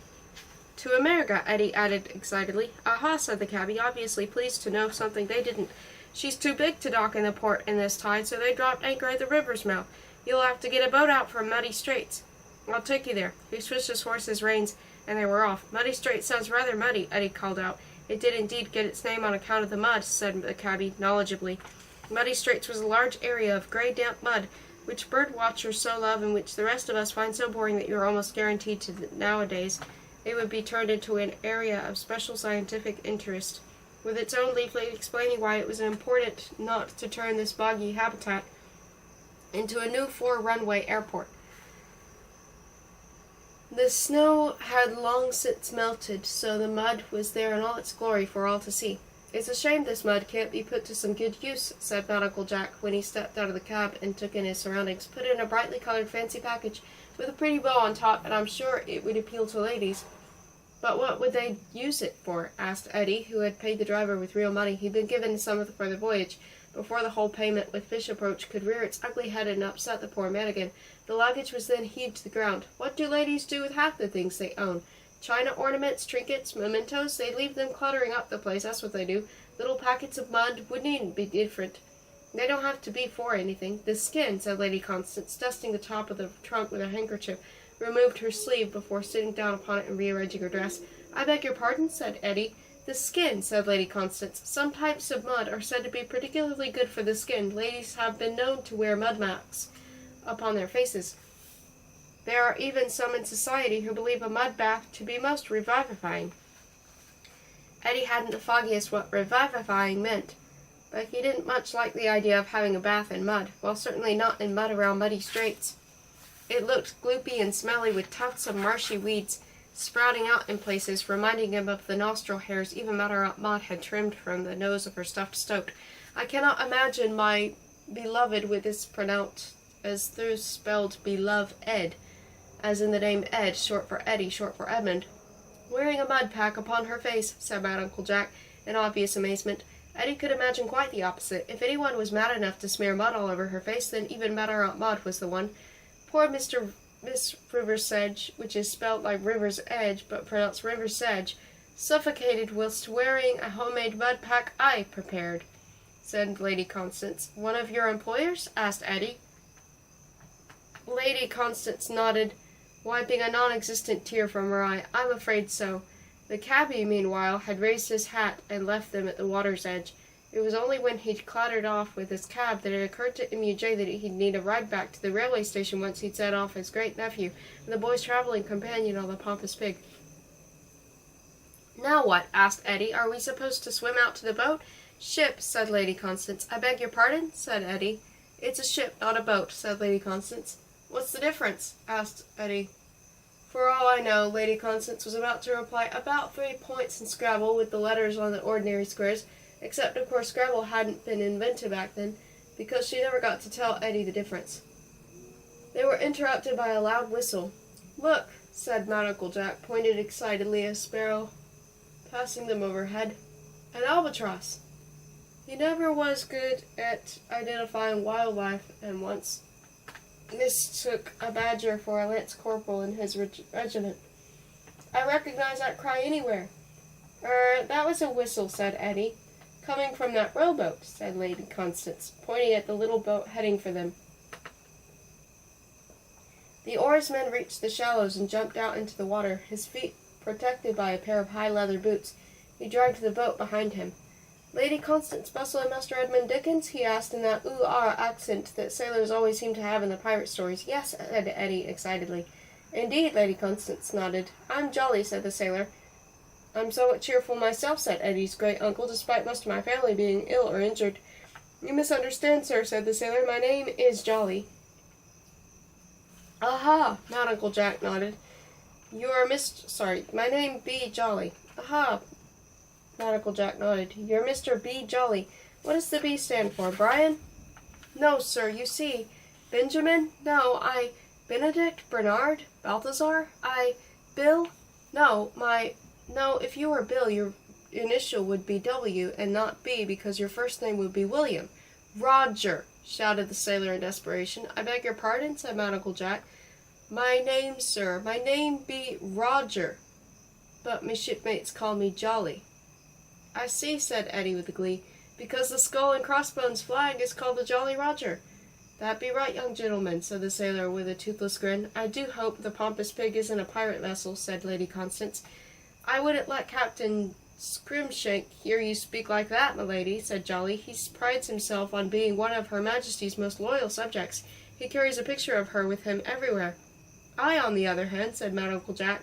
"To America," Eddie added excitedly. "Aha," said the cabby, obviously pleased to know something they didn't. "She's too big to dock in the port in this tide, so they dropped anchor at the river's mouth. You'll have to get a boat out from Muddy Straits." "I'll take you there." He switched his horse's reins, and they were off. "Muddy Straits sounds rather muddy," Eddie called out. "It did indeed get its name on account of the mud," said the cabby knowledgeably. Muddy Straits was a large area of grey damp mud, which bird watchers so love and which the rest of us find so boring that you are almost guaranteed to nowadays it would be turned into an area of special scientific interest, with its own leaflet explaining why it was important not to turn this boggy habitat into a new 4-runway airport. The snow had long since melted, so the mud was there in all its glory for all to see. "It's a shame this mud can't be put to some good use," said Nautical Jack when he stepped out of the cab and took in his surroundings. "Put it in a brightly colored fancy package with a pretty bow on top, and I'm sure it would appeal to ladies." "But what would they use it for?" asked Eddie, who had paid the driver with real money. He'd been given some for the voyage, before the whole payment with fish approach could rear its ugly head and upset the poor man again. The luggage was then heaved to the ground. "What do ladies do with half the things they own? China ornaments, trinkets, mementos? They leave them cluttering up the place, that's what they do. Little packets of mud wouldn't even be different. They don't have to be for anything." "The skin," said Lady Constance, dusting the top of the trunk with her handkerchief, removed her sleeve before sitting down upon it and rearranging her dress. "I beg your pardon," said Eddie. "The skin," said Lady Constance. "Some types of mud are said to be particularly good for the skin. Ladies have been known to wear mud marks upon their faces. There are even some in society who believe a mud bath to be most revivifying." Eddie hadn't the foggiest what revivifying meant, but he didn't much like the idea of having a bath in mud, well, certainly not in mud around Muddy Straits. It looked gloopy and smelly with tufts of marshy weeds, sprouting out in places, reminding him of the nostril hairs even Mother Aunt Maud had trimmed from the nose of her stuffed stoat. I cannot imagine my beloved with this pronounced as though spelled beloved, as in the name Ed, short for Eddie, short for Edmund, wearing a mud pack upon her face, said Mad Uncle Jack, in obvious amazement. Eddie could imagine quite the opposite. If anyone was mad enough to smear mud all over her face, then even Mother Aunt Maud was the one. Poor Miss Riversedge, which is spelled like River's Edge, but pronounced Riversedge, suffocated whilst wearing a homemade mud pack I prepared, said Lady Constance. One of your employers? Asked Eddie. Lady Constance nodded, wiping a non-existent tear from her eye. I'm afraid so. The cabby, meanwhile, had raised his hat and left them at the water's edge. It was only when he'd clattered off with his cab that it occurred to M.U.J. that he'd need a ride back to the railway station once he'd set off his great-nephew and the boy's travelling companion on the Pompous Pig. Now what? Asked Eddie. Are we supposed to swim out to the boat? Ship, said Lady Constance. I beg your pardon? Said Eddie. It's a ship, not a boat, said Lady Constance. What's the difference? Asked Eddie. For all I know, Lady Constance was about to reply, about 3 points in Scrabble with the letters on the ordinary squares, except of course Scrabble hadn't been invented back then, because she never got to tell Eddie the difference. They were interrupted by a loud whistle. Look, said Mad Uncle Jack, pointed excitedly at a sparrow passing them overhead. An albatross. He never was good at identifying wildlife, and once mistook a badger for a lance corporal in his regiment. I recognize that cry anywhere. That was a whistle, said Eddie. Coming from that rowboat, said Lady Constance, pointing at the little boat heading for them. The oarsman reached the shallows and jumped out into the water, his feet protected by a pair of high leather boots. He dragged the boat behind him. Lady Constance Bustle and Master Edmund Dickens? He asked in that ooh-ah accent that sailors always seem to have in the pirate stories. Yes, said Eddie excitedly. Indeed, Lady Constance nodded. I'm jolly, said the sailor. I'm somewhat cheerful myself, said Eddie's great-uncle, despite most of my family being ill or injured. You misunderstand, sir, said the sailor. My name is Jolly. Aha, Mad Uncle Jack nodded. You're my name be Jolly. Aha, Mad Uncle Jack nodded. You're Mr. B. Jolly. What does the B stand for, Brian? No, sir, you see. Benjamin? No, Benedict? Bernard? Balthazar? Bill? No, if you were Bill, your initial would be W and not B because your first name would be William. Roger, shouted the sailor in desperation. I beg your pardon, said Mad Uncle Jack. My name, sir, my name be Roger, but me shipmates call me Jolly. I see, said Eddie with glee, because the skull and crossbones flag is called the Jolly Roger. That be right, young gentleman, said the sailor with a toothless grin. I do hope the Pompous Pig isn't a pirate vessel, said Lady Constance. I wouldn't let Captain Scrimshank hear you speak like that, my lady, said Jolly. He prides himself on being one of Her Majesty's most loyal subjects. He carries a picture of her with him everywhere. I, on the other hand, said Mad Uncle Jack,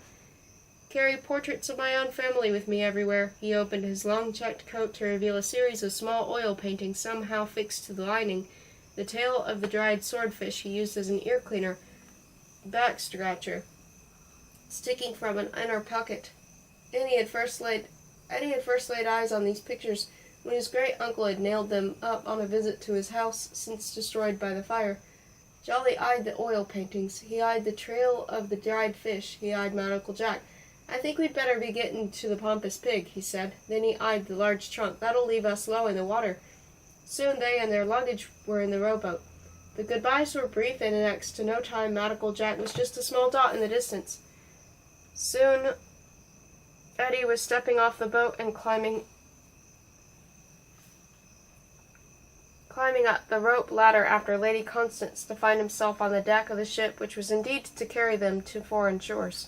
carry portraits of my own family with me everywhere. He opened his long checked coat to reveal a series of small oil paintings somehow fixed to the lining. The tail of the dried swordfish he used as an ear cleaner, back scratcher, sticking from an inner pocket. Eddie had first laid eyes on these pictures when his great-uncle had nailed them up on a visit to his house, since destroyed by the fire. Jolly eyed the oil paintings. He eyed the trail of the dried fish. He eyed Mad Uncle Jack. I think we'd better be getting to the Pompous Pig, he said. Then he eyed the large trunk. That'll leave us low in the water. Soon they and their luggage were in the rowboat. The goodbyes were brief, and in next to no time Mad Uncle Jack was just a small dot in the distance. Soon Eddie was stepping off the boat and climbing up the rope ladder after Lady Constance to find himself on the deck of the ship which was indeed to carry them to foreign shores.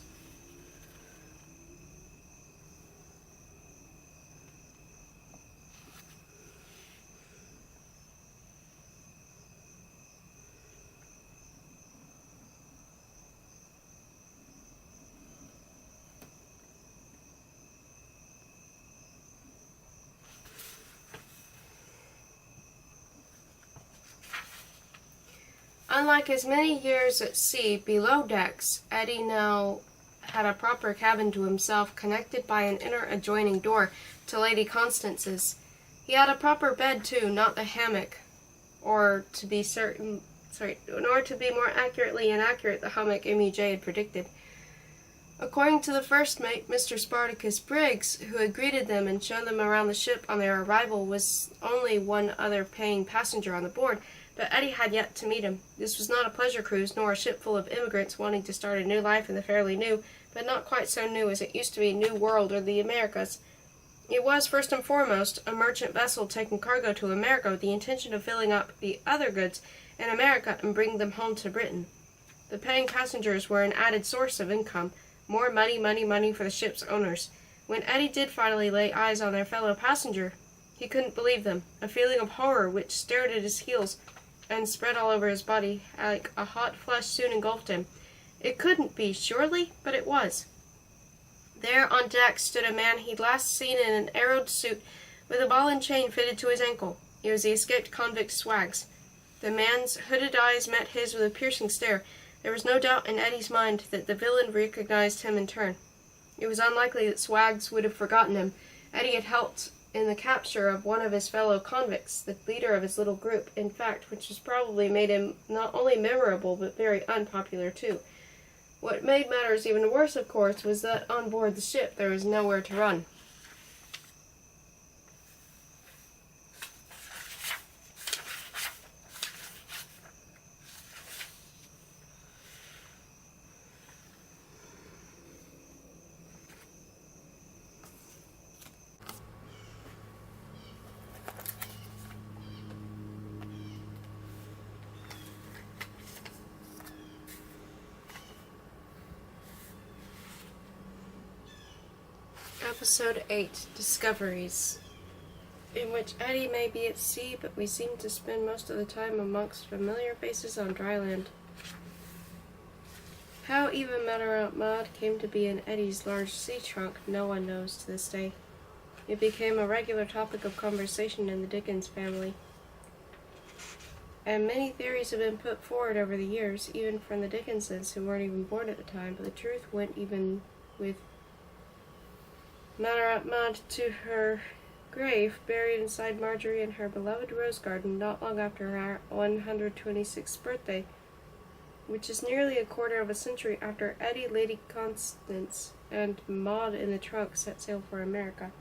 Unlike his many years at sea below decks, Eddie now had a proper cabin to himself, connected by an inner adjoining door to Lady Constance's. He had a proper bed, too, not the hammock, nor to be more accurately inaccurate, the hummock M.E.J. had predicted. According to the first mate, Mr. Spartacus Briggs, who had greeted them and shown them around the ship on their arrival, was only one other paying passenger on the board, but Eddie had yet to meet him. This was not a pleasure cruise, nor a ship full of immigrants wanting to start a new life in the fairly new, but not quite so new as it used to be, New World or the Americas. It was, first and foremost, a merchant vessel taking cargo to America with the intention of filling up the other goods in America and bringing them home to Britain. The paying passengers were an added source of income. More money, money, money for the ship's owners. When Eddie did finally lay eyes on their fellow passenger, he couldn't believe them. A feeling of horror which stared at his heels and spread all over his body like a hot flush soon engulfed him. It couldn't be, surely, but it was. There on deck stood a man he'd last seen in an arrowed suit with a ball and chain fitted to his ankle. It was the escaped convict Swags. The man's hooded eyes met his with a piercing stare. There was no doubt in Eddie's mind that the villain recognized him in turn. It was unlikely that Swags would have forgotten him. Eddie had helped in the capture of one of his fellow convicts, the leader of his little group, in fact, which has probably made him not only memorable but very unpopular too. What made matters even worse, of course, was that on board the ship there was nowhere to run. Episode 8, Discoveries, in which Eddie may be at sea, but we seem to spend most of the time amongst familiar faces on dry land. How even Matter Maud came to be in Eddie's large sea trunk, no one knows to this day. It became a regular topic of conversation in the Dickens family, and many theories have been put forward over the years, even from the Dickenses, who weren't even born at the time, but the truth went even with Matter Maud to her grave, buried inside Marjorie in her beloved rose garden not long after her 126th birthday, which is nearly a quarter of a century after Eddie, Lady Constance, and Maud in the trunk set sail for America.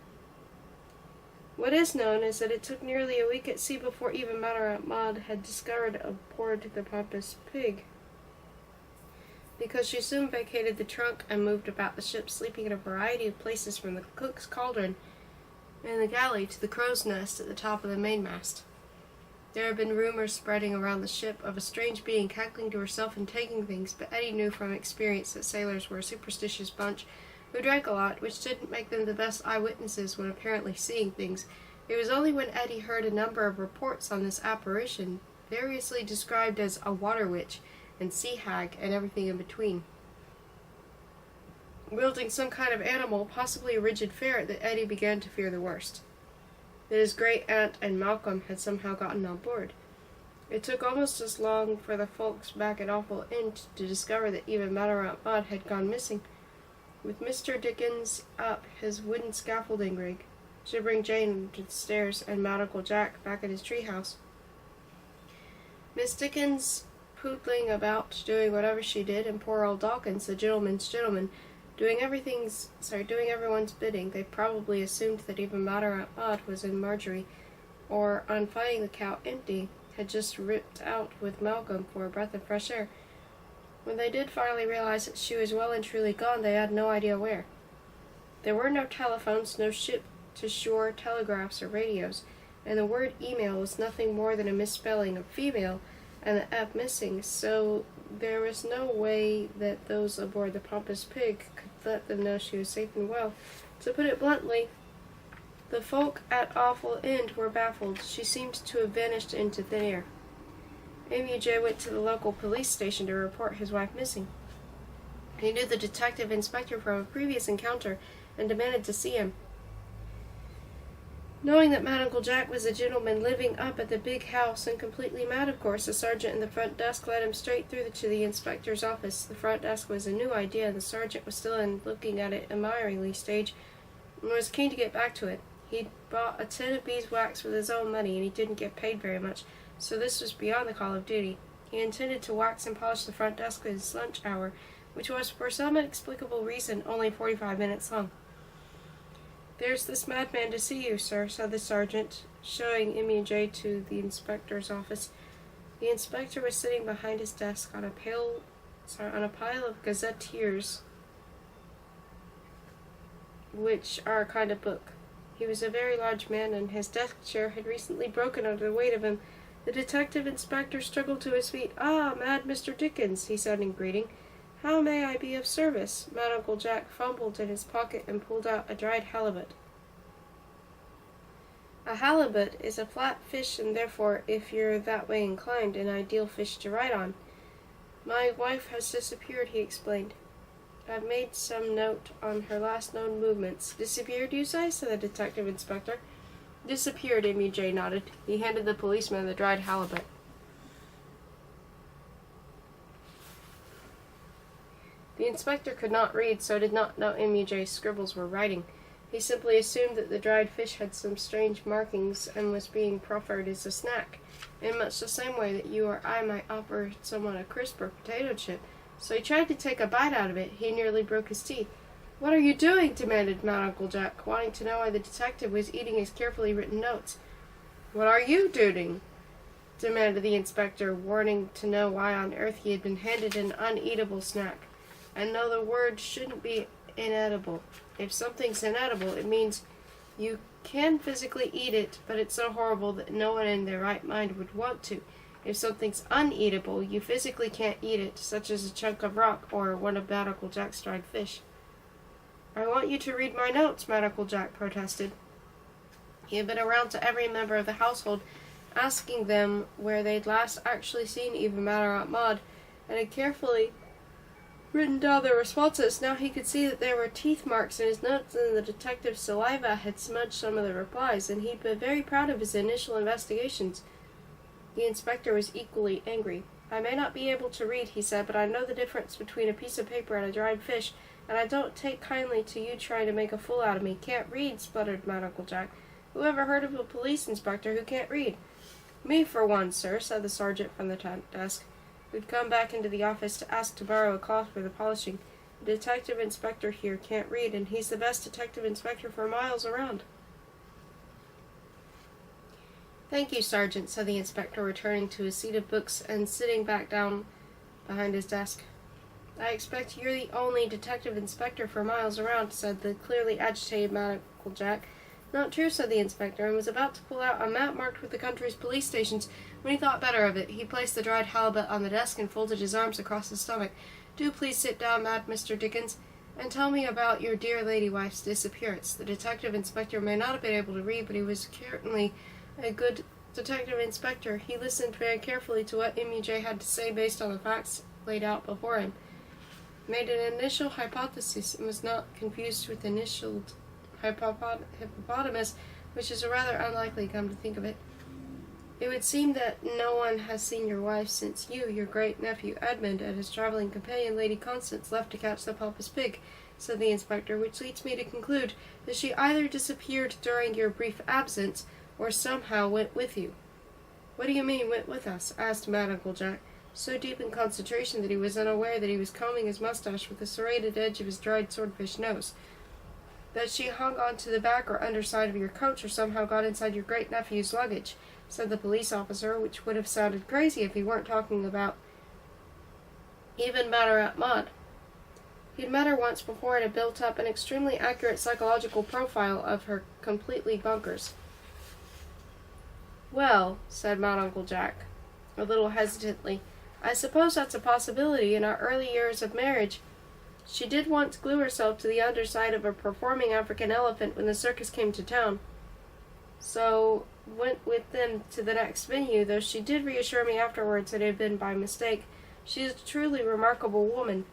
What is known is that it took nearly a week at sea before even Matter Maud had discovered aboard the Pompous Pig, because she soon vacated the trunk and moved about the ship, sleeping in a variety of places from the cook's cauldron in the galley to the crow's nest at the top of the mainmast. There have been rumors spreading around the ship of a strange being cackling to herself and taking things, but Eddie knew from experience that sailors were a superstitious bunch who drank a lot, which didn't make them the best eyewitnesses when apparently seeing things. It was only when Eddie heard a number of reports on this apparition, variously described as a water witch, and sea hag, and everything in between, wielding some kind of animal, possibly a rigid ferret, that Eddie began to fear the worst. That his great-aunt and Malcolm had somehow gotten on board. It took almost as long for the folks back at Awful End to discover that even Matter Maud had gone missing, with Mr. Dickens up his wooden scaffolding rig, shivering Jane to the stairs, and Nautical Jack back at his treehouse. Miss Dickens poodling about, doing whatever she did, and poor old Dawkins, the gentleman's gentleman, doing everyone's bidding. They probably assumed that even Matter Maud was in Marjorie, or, on finding the cow empty, had just ripped out with Malcolm for a breath of fresh air. When they did finally realize that she was well and truly gone, they had no idea where. There were no telephones, no ship-to-shore telegraphs or radios, and the word email was nothing more than a misspelling of female, and the F missing, so there was no way that those aboard the Pompous Pig could let them know she was safe and well. To put it bluntly, the folk at Awful End were baffled. She seemed to have vanished into thin air. M.U.J. went to the local police station to report his wife missing. He knew the detective inspector from a previous encounter and demanded to see him. Knowing that Mad Uncle Jack was a gentleman living up at the big house, and completely mad, of course, the sergeant in the front desk led him straight through to the inspector's office. The front desk was a new idea, and the sergeant was still in looking at it admiringly stage, and was keen to get back to it. He'd bought a tin of beeswax with his own money, and he didn't get paid very much, so this was beyond the call of duty. He intended to wax and polish the front desk at his lunch hour, which was, for some inexplicable reason, only 45 minutes long. "There's this madman to see you, sir," said the sergeant, showing J. to the inspector's office. The inspector was sitting behind his desk on a pile of gazetteers, which are a kind of book. He was a very large man, and his desk chair had recently broken under the weight of him. The detective inspector struggled to his feet. "Ah, mad Mr. Dickens," he said in greeting. "How may I be of service?" Mad Uncle Jack fumbled in his pocket and pulled out a dried halibut. A halibut is a flat fish, and therefore, if you're that way inclined, an ideal fish to write on. "My wife has disappeared," he explained. "I've made some note on her last known movements." "Disappeared, you say?" said the detective inspector. "Disappeared," J. nodded. He handed the policeman the dried halibut. The inspector could not read, so did not know J.'s scribbles were writing. He simply assumed that the dried fish had some strange markings and was being proffered as a snack, in much the same way that you or I might offer someone a crisp or potato chip. So he tried to take a bite out of it. He nearly broke his teeth. "What are you doing?" demanded Mad Uncle Jack, wanting to know why the detective was eating his carefully written notes. "What are you doing?" demanded the inspector, wanting to know why on earth he had been handed an uneatable snack. And no, the word shouldn't be inedible. If something's inedible, it means you can physically eat it, but it's so horrible that no one in their right mind would want to. If something's uneatable, you physically can't eat it, such as a chunk of rock or one of Mad Uncle Jack's dried fish. "I want you to read my notes," Mad Uncle Jack protested. He had been around to every member of the household, asking them where they'd last actually seen even Mad or Aunt Maud, and had carefully written down their responses. Now he could see that there were teeth marks in his notes, and the detective's saliva had smudged some of the replies, and he'd been very proud of his initial investigations. The inspector was equally angry. "I may not be able to read," he said, "but I know the difference between a piece of paper and a dried fish, and I don't take kindly to you trying to make a fool out of me." "Can't read?" spluttered Mad Uncle Jack. "Who ever heard of a police inspector who can't read?" "Me, for one, sir," said the sergeant from the desk. We'd come back into the office to ask to borrow a cloth for the polishing. The detective inspector here can't read, and he's the best detective inspector for miles around. "Thank you, Sergeant," said the inspector, returning to his seat of books and sitting back down behind his desk. "I expect you're the only detective inspector for miles around," said the clearly agitated Mad Uncle Jack. "Not true," said the inspector, and was about to pull out a map marked with the country's police stations when he thought better of it. He placed the dried halibut on the desk and folded his arms across his stomach. "Do please sit down, Mad Mr. Dickens, and tell me about your dear lady wife's disappearance." The detective inspector may not have been able to read, but he was certainly a good detective inspector. He listened very carefully to what J. had to say based on the facts laid out before him, made an initial hypothesis, and was not confused with initialed hippopotamus, which is a rather unlikely, come to think of it. "It would seem that no one has seen your wife since you, your great-nephew Edmund, and his traveling companion, Lady Constance, left to catch the Papa's pig," said the inspector, "which leads me to conclude that she either disappeared during your brief absence, or somehow went with you." "What do you mean, went with us?" asked Mad Uncle Jack, so deep in concentration that he was unaware that he was combing his mustache with the serrated edge of his dried swordfish nose. "That she hung on to the back or underside of your coach, or somehow got inside your great-nephew's luggage," said the police officer, which would have sounded crazy if he weren't talking about even Mad or Aunt Maud. He'd met her once before and had built up an extremely accurate psychological profile of her completely bonkers. "Well," said Mad Uncle Jack, a little hesitantly, "I suppose that's a possibility. In our early years of marriage, she did once glue herself to the underside of a performing African elephant when the circus came to town. So went with them to the next venue, though she did reassure me afterwards that it had been by mistake. She is a truly remarkable woman."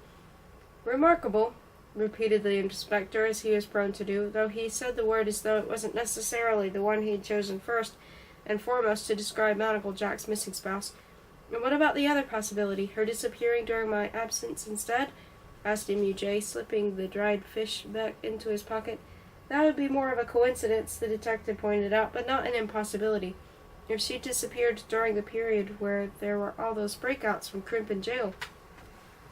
"Remarkable? repeated the inspector, as he was prone to do, though he said the word as though it wasn't necessarily the one he had chosen first and foremost to describe Monocle Jack's missing spouse. And what about the other possibility, her disappearing during my absence instead? Asked M.U.J., slipping the dried fish back into his pocket. That would be more of a coincidence, the detective pointed out, but not an impossibility. If she disappeared during the period where there were all those breakouts from Crimpin Jail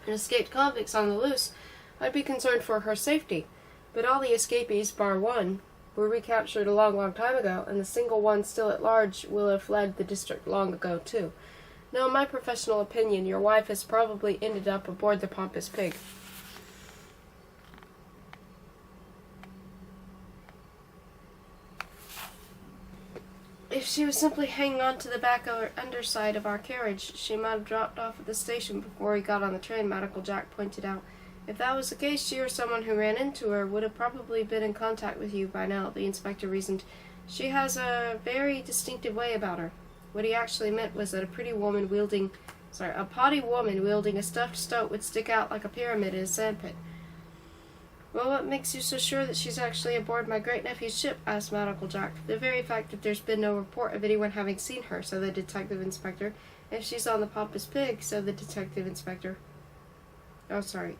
and escaped convicts on the loose, I'd be concerned for her safety. But all the escapees, bar one, were recaptured a long, long time ago, and the single one still at large will have fled the district long ago, too. Now, in my professional opinion, your wife has probably ended up aboard the Pompous Pig. If she was simply hanging on to the back or underside of our carriage, she might have dropped off at the station before he got on the train, Monocle Jack pointed out. If that was the case, she or someone who ran into her would have probably been in contact with you by now, the inspector reasoned. She has a very distinctive way about her. What he actually meant was that a potty woman wielding a stuffed stoat would stick out like a pyramid in a sandpit. Well, what makes you so sure that she's actually aboard my great-nephew's ship? Asked Monocle Jack. The very fact that there's been no report of anyone having seen her, said the detective inspector. If she's on the Pompous Pig, said the detective inspector.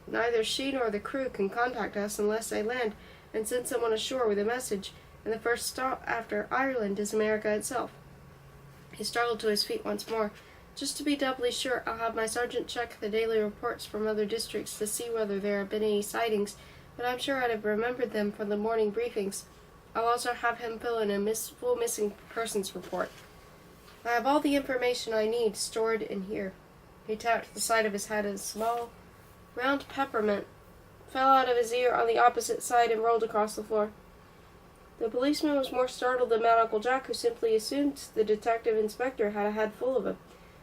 Neither she nor the crew can contact us unless they land and send someone ashore with a message, and the first stop after Ireland is America itself. He struggled to his feet once more. Just to be doubly sure, I'll have my sergeant check the daily reports from other districts to see whether there have been any sightings, but I'm sure I'd have remembered them from the morning briefings. I'll also have him fill in a full missing persons report. I have all the information I need stored in here. He tapped the side of his head as a small, round peppermint fell out of his ear on the opposite side and rolled across the floor. The policeman was more startled than Monocle Jack, who simply assumed the detective inspector had a head full of them.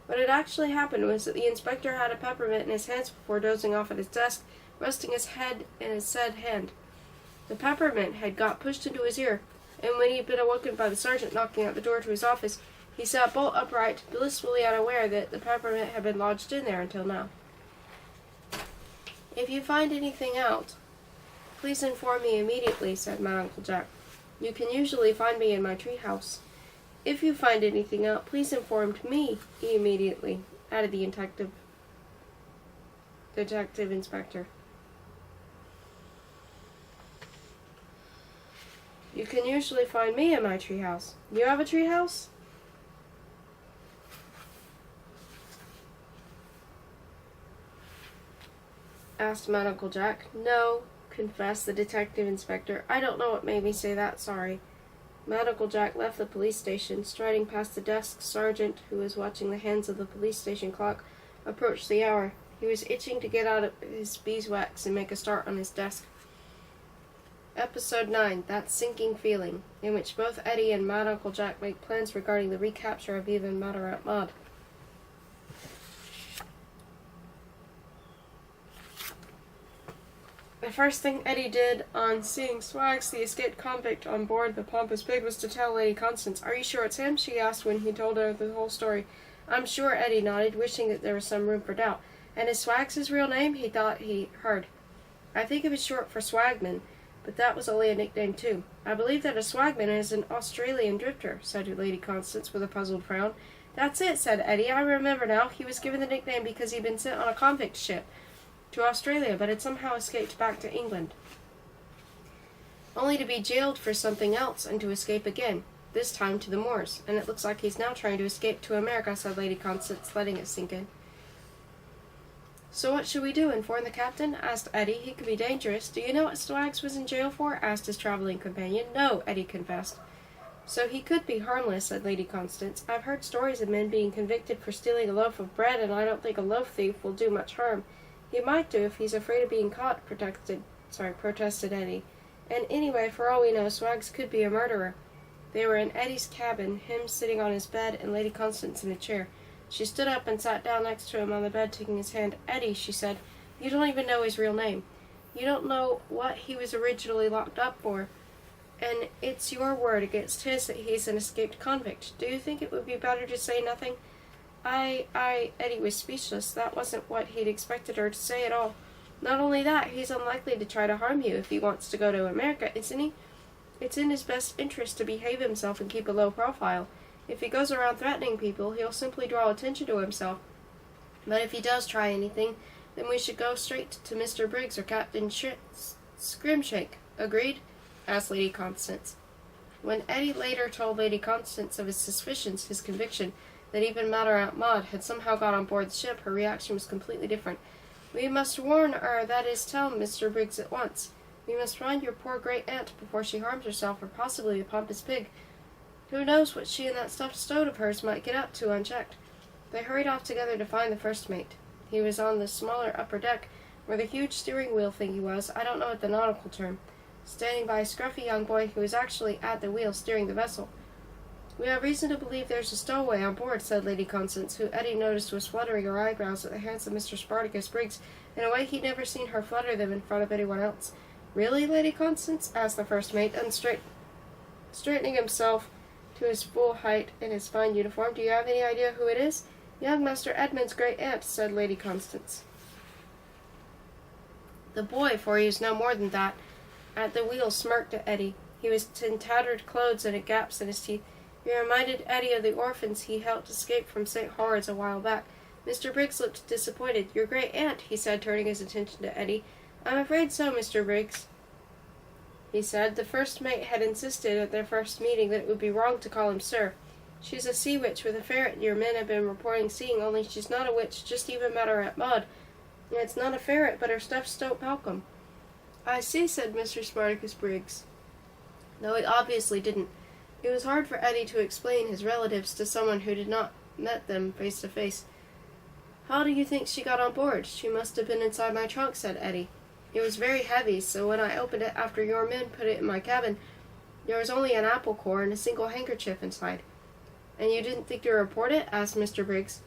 What had actually happened was that the inspector had a peppermint in his hands before dozing off at his desk, resting his head in his said hand. The peppermint had got pushed into his ear, and when he had been awoken by the sergeant knocking at the door to his office, he sat bolt upright, blissfully unaware that the peppermint had been lodged in there until now. If you find anything out, please inform me immediately, said Monocle Jack. You can usually find me in my treehouse. If you find anything out, please inform me immediately, added the detective inspector. You can usually find me in my treehouse. You have a treehouse? Asked Monocle Jack. No, confessed the detective inspector. I don't know what made me say that, sorry. Monocle Jack left the police station. Striding past the desk, sergeant, who was watching the hands of the police station clock, approached the hour. He was itching to get out of his beeswax and make a start on his desk. Episode 9, That Sinking Feeling, in which both Eddie and Monocle Jack make plans regarding the recapture of even Madarat Maud. The first thing Eddie did on seeing Swags, the escaped convict, on board the Pompous Pig was to tell Lady Constance. Are you sure it's him? She asked when he told her the whole story. I'm sure, Eddie nodded, wishing that there was some room for doubt. And is Swags his real name? He thought he heard. I think it was short for Swagman, but that was only a nickname too. I believe that a swagman is an Australian drifter, said Lady Constance with a puzzled frown. That's it, said Eddie. I remember now. He was given the nickname because he'd been sent on a convict ship to Australia, but had somehow escaped back to England, only to be jailed for something else and to escape again, this time to the moors. And it looks like he's now trying to escape to America, said Lady Constance, letting it sink in. So what should we do, inform the captain? Asked Eddie. He could be dangerous. Do you know what Swags was in jail for? Asked his traveling companion. No, Eddie confessed. So he could be harmless, said Lady Constance. I've heard stories of men being convicted for stealing a loaf of bread, and I don't think a loaf thief will do much harm. He might do if he's afraid of being caught, protested Eddie. And anyway, for all we know, Swags could be a murderer. They were in Eddie's cabin, him sitting on his bed and Lady Constance in a chair. She stood up and sat down next to him on the bed, taking his hand. Eddie, she said, you don't even know his real name. You don't know what he was originally locked up for. And it's your word against his that he's an escaped convict. Do you think it would be better to say nothing? Eddie was speechless. That wasn't what he'd expected her to say at all. Not only that, he's unlikely to try to harm you if he wants to go to America, isn't he? It's in his best interest to behave himself and keep a low profile. If he goes around threatening people, he'll simply draw attention to himself. But if he does try anything, then we should go straight to Mr. Briggs or Captain Scrimshake. Agreed? Asked Lady Constance. When Eddie later told Lady Constance of his suspicions, his conviction that even Matter Maud had somehow got on board the ship, her reaction was completely different. We must warn her, that is, tell Mr. Briggs at once. We must find your poor great-aunt before she harms herself, or possibly the pompous pig. Who knows what she and that stuffed stoat of hers might get up to unchecked. They hurried off together to find the first mate. He was on the smaller upper deck, where the huge steering wheel thingy was, I don't know what the nautical term, standing by a scruffy young boy who was actually at the wheel steering the vessel. We have reason to believe there's a stowaway on board, said Lady Constance, who Eddie noticed was fluttering her eyebrows at the handsome Mr. Spartacus Briggs in a way he'd never seen her flutter them in front of anyone else. Really, Lady Constance? Asked the first mate, straightening himself to his full height in his fine uniform. Do you have any idea who it is? Young Master Edmund's great-aunt, said Lady Constance. The boy, for he was no more than that, at the wheel smirked at Eddie. He was in tattered clothes and had gaps in his teeth. He reminded Eddie of the orphans he helped escape from St. Horrid's a while back. Mr. Briggs looked disappointed. Your great-aunt, he said, turning his attention to Eddie. I'm afraid so, Mr. Briggs, he said. The first mate had insisted at their first meeting that it would be wrong to call him sir. She's a sea witch with a ferret your men have been reporting seeing, only she's not a witch, just even Matter Maud. And it's not a ferret, but her stuffed stoat Malcolm. I see, said Mr. Spartacus Briggs. No, he obviously didn't. It was hard for Eddie to explain his relatives to someone who did not met them face to face. How do you think she got on board? She must have been inside my trunk, said Eddie. It was very heavy, so when I opened it after your men put it in my cabin, there was only an apple core and a single handkerchief inside. And you didn't think to report it? Asked Mr. Briggs.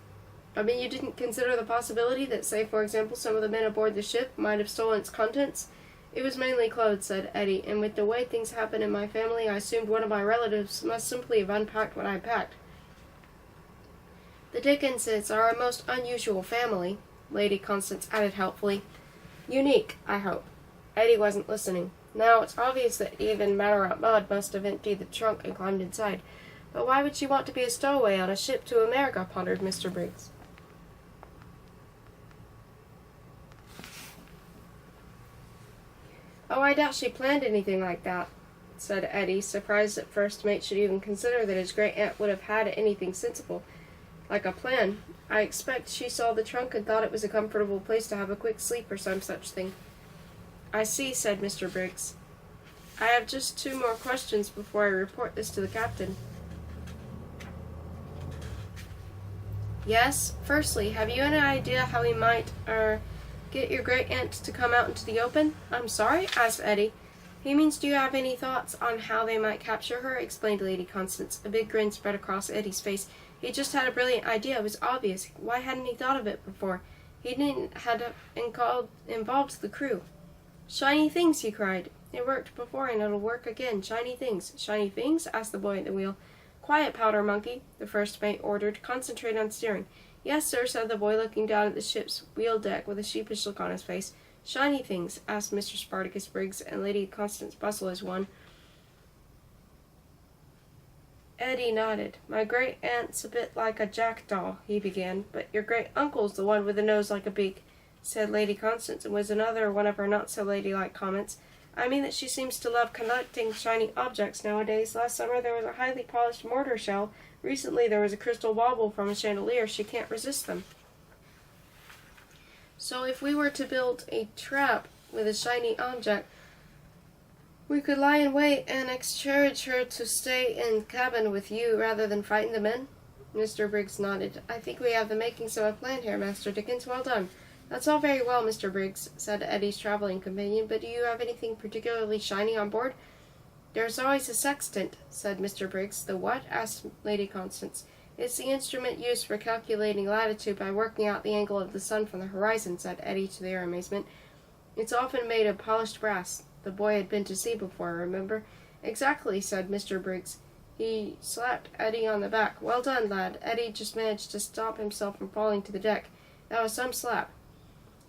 I mean, you didn't consider the possibility that, say, for example, some of the men aboard the ship might have stolen its contents? It was mainly clothes, said Eddie, and with the way things happen in my family, I assumed one of my relatives must simply have unpacked what I packed. The Dickenses are a most unusual family, Lady Constance added helpfully. Unique, I hope. Eddie wasn't listening. Now, it's obvious that even Matter Maud must have emptied the trunk and climbed inside. But why would she want to be a stowaway on a ship to America, pondered Mr. Briggs. Oh, I doubt she planned anything like that, said Eddie, surprised that first mate should even consider that his great-aunt would have had anything sensible like a plan. I expect she saw the trunk and thought it was a comfortable place to have a quick sleep or some such thing. I see, said Mr. Briggs. I have just 2 more questions before I report this to the captain. Yes? Firstly, have you any idea how we might, get your great-aunt to come out into the open? I'm sorry? Asked Eddie. He means, do you have any thoughts on how they might capture her? Explained Lady Constance. A big grin spread across Eddie's face. He just had a brilliant idea. It was obvious. Why hadn't he thought of it before? He didn't had involved the crew. Shiny things, he cried. It worked before and it'll work again. Shiny things. Shiny things? Asked the boy at the wheel. Quiet, powder monkey, the first mate ordered. Concentrate on steering. Yes, sir, said the boy, looking down at the ship's wheel deck with a sheepish look on his face. Shiny things? Asked Mr. Spartacus Briggs, and Lady Constance Bustle as one. Eddie nodded. My great-aunt's a bit like a jackdaw, he began, but your great-uncle's the one with a nose like a beak, said Lady Constance, and was another one of her not-so-ladylike comments. I mean that she seems to love collecting shiny objects nowadays. Last summer there was a highly polished mortar shell. Recently there was a crystal bauble from a chandelier. She can't resist them. So if we were to build a trap with a shiny object, we could lie in wait and encourage her to stay in cabin with you rather than frighten the men? Mr. Briggs nodded. I think we have the makings of a plan here, Master Dickens. Well done. That's all very well, Mr. Briggs, said Eddie's traveling companion, but do you have anything particularly shiny on board? There's always a sextant, said Mr. Briggs. The what? Asked Lady Constance. It's the instrument used for calculating latitude by working out the angle of the sun from the horizon, said Eddie to their amazement. It's often made of polished brass. The boy had been to sea before, remember? Exactly, said Mr. Briggs. He slapped Eddie on the back. Well done, lad. Eddie just managed to stop himself from falling to the deck. That was some slap.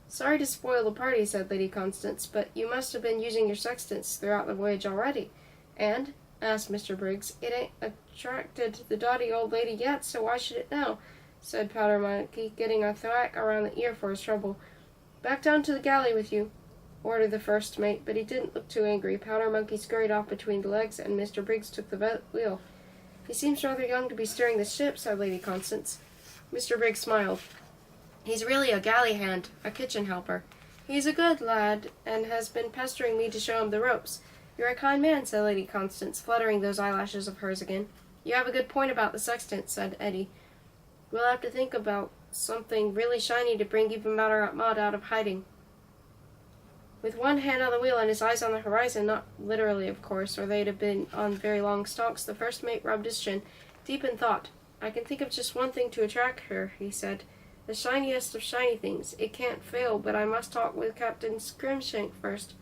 Sorry to spoil the party, said Lady Constance, but you must have been using your sextants throughout the voyage already. And, asked Mr. Briggs, it ain't attracted the dotty old lady yet, so why should it now? Said Powder Monkey, getting a thwack around the ear for his trouble. Back down to the galley with you, ordered the first mate, but he didn't look too angry. Powder Monkey scurried off between the legs, and Mr. Briggs took the wheel. He seems rather young to be steering the ship, said Lady Constance. Mr. Briggs smiled. He's really a galley hand, a kitchen helper. He's a good lad, and has been pestering me to show him the ropes. You're a kind man, said Lady Constance, fluttering those eyelashes of hers again. You have a good point about the sextant, said Eddie. We'll have to think about something really shiny to bring even Maud out of hiding. With one hand on the wheel and his eyes on the horizon, not literally, of course, or they'd have been on very long stalks, the first mate rubbed his chin, deep in thought. I can think of just one thing to attract her, he said. The shiniest of shiny things. It can't fail, but I must talk with Captain Scrimshank first.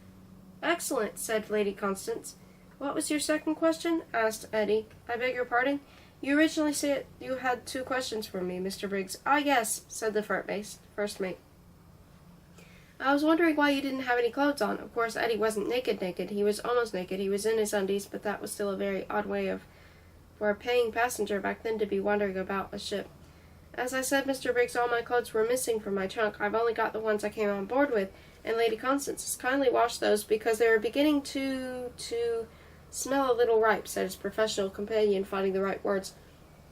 Excellent, said Lady Constance. What was your second question? Asked Eddie. I beg your pardon? You originally said you had 2 questions for me, Mr. Briggs. Ah, yes, said the first mate. I was wondering why you didn't have any clothes on. Of course, Eddie wasn't naked. He was almost naked. He was in his undies, but that was still a very odd way for a paying passenger back then to be wandering about a ship. As I said, Mr. Briggs, all my clothes were missing from my trunk. I've only got the ones I came on board with, and Lady Constance has kindly washed those because they were beginning to smell a little ripe, said his professional companion, finding the right words.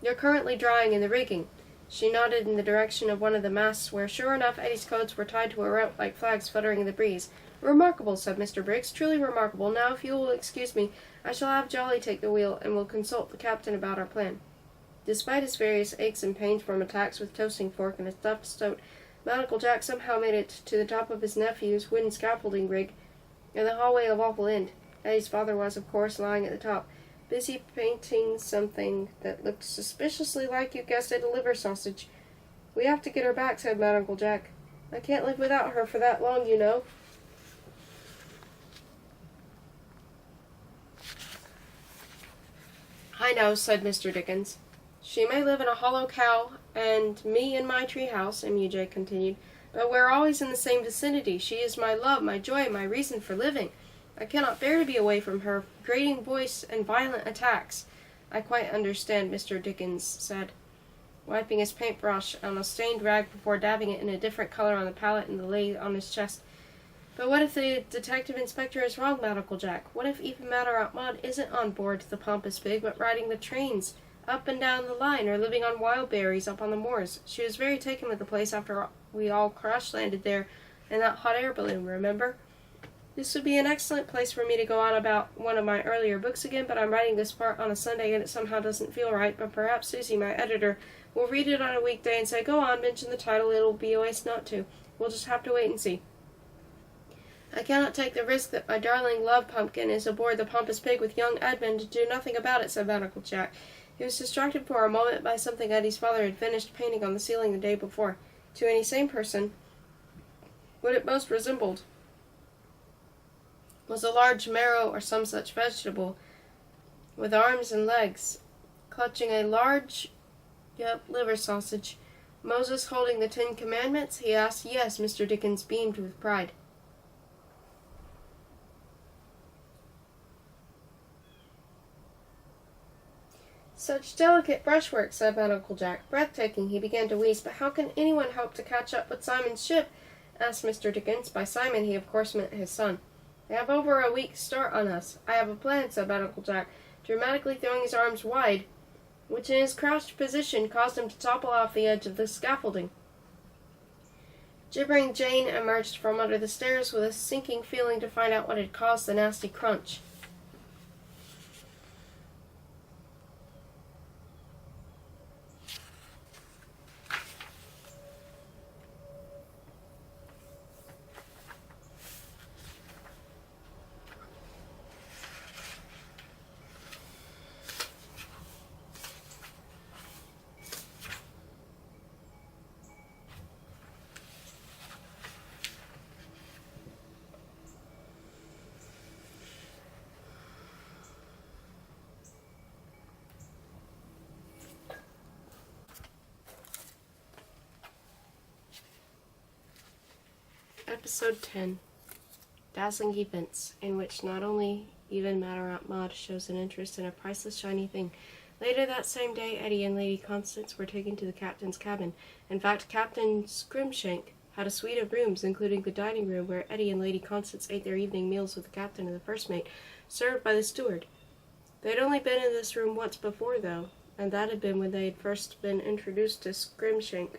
They're currently drying in the rigging. She nodded in the direction of one of the masts, where, sure enough, Eddie's clothes were tied to a rope like flags fluttering in the breeze. Remarkable, said Mr. Briggs, truly remarkable. Now, if you will excuse me, I shall have Jolly take the wheel, and will consult the captain about our plan. Despite his various aches and pains from attacks with toasting fork and a stuffed stoat, Nautical Jack somehow made it to the top of his nephew's wooden scaffolding rig in the hallway of Awful End. Eddie's father was, of course, lying at the top, busy painting something that looked suspiciously like, you guessed it, a liver sausage. We have to get her back, said Nautical Jack. I can't live without her for that long, you know. I know, said Mr. Dickens. She may live in a hollow cow, and me in my treehouse, M.U.J. continued, but we're always in the same vicinity. She is my love, my joy, my reason for living. I cannot bear to be away from her grating voice and violent attacks. I quite understand, Mr. Dickens said, wiping his paintbrush on a stained rag before dabbing it in a different color on the palette and the lay on his chest. But what if the detective inspector is wrong, Nautical Jack? What if even Maud isn't on board the Pompous Pig, but riding the trains up and down the line, or living on wild berries up on the moors? She was very taken with the place after we all crash-landed there in that hot air balloon, remember? This would be an excellent place for me to go on about one of my earlier books again, but I'm writing this part on a Sunday and it somehow doesn't feel right, but perhaps Susie, my editor, will read it on a weekday and say, go on, mention the title, it'll be a waste not to. We'll just have to wait and see. I cannot take the risk that my darling love pumpkin is aboard the Pompous Pig with young Edmund to do nothing about it, said Nautical Jack. He was distracted for a moment by something Eddie's father had finished painting on the ceiling the day before. To any sane person, what it most resembled was a large marrow or some such vegetable, with arms and legs, clutching a large, liver sausage. Moses holding the 10 Commandments? He asked. Yes, Mr. Dickens beamed with pride. Such delicate brushwork, said Uncle Jack. Breathtaking. He began to wheeze. But how can anyone hope to catch up with Simon's ship? Asked Mr. Dickens. By Simon he of course meant his son. They have over a week's start on us. I have a plan, said Uncle Jack, dramatically throwing his arms wide, which in his crouched position caused him to topple off the edge of the scaffolding. Gibbering Jane emerged from under the stairs with a sinking feeling to find out what had caused the nasty crunch. Episode 10. Dazzling Events, in which not only even Matter-Out Maud shows an interest in a priceless shiny thing. Later that same day, Eddie and Lady Constance were taken to the captain's cabin. In fact, Captain Scrimshank had a suite of rooms, including the dining room where Eddie and Lady Constance ate their evening meals with the captain and the first mate, served by the steward. They'd only been in this room once before, though, and that had been when they had first been introduced to Scrimshank.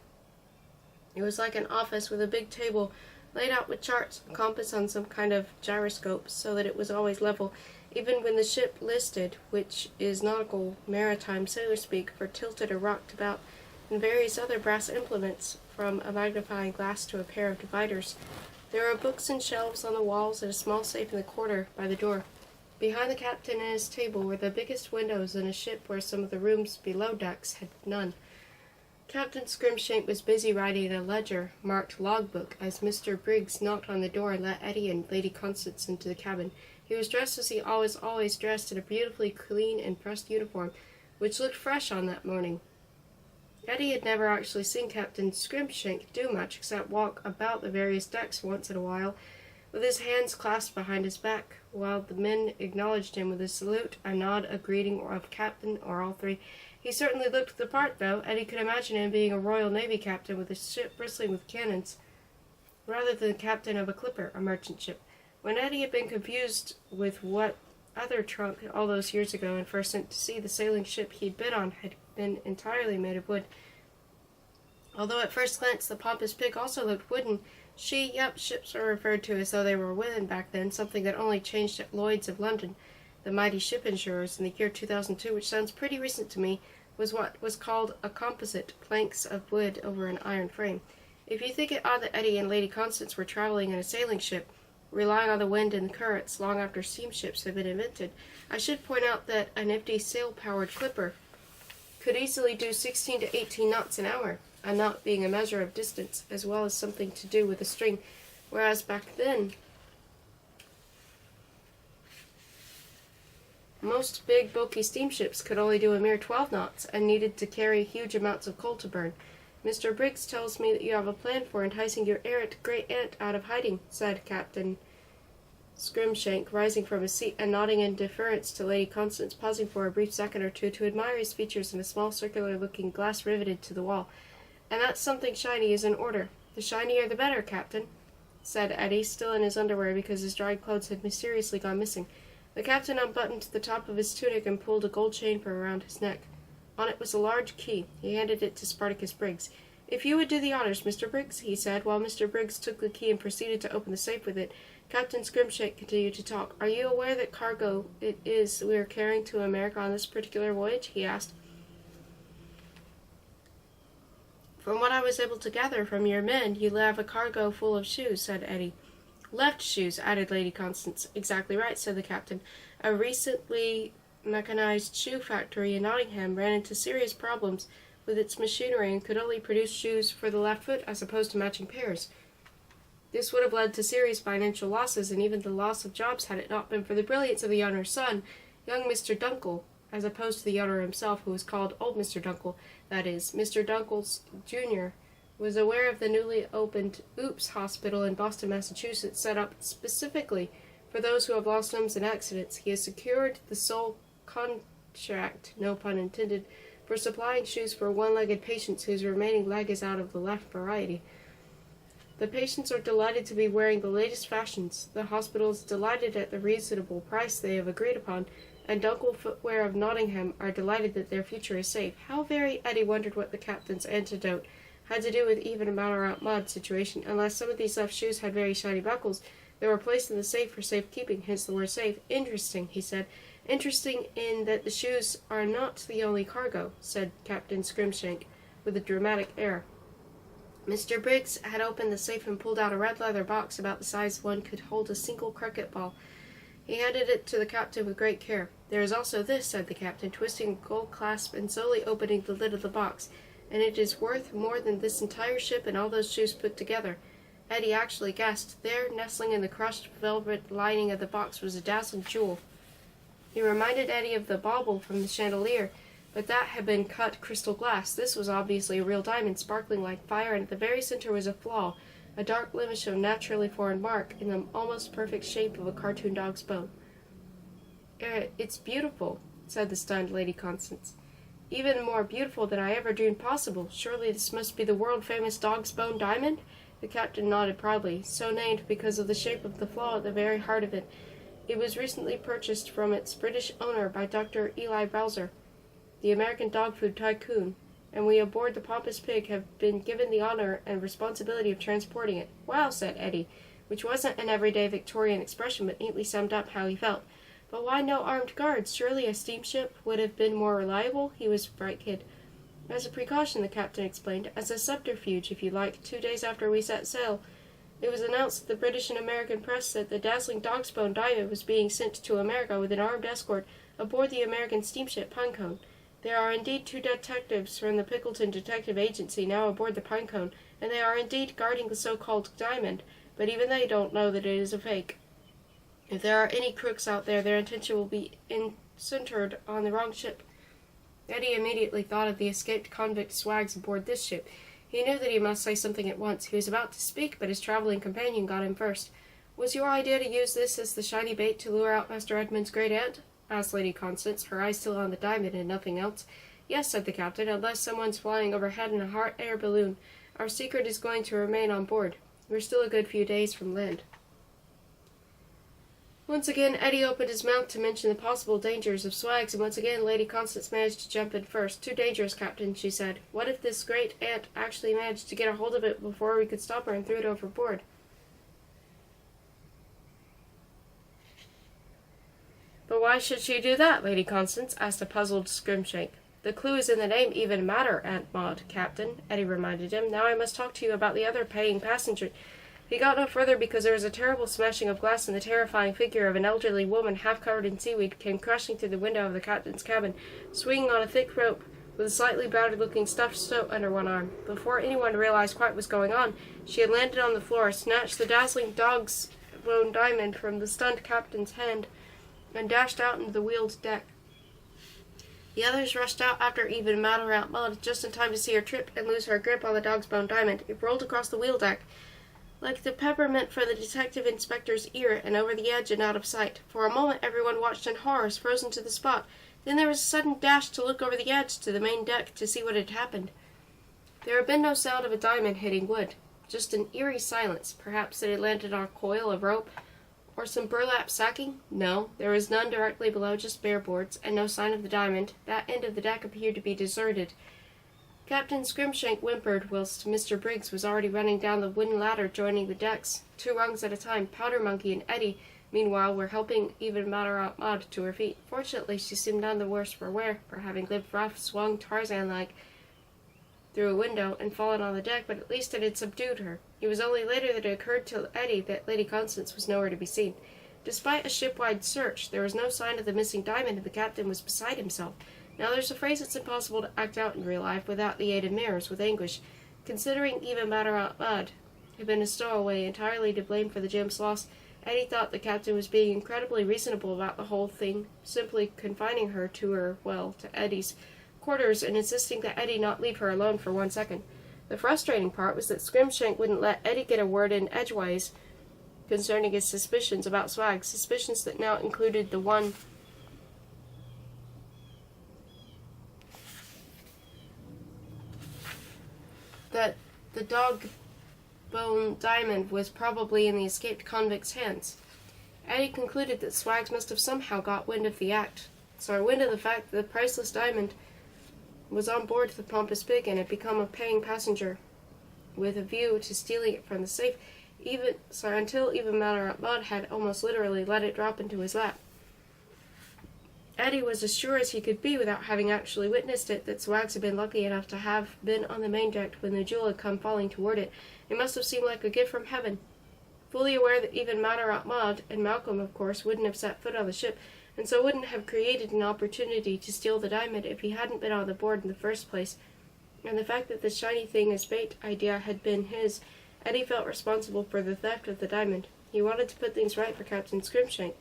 It was like an office with a big table laid out with charts, a compass on some kind of gyroscope, so that it was always level, even when the ship listed, which is nautical maritime sailor speak for tilted or rocked about, and various other brass implements, from a magnifying glass to a pair of dividers. There were books and shelves on the walls and a small safe in the corner by the door. Behind the captain and his table were the biggest windows in a ship where some of the rooms below decks had none. Captain Scrimshank was busy writing in a ledger marked logbook as Mr. Briggs knocked on the door and let Eddie and Lady Constance into the cabin. He was dressed as he always dressed, in a beautifully clean and pressed uniform, which looked fresh on that morning. Eddie had never actually seen Captain Scrimshank do much except walk about the various decks once in a while, with his hands clasped behind his back, while the men acknowledged him with a salute, a nod, a greeting, or of captain, or all three. He certainly looked the part, though. Eddie could imagine him being a Royal Navy captain with a ship bristling with cannons, rather than the captain of a clipper, a merchant ship. When Eddie had been confused with what other trunk all those years ago and first sent to sea, the sailing ship he'd been on had been entirely made of wood. Although at first glance the pompous pig also looked wooden, ships were referred to as though they were wooden back then, something that only changed at Lloyd's of London. The mighty ship insurers in the year 2002, which sounds pretty recent to me, was what was called a composite, planks of wood over an iron frame. If you think it odd that Eddie and Lady Constance were traveling in a sailing ship, relying on the wind and the currents long after steamships had been invented, I should point out that a nifty sail-powered clipper could easily do 16 to 18 knots an hour, a knot being a measure of distance, as well as something to do with a string, whereas back then most big, bulky steamships could only do a mere 12 knots and needed to carry huge amounts of coal to burn. Mr. Briggs tells me that you have a plan for enticing your errant great-aunt out of hiding, said Captain Scrimshank, rising from his seat and nodding in deference to Lady Constance, pausing for a brief second or two to admire his features in a small circular-looking glass riveted to the wall. And that's something shiny is in order. The shinier the better, Captain, said Eddie, still in his underwear because his dried clothes had mysteriously gone missing. The captain unbuttoned the top of his tunic and pulled a gold chain from around his neck. On it was a large key. He handed it to Spartacus Briggs. "If you would do the honors, Mr. Briggs," he said, while Mr. Briggs took the key and proceeded to open the safe with it. Captain Scrimshank continued to talk. "Are you aware what cargo it is we are carrying to America on this particular voyage?" he asked. "From what I was able to gather from your men, you have a cargo full of shoes," said Eddie. "Left shoes," added Lady Constance. "Exactly right," said the captain. "A recently mechanized shoe factory in Nottingham ran into serious problems with its machinery and could only produce shoes for the left foot as opposed to matching pairs. This would have led to serious financial losses and even the loss of jobs had it not been for the brilliance of the owner's son, young Mr. Dunkel, as opposed to the owner himself, who was called old Mr. Dunkel. That is, Mr. Dunkel's Jr. was aware of the newly opened Oops Hospital in Boston, Massachusetts, set up specifically for those who have lost limbs in accidents. He has secured the sole contract, no pun intended, for supplying shoes for one-legged patients whose remaining leg is out of the left variety. The patients are delighted to be wearing the latest fashions. The hospital is delighted at the reasonable price they have agreed upon, and Dunkel Footwear of Nottingham are delighted that their future is safe. How very Eddie wondered what the captain's antidote had to do with even a Matter-Out Maud situation, unless some of these left shoes had very shiny buckles that were placed in the safe for safekeeping, hence the word safe. "Interesting," he said. "Interesting in that the shoes are not the only cargo," said Captain Scrimshank, with a dramatic air. Mr. Briggs had opened the safe and pulled out a red leather box about the size one could hold a single cricket ball. He handed it to the captain with great care. "There is also this," said the captain, twisting a gold clasp and slowly opening the lid of the box, "and it is worth more than this entire ship and all those shoes put together." Eddie actually gasped. There, nestling in the crushed velvet lining of the box, was a dazzling jewel. It reminded Eddie of the bauble from the chandelier, but that had been cut crystal glass. This was obviously a real diamond, sparkling like fire, and at the very center was a flaw, a dark blemish of naturally foreign mark in the almost perfect shape of a cartoon dog's bone. It's beautiful, said the stunned Lady Constance. Even more beautiful than I ever dreamed possible. Surely this must be the world-famous dog's bone diamond? The captain nodded proudly, so named because of the shape of the flaw at the very heart of it. It was recently purchased from its British owner by Dr. Eli Bowser, the American dog food tycoon, and we aboard the Pompous Pig have been given the honor and responsibility of transporting it. Wow, said Eddie, which wasn't an everyday Victorian expression, but neatly summed up how he felt. But why no armed guards? Surely a steamship would have been more reliable? He was a bright kid. As a precaution, the captain explained, as a subterfuge, if you like. 2 days after we set sail, it was announced to the British and American press that the dazzling dog's bone diamond was being sent to America with an armed escort aboard the American steamship Pinecone. There are indeed 2 detectives from the Pickleton Detective Agency now aboard the Pinecone, and they are indeed guarding the so-called diamond, but even they don't know that it is a fake. If there are any crooks out there, their attention will be centered on the wrong ship. Eddie immediately thought of the escaped convict Swags aboard this ship. He knew that he must say something at once. He was about to speak, but his traveling companion got him first. Was your idea to use this as the shiny bait to lure out Master Edmund's great-aunt? Asked Lady Constance, her eyes still on the diamond and nothing else. Yes, said the captain, unless someone's flying overhead in a hot air balloon. Our secret is going to remain on board. We're still a good few days from land. Once again, Eddie opened his mouth to mention the possible dangers of Swags, and once again Lady Constance managed to jump in first. Too dangerous, Captain, she said. What if this great aunt actually managed to get a hold of it before we could stop her and threw it overboard? But why should she do that, Lady Constance? Asked a puzzled Scrimshank. The clue is in the name, even matter, Aunt Maud, Captain, Eddie reminded him. Now I must talk to you about the other paying passenger. He got no further because there was a terrible smashing of glass, and the terrifying figure of an elderly woman, half covered in seaweed, came crashing through the window of the captain's cabin, swinging on a thick rope, with a slightly battered-looking stuffed stoat under one arm. Before anyone realized quite what was going on, she had landed on the floor, snatched the dazzling dog's bone diamond from the stunned captain's hand, and dashed out into the wheeled deck. The others rushed out after even Matter Aunt Maud, just in time to see her trip and lose her grip on the dog's bone diamond. It rolled across the wheel deck, like the peppermint for the detective inspector's ear, and over the edge and out of sight. For a moment everyone watched in horror, frozen to the spot. Then there was a sudden dash to look over the edge to the main deck to see what had happened. There had been no sound of a diamond hitting wood, just an eerie silence. Perhaps it had landed on a coil of rope, or some burlap sacking? No, there was none directly below, just bare boards, and no sign of the diamond. That end of the deck appeared to be deserted. Captain Scrimshank whimpered, whilst Mr. Briggs was already running down the wooden ladder, joining the decks, 2 rungs at a time. Powder Monkey and Eddie, meanwhile, were helping even Matter Aunt Maud to her feet. Fortunately, she seemed none the worse for wear, for having lived rough, swung Tarzan-like through a window and fallen on the deck, but at least it had subdued her. It was only later that it occurred to Eddie that Lady Constance was nowhere to be seen. Despite a ship-wide search, there was no sign of the missing diamond, and the captain was beside himself. Now there's a phrase it's impossible to act out in real life without the aid of mirrors with anguish. Considering even Matter Aunt Maud had been a stowaway entirely to blame for the gem's loss, Eddie thought the captain was being incredibly reasonable about the whole thing, simply confining her to Eddie's quarters and insisting that Eddie not leave her alone for 1 second. The frustrating part was that Scrimshank wouldn't let Eddie get a word in edgewise concerning his suspicions about Swag, suspicions that now included the one that the dog bone diamond was probably in the escaped convict's hands. Eddie concluded that Swags must have somehow got wind of the fact that the priceless diamond was on board the Pompous Pig and had become a paying passenger, with a view to stealing it from the safe, until even Matter Aunt Maud had almost literally let it drop into his lap. Eddie was as sure as he could be, without having actually witnessed it, that Swags had been lucky enough to have been on the main deck when the jewel had come falling toward it. It must have seemed like a gift from heaven. Fully aware that even Matter Aunt Maud, and Malcolm, of course, wouldn't have set foot on the ship, and so wouldn't have created an opportunity to steal the diamond if he hadn't been on the board in the first place, and the fact that the shiny thing as bait idea had been his, Eddie felt responsible for the theft of the diamond. He wanted to put things right for Captain Scrimshank,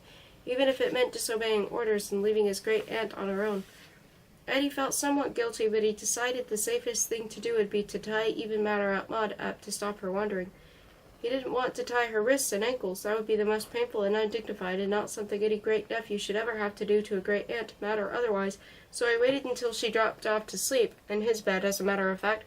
even if it meant disobeying orders and leaving his great aunt on her own. Eddie felt somewhat guilty, but he decided the safest thing to do would be to tie even Matter Aunt Maud up to stop her wandering. He didn't want to tie her wrists and ankles. That would be the most painful and undignified, and not something any great-nephew should ever have to do to a great-aunt, mad or otherwise, so he waited until she dropped off to sleep, in his bed, as a matter of fact,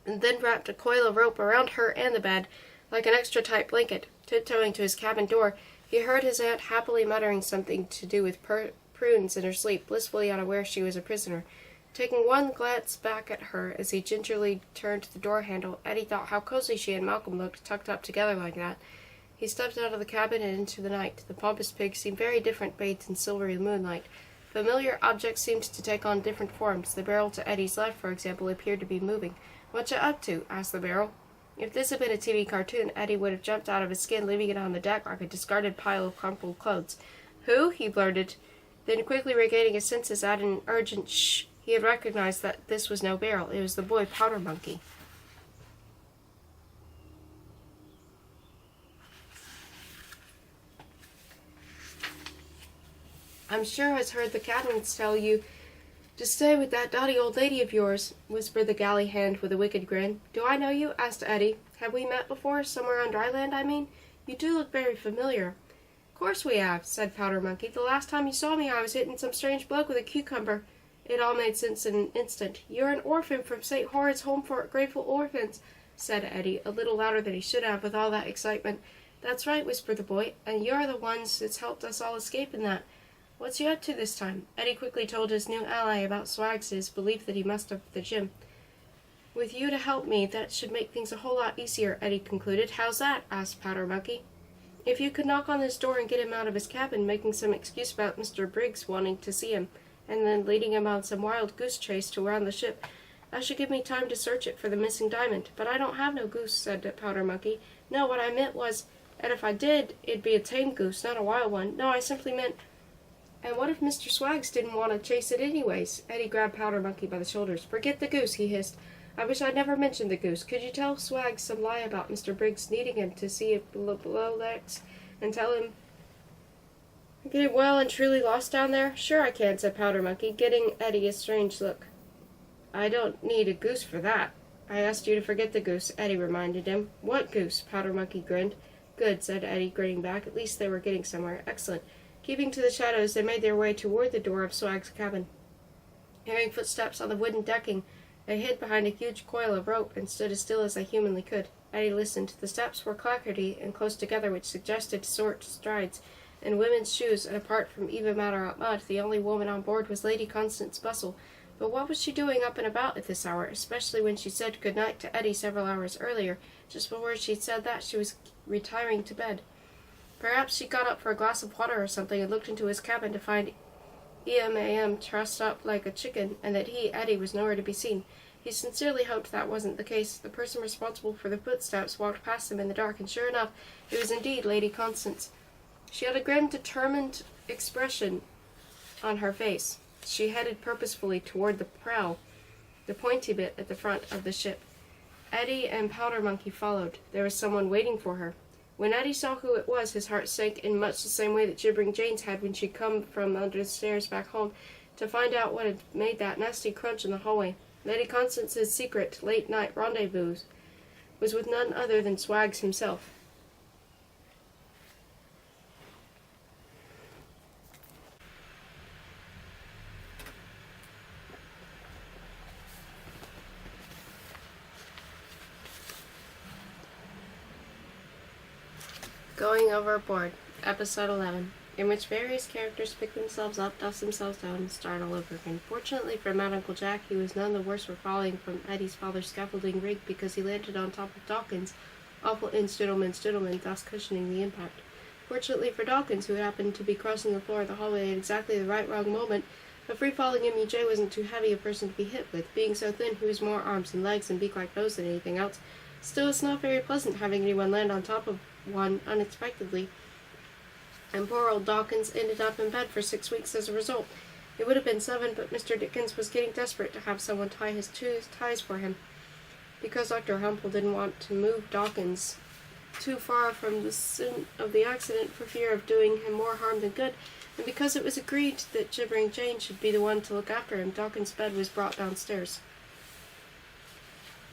and then wrapped a coil of rope around her and the bed, like an extra-tight blanket. Tiptoeing to his cabin door, he heard his aunt happily muttering something to do with prunes in her sleep, blissfully unaware she was a prisoner. Taking one glance back at her as he gingerly turned the door handle, Eddie thought how cozy she and Malcolm looked, tucked up together like that. He stepped out of the cabin and into the night. The pompous pig seemed very different bathed in silvery moonlight. Familiar objects seemed to take on different forms. The barrel to Eddie's left, for example, appeared to be moving. "What you up to?" asked the barrel. If this had been a TV cartoon, Eddie would have jumped out of his skin, leaving it on the deck like a discarded pile of crumpled clothes. "Who?" he blurted. Then, quickly regaining his senses, added an urgent shh. He had recognized that this was no barrel. It was the boy Powder Monkey. "I'm sure has heard the Catlins tell you to stay with that dotty old lady of yours," whispered the galley hand with a wicked grin. "Do I know you?" asked Eddie. "Have we met before? Somewhere on dry land, I mean? You do look very familiar." "Course we have," said Powder Monkey. "The last time you saw me I was hitting some strange bloke with a cucumber." It all made sense in an instant. "You're an orphan from St. Horrid's Home for Grateful Orphans," said Eddie, a little louder than he should have with all that excitement. "That's right," whispered the boy, "and you're the ones that's helped us all escape in that. What's you up to this time?" Eddie quickly told his new ally about Swags's belief that he must have the gym. "With you to help me, that should make things a whole lot easier," Eddie concluded. "How's that?" asked Powder Monkey. "If you could knock on this door and get him out of his cabin, making some excuse about Mr. Briggs wanting to see him, and then leading him on some wild goose chase to around the ship, that should give me time to search it for the missing diamond." "But I don't have no goose," said Powder Monkey. "No, what I meant was, and if I did, it'd be a tame goose, not a wild one. No, I simply meant, and what if Mr. Swags didn't want to chase it anyways?" Eddie grabbed Powder Monkey by the shoulders. "Forget the goose," he hissed. "I wish I'd never mentioned the goose. Could you tell Swags some lie about Mr. Briggs needing him to see it below decks, and tell him get well and truly lost down there?" "Sure I can," said Powder Monkey, getting Eddie a strange look. "I don't need a goose for that." "I asked you to forget the goose," Eddie reminded him. "What goose?" Powder Monkey grinned. "Good," said Eddie, grinning back. At least they were getting somewhere. Excellent. Keeping to the shadows, they made their way toward the door of Swag's cabin. Hearing footsteps on the wooden decking, they hid behind a huge coil of rope and stood as still as they humanly could. Eddie listened. The steps were clackerty and close together, which suggested short strides, and women's shoes, and apart from Eva Matter-Mud, the only woman on board was Lady Constance Bustle. But what was she doing up and about at this hour, especially when she said good night to Eddie several hours earlier? Just before she said that, she was retiring to bed. Perhaps she got up for a glass of water or something and looked into his cabin to find E.M.A.M. trussed up like a chicken, and that he, Eddie, was nowhere to be seen. He sincerely hoped that wasn't the case. The person responsible for the footsteps walked past him in the dark, and sure enough, it was indeed Lady Constance. She had a grim, determined expression on her face. She headed purposefully toward the prow, the pointy bit at the front of the ship. Eddie and Powder Monkey followed. There was someone waiting for her. When Eddie saw who it was, his heart sank in much the same way that Gibbering Jane's had when she'd come from under the stairs back home to find out what had made that nasty crunch in the hallway. Lady Constance's secret late-night rendezvous was with none other than Swags himself. Going Overboard, Episode 11, in which various characters pick themselves up, dust themselves down, and start all over again. Fortunately for Mad Uncle Jack, he was none the worse for falling from Eddie's father's scaffolding rig because he landed on top of Dawkins, awful Stoodleman, thus cushioning the impact. Fortunately for Dawkins, who happened to be crossing the floor of the hallway at exactly the wrong moment, a free-falling MUJ wasn't too heavy a person to be hit with. Being so thin, he was more arms and legs and beak-like nose than anything else. Still, it's not very pleasant having anyone land on top of one unexpectedly, and poor old Dawkins ended up in bed for 6 weeks as a result. It would have been 7, but Mr. Dickens was getting desperate to have someone tie his ties for him. Because Dr. Humple didn't want to move Dawkins too far from the scene of the accident for fear of doing him more harm than good, and because it was agreed that Gibbering Jane should be the one to look after him, Dawkins' bed was brought downstairs.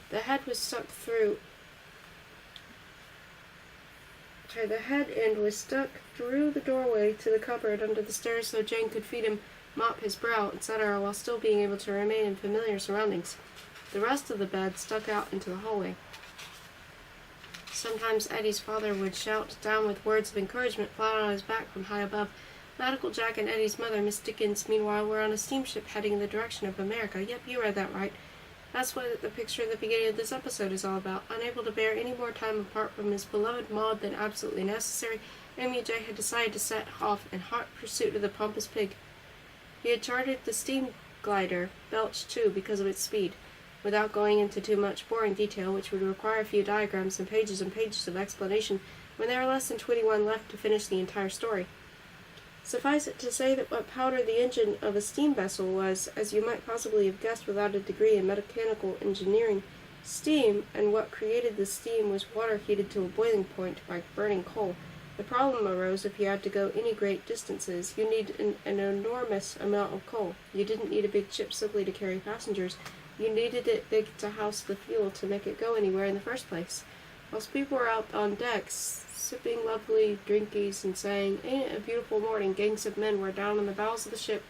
The head was stuck through Okay, the head end was stuck through the doorway to the cupboard under the stairs so Jane could feed him, mop his brow, etc., while still being able to remain in familiar surroundings. The rest of the bed stuck out into the hallway. Sometimes Eddie's father would shout down with words of encouragement flat on his back from high above. Nautical Jack and Eddie's mother, Miss Dickens, meanwhile, were on a steamship heading in the direction of America. Yep, you read that right. That's what the picture at the beginning of this episode is all about. Unable to bear any more time apart from his beloved Maud than absolutely necessary, M.U.J. had decided to set off in hot pursuit of the pompous pig. He had chartered the steam glider, Belch 2, because of its speed. Without going into too much boring detail, which would require a few diagrams and pages of explanation, when there are less than 21 left to finish the entire story. Suffice it to say that what powered the engine of a steam vessel was, as you might possibly have guessed without a degree in mechanical engineering, steam, and what created the steam was water heated to a boiling point by burning coal. The problem arose if you had to go any great distances. You need an enormous amount of coal. You didn't need a big ship simply to carry passengers. You needed it big to house the fuel to make it go anywhere in the first place. Whilst people were out on decks, sipping lovely drinkies and saying, "Ain't it a beautiful morning?" gangs of men were down in the bowels of the ship,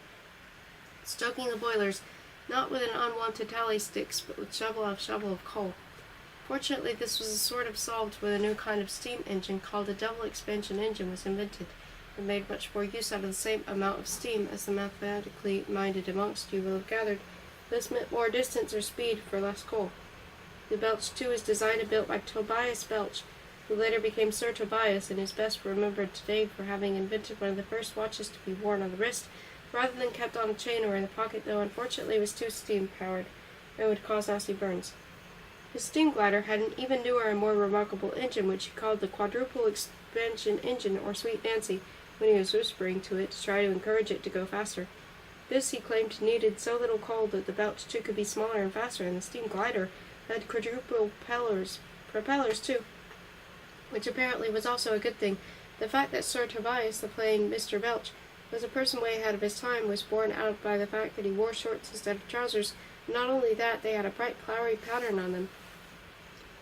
stoking the boilers, not with an unwanted tally sticks, but with shovel of coal. Fortunately, this was sort of solved when a new kind of steam engine called a double expansion engine was invented, and made much more use out of the same amount of steam as the mathematically minded amongst you will have gathered. This meant more distance or speed for less coal. The Belch 2 was designed and built by Tobias Belch, who later became Sir Tobias and is best remembered today for having invented one of the first watches to be worn on the wrist, rather than kept on a chain or in the pocket, though unfortunately it was too steam-powered and would cause nasty burns. His steam glider had an even newer and more remarkable engine, which he called the quadruple expansion engine, or Sweet Nancy, when he was whispering to it to try to encourage it to go faster. This, he claimed, needed so little coal that the Belch 2 could be smaller and faster, and the steam glider had quadruple propellers too, which apparently was also a good thing. The fact that Sir Tobias, the playing Mr. Belch, was a person way ahead of his time was borne out by the fact that he wore shorts instead of trousers. Not only that, they had a bright flowery pattern on them.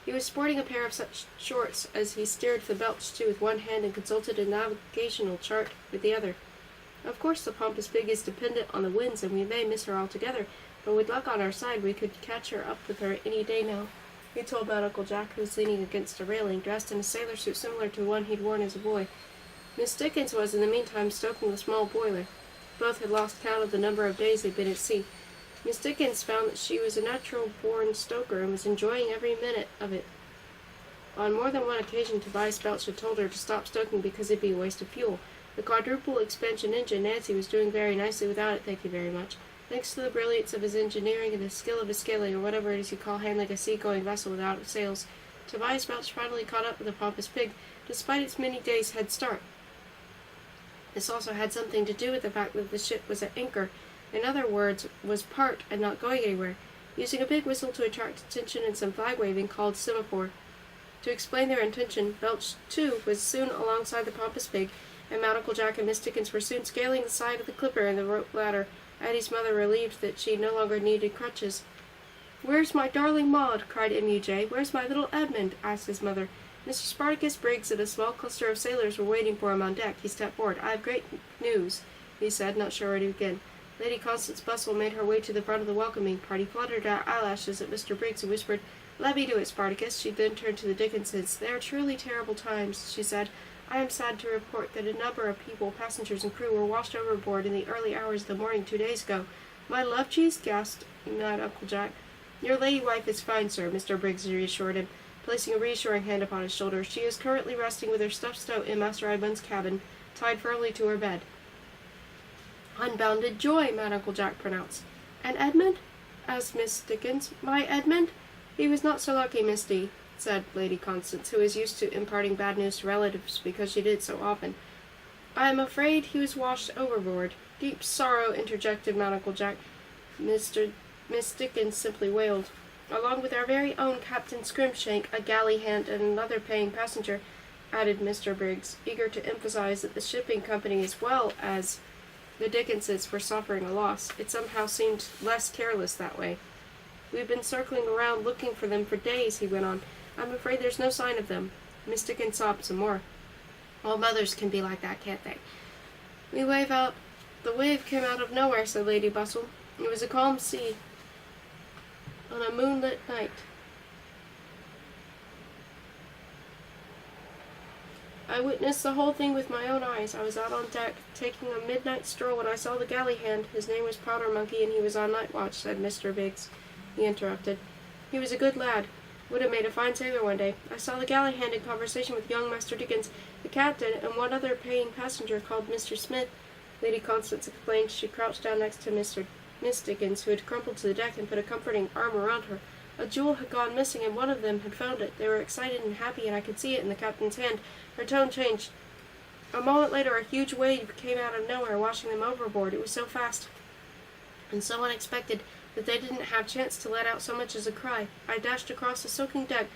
He was sporting a pair of such shorts as he steered the Belch 2 with one hand and consulted a navigational chart with the other. Of course, the pompous pig is dependent on the winds, and we may miss her altogether, but with luck on our side, we could catch her up with her any day now, he told about Uncle Jack, who was leaning against a railing, dressed in a sailor suit similar to one he'd worn as a boy. Miss Dickens was, in the meantime, stoking the small boiler. Both had lost count of the number of days they'd been at sea. Miss Dickens found that she was a natural-born stoker and was enjoying every minute of it. On more than one occasion, Tobias Belch had told her to stop stoking because it'd be a waste of fuel. The quadruple expansion engine, Nancy, was doing very nicely without it, thank you very much. Thanks to the brilliance of his engineering and the skill of his scaling, or whatever it is you call handling a sea-going vessel without sails, Tobias Belch finally caught up with the pompous pig, despite its many days' head start. This also had something to do with the fact that the ship was at anchor, in other words, was parked and not going anywhere, using a big whistle to attract attention and some flag-waving called semaphore. To explain their intention, Belch 2 was soon alongside the pompous pig, and Nautical Jack and Miss Dickens were soon scaling the side of the clipper and the rope ladder, Addie's mother relieved that she no longer needed crutches. "Where's my darling Maud?" cried M.U.J. "Where's my little Edmund?" asked his mother. Mr. Spartacus Briggs and a small cluster of sailors were waiting for him on deck. He stepped forward. "I have great news," he said, not sure where to begin. Lady Constance Bustle made her way to the front of the welcoming party, fluttered her eyelashes at Mr. Briggs, and whispered, "Let me do it, Spartacus." She then turned to the Dickenses. "They are truly terrible times," she said. "I am sad to report that a number of people, passengers and crew, were washed overboard in the early hours of the morning 2 days ago." "My love cheese?" gasped Uncle Jack. "Your lady wife is fine, sir," Mr. Briggs reassured him, placing a reassuring hand upon his shoulder. "She is currently resting with her stuffed stoat in Master Edmund's cabin, tied firmly to her bed." "Unbounded joy," Uncle Jack pronounced. "And Edmund?" asked Miss Dickens. "My Edmund? He was not so lucky, Miss D," said Lady Constance, who was used to imparting bad news to relatives because she did so often. "I am afraid he was washed overboard." "Deep sorrow," interjected Uncle Jack. Miss Dickens simply wailed. "Along with our very own Captain Scrimshank, a galley hand, and another paying passenger," added Mr. Briggs, eager to emphasize that the shipping company as well as the Dickenses were suffering a loss. It somehow seemed less careless that way. "We've been circling around looking for them for days," he went on. "I'm afraid there's no sign of them." Miss Dickens sobbed some more. All mothers can be like that, can't they? The wave came out of nowhere, said Lady Bustle. It was a calm sea on a moonlit night. I witnessed the whole thing with my own eyes. I was out on deck, taking a midnight stroll, when I saw the galley hand. His name was Powder Monkey, and he was on night watch, said Mr. Biggs. He interrupted. He was a good lad. Would have made a fine sailor one day. I saw the galley hand in conversation with young Master Dickens, the captain, and one other paying passenger called Mr. Smith. Lady Constance explained. She crouched down next to Miss Dickens, who had crumpled to the deck and put a comforting arm around her. A jewel had gone missing, and one of them had found it. They were excited and happy, and I could see it in the captain's hand. Her tone changed. A moment later, a huge wave came out of nowhere, washing them overboard. It was so fast and so unexpected that they didn't have chance to let out so much as a cry. I dashed across the soaking deck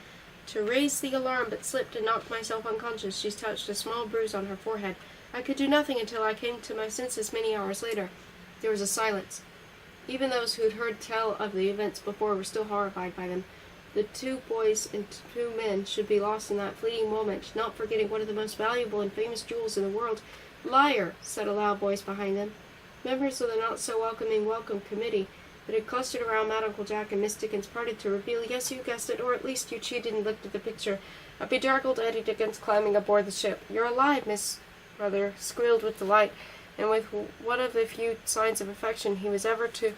to raise the alarm, but slipped and knocked myself unconscious. She touched a small bruise on her forehead. I could do nothing until I came to my senses many hours later. There was a silence. Even those who had heard tell of the events before were still horrified by them. The 2 boys and 2 men should be lost in that fleeting moment, not forgetting one of the most valuable and famous jewels in the world. "Liar!" said a loud voice behind them. Members of the not-so-welcoming welcome committee that had clustered around Mad Uncle Jack and Miss Dickens parted to reveal, "Yes, you guessed it, or at least you cheated and looked at the picture. A bedraggled Eddie Dickens climbing aboard the ship. You're alive, Miss Brother," squealed with delight, and with one of the few signs of affection he was ever to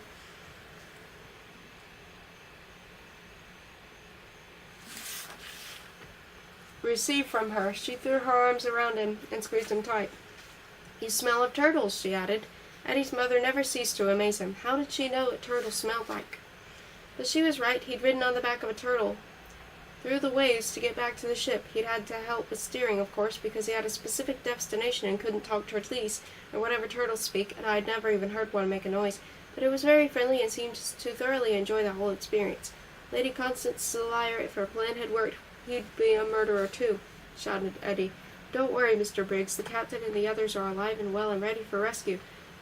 receive from her. She threw her arms around him and squeezed him tight. "You smell of turtles," she added. Eddie's mother never ceased to amaze him. How did she know what turtles smelled like? But she was right. He'd ridden on the back of a turtle through the waves to get back to the ship. He'd had to help with steering, of course, because he had a specific destination and couldn't talk turtles, or whatever turtles speak, and I'd never even heard one make a noise. But it was very friendly and seemed to thoroughly enjoy the whole experience. Lady Constance is a liar. If her plan had worked, he'd be a murderer too, shouted Eddie. "Don't worry, Mr. Briggs. The captain and the others are alive and well and ready for rescue."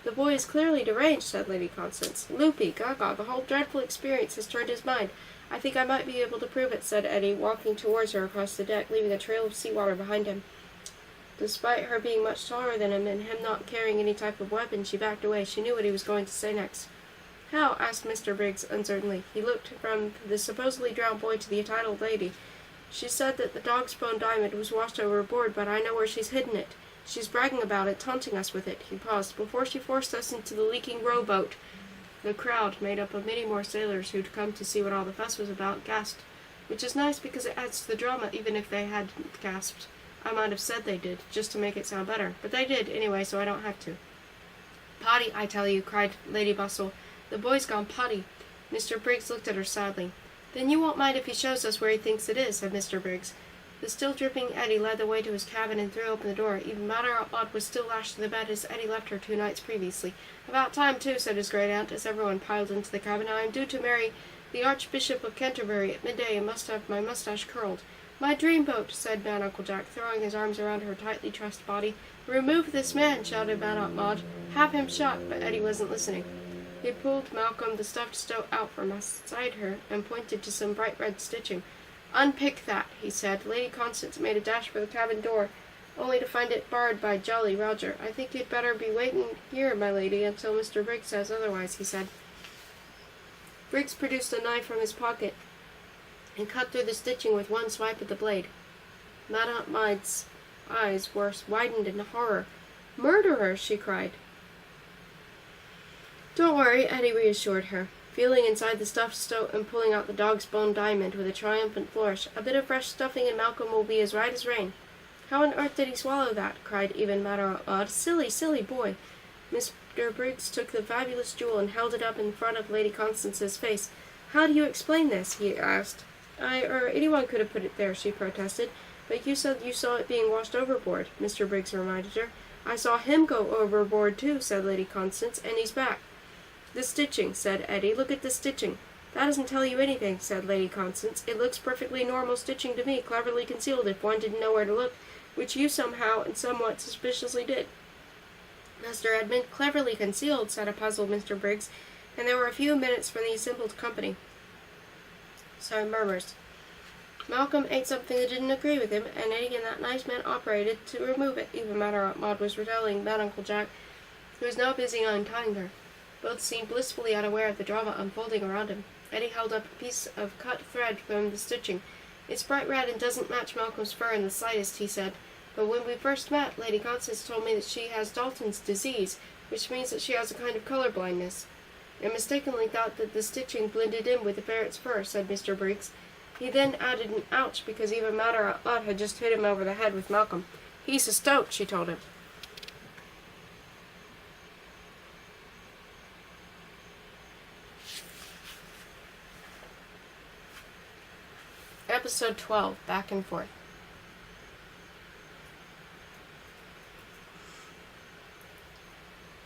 "The boy is clearly deranged," said Lady Constance. "Loopy, gaga, the whole dreadful experience has turned his mind." "I think I might be able to prove it," said Eddie, walking towards her across the deck, leaving a trail of sea-water behind him. Despite her being much taller than him and him not carrying any type of weapon, she backed away. She knew what he was going to say next. "How?" asked Mr. Briggs uncertainly. He looked from the supposedly drowned boy to the entitled lady. "She said that the dog's bone diamond was washed overboard, but I know where she's hidden it. She's bragging about it, taunting us with it." He paused. "Before she forced us into the leaking rowboat." The crowd, made up of many more sailors who'd come to see what all the fuss was about, gasped, which is nice because it adds to the drama. Even if they hadn't gasped, I might have said they did, just to make it sound better. But they did, anyway, so I don't have to. "Potty, I tell you," cried Lady Bustle. "The boy's gone potty." Mr. Briggs looked at her sadly. "Then you won't mind if he shows us where he thinks it is," said Mr. Briggs. The still dripping Eddie led the way to his cabin and threw open the door. Even Ardagh was still lashed to the bed as Eddie left her 2 nights previously. "About time, too," said his great-aunt, as everyone piled into the cabin. "I am due to marry the Archbishop of Canterbury at midday and must have my mustache curled." "My dreamboat," said Mad Uncle Jack, throwing his arms around her tightly trussed body. "Remove this man," shouted Mad Aunt Maud. "Have him shot," but Eddie wasn't listening. He pulled Malcolm the stuffed stoat out from beside her and pointed to some bright red stitching. "Unpick that," he said. Lady Constance made a dash for the cabin door, only to find it barred by Jolly Roger. "I think you'd better be waiting here, my lady, until Mr. Briggs says otherwise," he said. Briggs produced a knife from his pocket and cut through the stitching with one swipe of the blade. Mad Aunt Maud's eyes were widened in horror. "Murderer!" she cried. "Don't worry," Eddie reassured her, feeling inside the stuffed stoat and pulling out the dog's bone diamond with a triumphant flourish. "A bit of fresh stuffing and Malcolm will be as right as rain." "How on earth did he swallow that?" cried even Mad Aunt Maud. "Silly, silly boy." Mr. Briggs took the fabulous jewel and held it up in front of Lady Constance's face. "How do you explain this?" he asked. Anyone could have put it there," she protested. "But you said you saw it being washed overboard," Mr. Briggs reminded her. "I saw him go overboard too," said Lady Constance, "and he's back." "The stitching," said Eddie. "Look at the stitching." "That doesn't tell you anything," said Lady Constance. "It looks perfectly normal stitching to me, cleverly concealed if one didn't know where to look, which you somehow and somewhat suspiciously did." "Master Edmund, cleverly concealed," said a puzzled Mr. Briggs, and there were a few minutes for the assembled company. So murmurs. Malcolm ate something that didn't agree with him, and Eddie and that nice man operated to remove it. Even matter Aunt Maud was retelling about Uncle Jack, who was now busy untying her. Both seemed blissfully unaware of the drama unfolding around him. Eddie held up a piece of cut thread from the stitching. "It's bright red and doesn't match Malcolm's fur in the slightest," he said. "But when we first met, Lady Constance told me that she has Dalton's disease, which means that she has a kind of color blindness." "I mistakenly thought that the stitching blended in with the ferret's fur," said Mr. Briggs. He then added an ouch because even Matter Aunt had just hit him over the head with Malcolm. "He's a stoat," she told him. Episode 12, Back and Forth.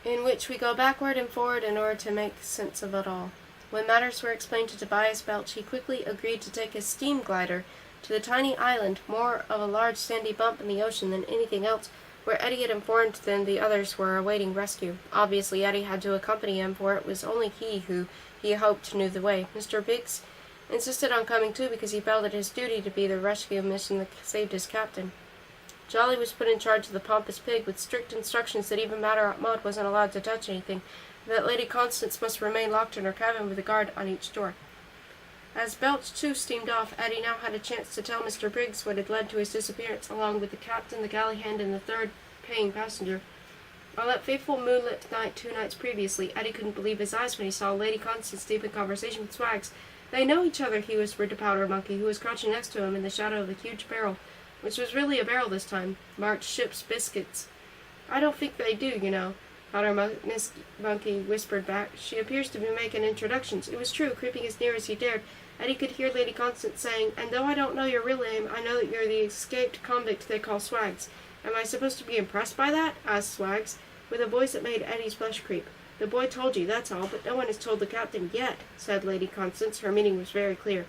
In which we go backward and forward in order to make sense of it all. When matters were explained to Tobias Belch, he quickly agreed to take his steam glider to the tiny island, more of a large sandy bump in the ocean than anything else, where Eddie had informed them the others were awaiting rescue. Obviously, Eddie had to accompany him, for it was only he who, he hoped, knew the way. Mr. Briggs insisted on coming too because he felt it his duty to be the rescue mission that saved his captain. Jolly was put in charge of the pompous pig with strict instructions that even Matter Maud wasn't allowed to touch anything, and that Lady Constance must remain locked in her cabin with a guard on each door. As Belch too steamed off, Eddie now had a chance to tell Mr. Briggs what had led to his disappearance, along with the captain, the galley hand, and the third paying passenger. On that fateful moonlit night 2 nights previously, Eddie couldn't believe his eyes when he saw Lady Constance deep in conversation with Swags. "They know each other," he whispered to Powder Monkey, who was crouching next to him in the shadow of a huge barrel, which was really a barrel this time, marked Ship's Biscuits. "I don't think they do, you know," Miss Monkey whispered back. "She appears to be making introductions." It was true. Creeping as near as he dared, Eddie could hear Lady Constance saying, "And though I don't know your real name, I know that you're the escaped convict they call Swags. Am I supposed to be impressed by that?" asked Swags, with a voice that made Eddie's flesh creep. "The boy told you, that's all, but no one has told the captain yet," said Lady Constance. Her meaning was very clear.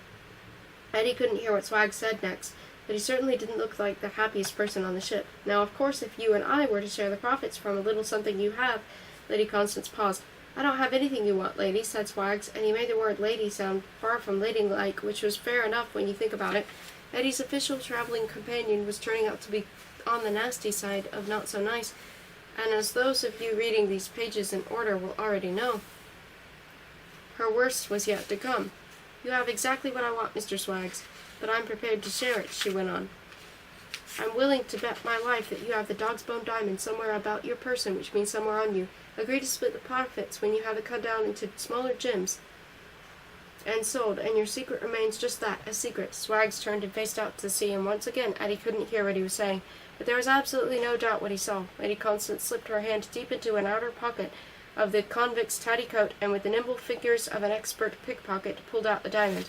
Eddie couldn't hear what Swags said next, but he certainly didn't look like the happiest person on the ship. "Now, of course, if you and I were to share the profits from a little something you have—" Lady Constance paused. "I don't have anything you want, lady," said Swags, and he made the word lady sound far from ladylike, which was fair enough when you think about it. Eddie's official traveling companion was turning out to be on the nasty side of not so nice, and as those of you reading these pages in order will already know, her worst was yet to come. "You have exactly what I want, Mr. Swags, but I'm prepared to share it," she went on. "I'm willing to bet my life that you have the dog's bone diamond somewhere about your person, which means somewhere on you. Agree to split the profits when you have it cut down into smaller gems and sold, and your secret remains just that, a secret." Swags turned and faced out to sea, and once again Eddie couldn't hear what he was saying, but there was absolutely no doubt what he saw. Lady Constance slipped her hand deep into an outer pocket of the convict's tatty coat, and with the nimble fingers of an expert pickpocket pulled out the diamond.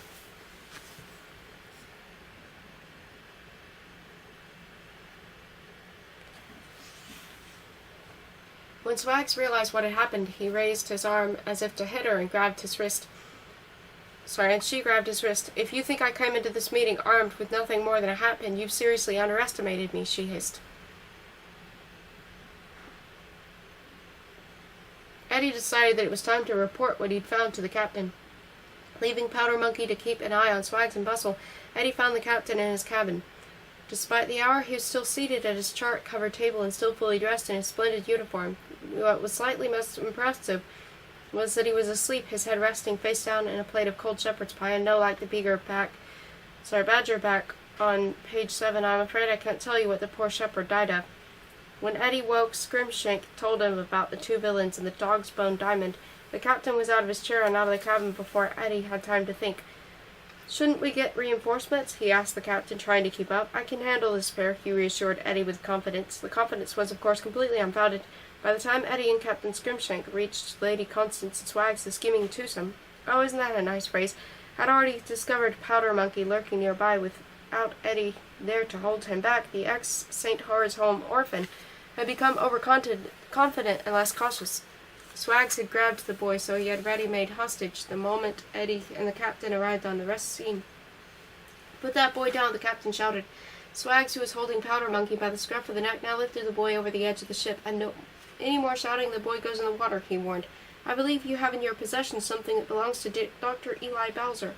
When Swags realized what had happened, he raised his arm as if to hit her and grabbed his wrist. And she grabbed his wrist. "If you think I came into this meeting armed with nothing more than a hatpin, you've seriously underestimated me," she hissed. Eddie decided that it was time to report what he'd found to the captain. Leaving Powder Monkey to keep an eye on Swags and Bustle, Eddie found the captain in his cabin. Despite the hour, he was still seated at his chart-covered table and still fully dressed in his splendid uniform. What was slightly most impressive was that he was asleep, his head resting face down in a plate of cold shepherd's pie, and no, like the badger back on page 7, "I'm afraid I can't tell you what the poor shepherd died of." When Eddie woke, Scrimshank told him about the 2 villains and the dog's bone diamond. The captain was out of his chair and out of the cabin before Eddie had time to think. "Shouldn't we get reinforcements?" he asked the captain, trying to keep up. "I can handle this pair," he reassured Eddie with confidence. The confidence was, of course, completely unfounded. By the time Eddie and Captain Scrimshank reached Lady Constance and Swags, the scheming twosome, oh, isn't that a nice phrase, had already discovered Powder Monkey lurking nearby. Without Eddie there to hold him back, the ex-St. Horace Home orphan had become overconfident and less cautious. Swags had grabbed the boy, so he had ready-made hostage the moment Eddie and the captain arrived on the rest scene. "Put that boy down," the captain shouted. Swags, who was holding Powder Monkey by the scruff of the neck, now lifted the boy over the edge of the ship. "And no any more shouting, the boy goes in the water," he warned. "I believe you have in your possession something that belongs to Dr. Eli Bowser."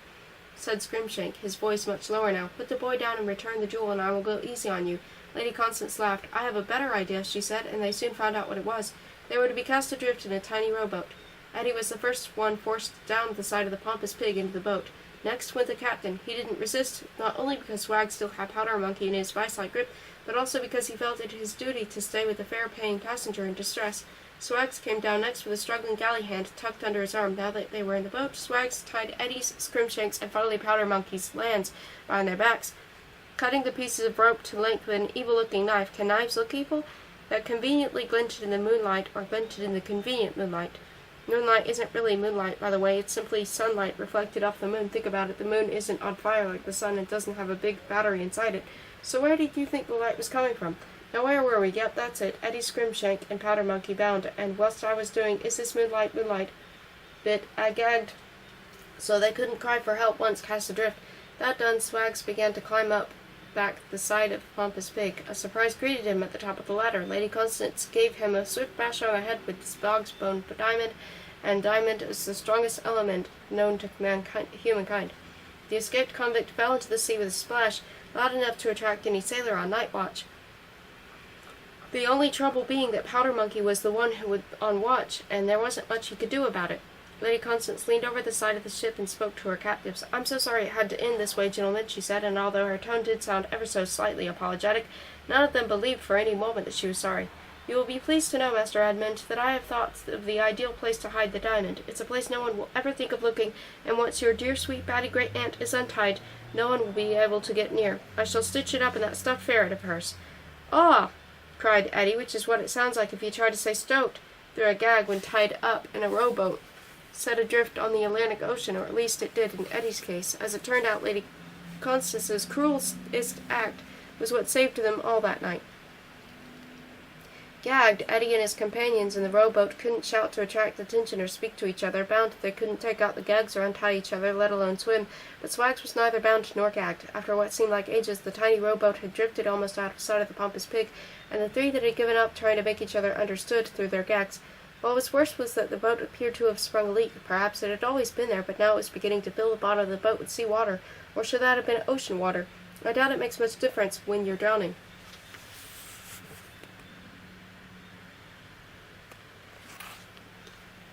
said Scrimshank, his voice much lower now. "Put the boy down and return the jewel, and I will go easy on you." Lady Constance laughed. "I have a better idea," she said, and they soon found out what it was. They were to be cast adrift in a tiny rowboat. Eddie was the first one forced down the side of the pompous pig into the boat. Next went the captain. He didn't resist, not only because Swag still had Powder Monkey in his vice-like grip, but also because he felt it his duty to stay with a fare-paying passenger in distress. Swags came down next with a struggling galley hand tucked under his arm. Now that they were in the boat, Swags tied Eddie's, Scrimshank's, and finally Powder Monkey's lands behind their backs, cutting the pieces of rope to length with an evil-looking knife. Can knives look evil? That conveniently glinted in the moonlight, or glinted in the convenient moonlight. Moonlight isn't really moonlight, by the way. It's simply sunlight reflected off the moon. Think about it. The moon isn't on fire like the sun and doesn't have a big battery inside it. So where did you think the light was coming from? Now where were we? Yep, that's it. Eddie, Scrimshank, and Powder Monkey bound. And whilst I was doing "Is this moonlight, moonlight?" bit, I gagged so they couldn't cry for help once cast adrift. That done, Swags began to climb up back the side of Pompous Pig. A surprise greeted him at the top of the ladder. Lady Constance gave him a swift bash on the head with this dog's bone diamond, and diamond is the strongest element known to humankind. The escaped convict fell into the sea with a splash, loud enough to attract any sailor on night watch. The only trouble being that Powder Monkey was the one who was on watch, and there wasn't much he could do about it. Lady Constance leaned over the side of the ship and spoke to her captives. "I'm so sorry it had to end this way, gentlemen," she said, and although her tone did sound ever so slightly apologetic, none of them believed for any moment that she was sorry. "You will be pleased to know, Master Edmund, that I have thought of the ideal place to hide the diamond. It's a place no one will ever think of looking, and once your dear sweet batty great aunt is untied, no one will be able to get near. I shall stitch it up in that stuffed ferret of hers." "Ah!" cried Eddie, which is what it sounds like if you try to say "stoked" through a gag when tied up in a rowboat set adrift on the Atlantic Ocean, or at least it did in Eddie's case. As it turned out, Lady Constance's cruelest act was what saved them all that night. Gagged, Eddie and his companions in the rowboat couldn't shout to attract attention or speak to each other. Bound, they couldn't take out the gags or untie each other, let alone swim. But Swags was neither bound nor gagged. After what seemed like ages, the tiny rowboat had drifted almost out of sight of the Pompous Pig, and the three that had given up trying to make each other understood through their gags. What was worse was that the boat appeared to have sprung a leak. Perhaps it had always been there, but now it was beginning to fill the bottom of the boat with sea water. Or should that have been ocean water? I doubt it makes much difference when you're drowning.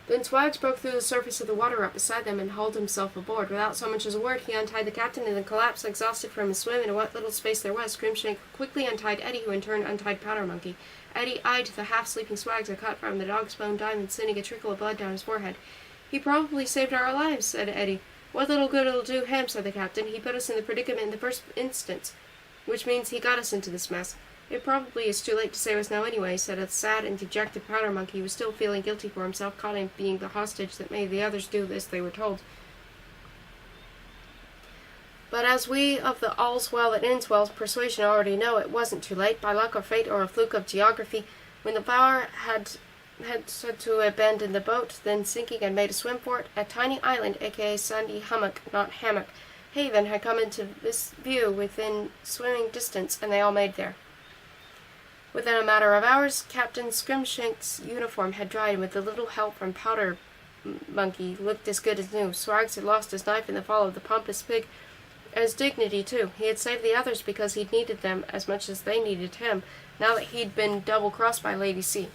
Then Swags broke through the surface of the water up beside them and hauled himself aboard. Without so much as a word, he untied the captain and then collapsed, exhausted from his swim. In what little space there was, Scrimshank quickly untied Eddie, who in turn untied Powder Monkey. Eddie eyed the half-sleeping Swags and cut from the dog's bone diamond, sending a trickle of blood down his forehead. "He probably saved our lives," said Eddie. "What little good it'll do him," said the captain. "He put us in the predicament in the first instance, which means he got us into this mess." "It probably is too late to save us now anyway," said a sad and dejected Powder Monkey, who was still feeling guilty for himself, caught in being the hostage that made the others do as they were told. But as we of the all's well that ends well persuasion already know, it wasn't too late. By luck or fate or a fluke of geography, when the bower had said to abandon the boat, then sinking and made a swim for it, a tiny island, aka sandy hummock, not hammock, haven, had come into this view within swimming distance, and they all made there. Within a matter of hours, Captain Scrimshank's uniform had dried, and with a little help from Powder Monkey, looked as good as new. Swags had lost his knife in the fall of the Pompous Pig, and his dignity, too. He had saved the others because he'd needed them as much as they needed him, now that he'd been double-crossed by Lady C.